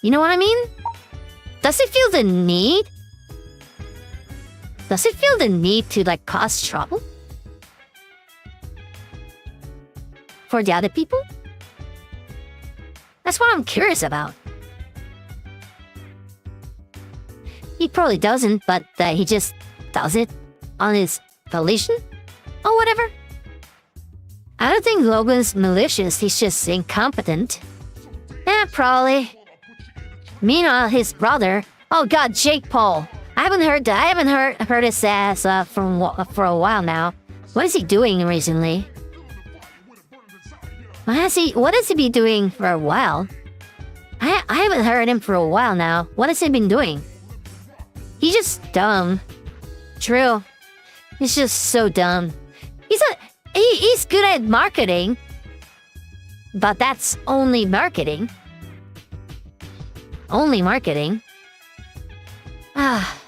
You know what I mean? Does it feel the need? Does it feel the need to, like, cause trouble? For the other people? That's what I'm curious about. He probably doesn't, but he just does it on his volition or whatever. I don't think Logan's malicious, he's just incompetent. Yeah, probably. Meanwhile, his brother, oh god, Jake Paul. I haven't heard his ass for a while now. What is he doing recently? What has he been doing for a while? I haven't heard him for a while now. What has he been doing? He's just dumb. True. He's just so dumb. He's good at marketing. But that's only marketing. Only marketing. Ah.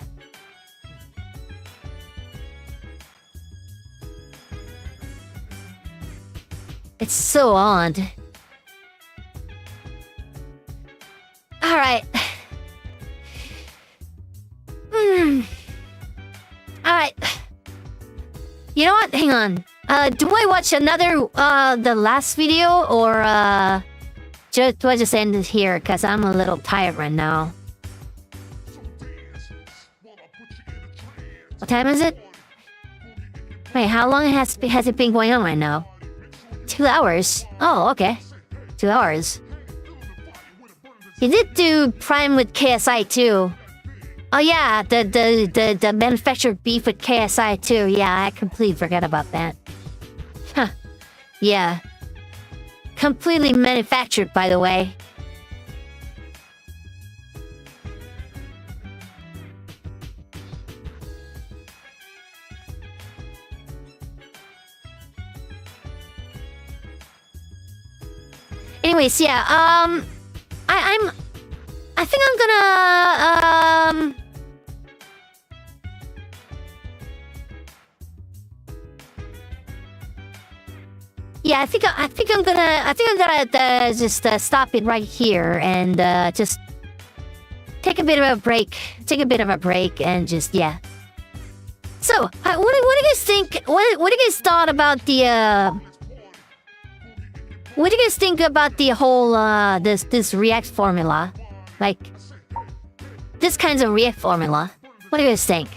It's so odd. Alright. Alright. You know what? Hang on. Do I watch another, the last video, or, do I just end it here? Because I'm a little tired right now. What time is it? Wait, how long has it been going on right now? 2 hours. Oh, okay. 2 hours. He did do Prime with KSI too. Oh yeah, the manufactured beef with KSI too. Yeah, I completely forgot about that. Huh. Yeah. Completely manufactured, by the way. Anyways, yeah, I think I'm gonna, yeah, I think I'm gonna just stop it right here and just take a bit of a break and just, yeah. So, what do you guys think? What do you guys thought about the what do you guys think about the whole this React formula? Like this kinds of React formula. What do you guys think?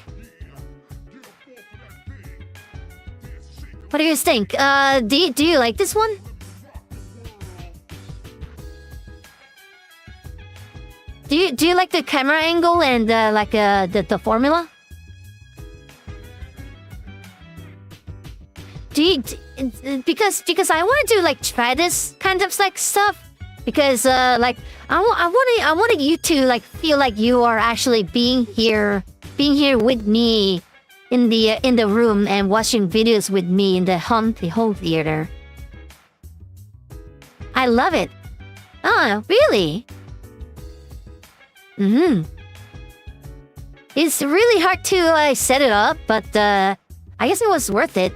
What do you guys think? Do you like this one? Do you like the camera angle and like the formula? Because I want to like try this kind of like stuff because like I wanted you to like feel like you are actually being here with me in the room and watching videos with me in the home theater. I love it. Oh, really? It's really hard to set it up, but I guess it was worth it.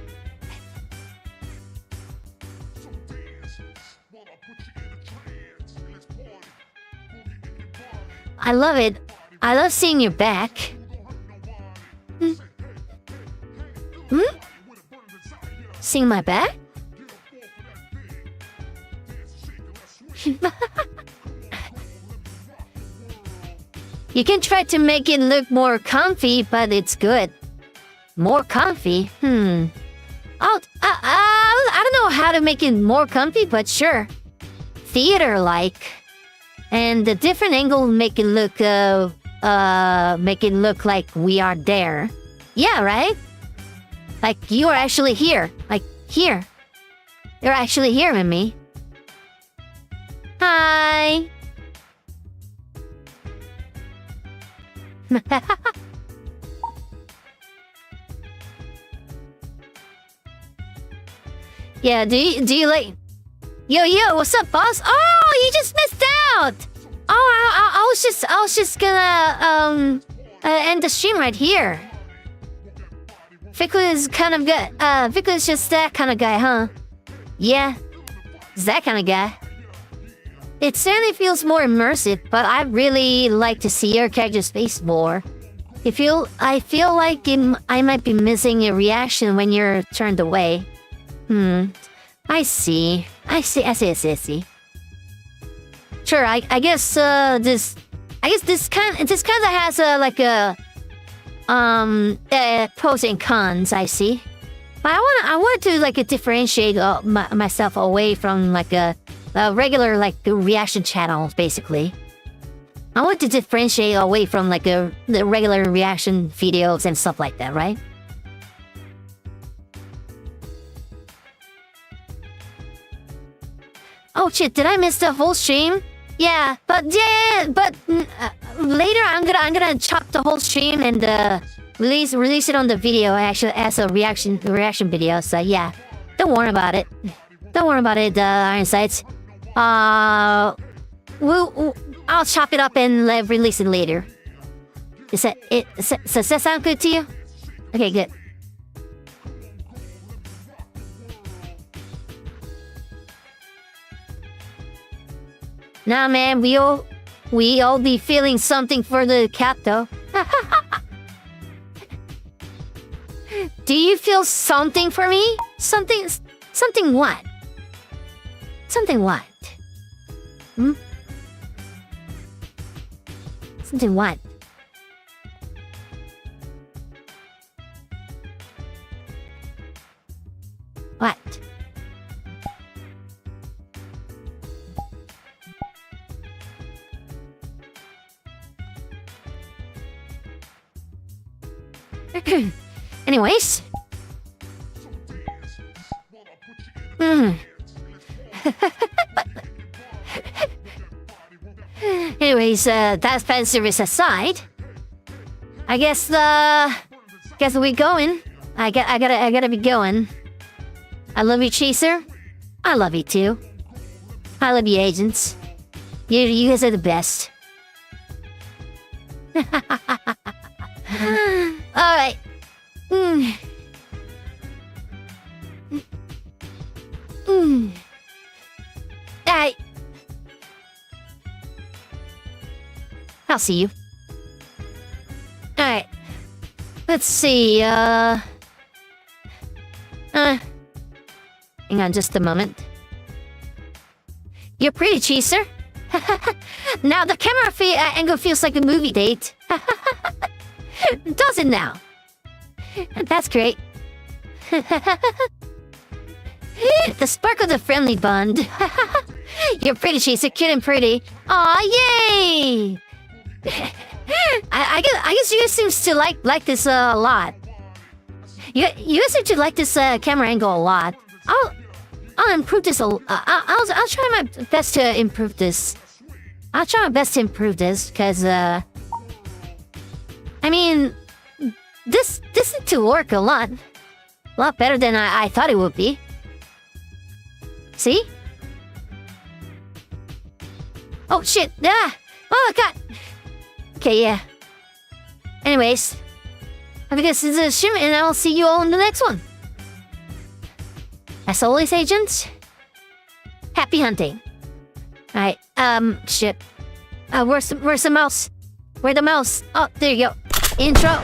I love it. I love seeing your back. Seeing my back? You can try to make it look more comfy, but it's good. More comfy? I don't know how to make it more comfy, but sure. Theater-like. And the different angle make it look like we are there. Yeah, right? Like you are actually here. Like here. You're actually here with me. Hi. Yeah, do you like... Yo, what's up, boss? Oh, you just missed out! Oh, I was just gonna, end the stream right here. Fiku is kind of good. Fiku is just that kind of guy, huh? Yeah, it's that kind of guy. It certainly feels more immersive, but I really like to see your character's face more. I feel like I might be missing a reaction when you're turned away. I see. Sure, I guess this kind of has like a pros and cons. I see, but I want to like differentiate myself away from like a regular like reaction channel, basically. I want to differentiate away from like the regular reaction videos and stuff like that, right? Oh shit, did I miss the whole stream? Yeah, but later I'm gonna chop the whole stream and release it on the video actually as a reaction video. So yeah, don't worry about it. Don't worry about it, Ironsides. I'll chop it up and release it later. Does that sound good to you? Okay, good. Nah, man, we all be feeling something for the cat, though. Do you feel something for me? Something what? Something what? Hmm? Something what? What? Anyways. Anyways, that fan service aside, I guess we going. I gotta be going. I love you, Chaser. I love you too. I love you, agents. You guys are the best. Alright. Alright. I'll see you. Alright. Let's see, hang on just a moment. You're pretty, Chaser. Now the camera angle feels like a movie date. Does it now? That's great. The spark of the friendly bond. You're pretty, Chaser. Cute and pretty. Aw, yay! I guess you guys seems to like this a lot. You guys seem to like this camera angle a lot. I'll improve this. I'll try my best to improve this. I'll try my best to improve this, cause I mean, this seemed to work a lot better than I thought it would be. See? Oh shit! Ah! Oh god! Okay, yeah. Anyways, I think this is a stream, and I'll see you all in the next one. As always, agents, happy hunting. Alright, shit. Where's the mouse? Where's the mouse? Oh, there you go. Intro.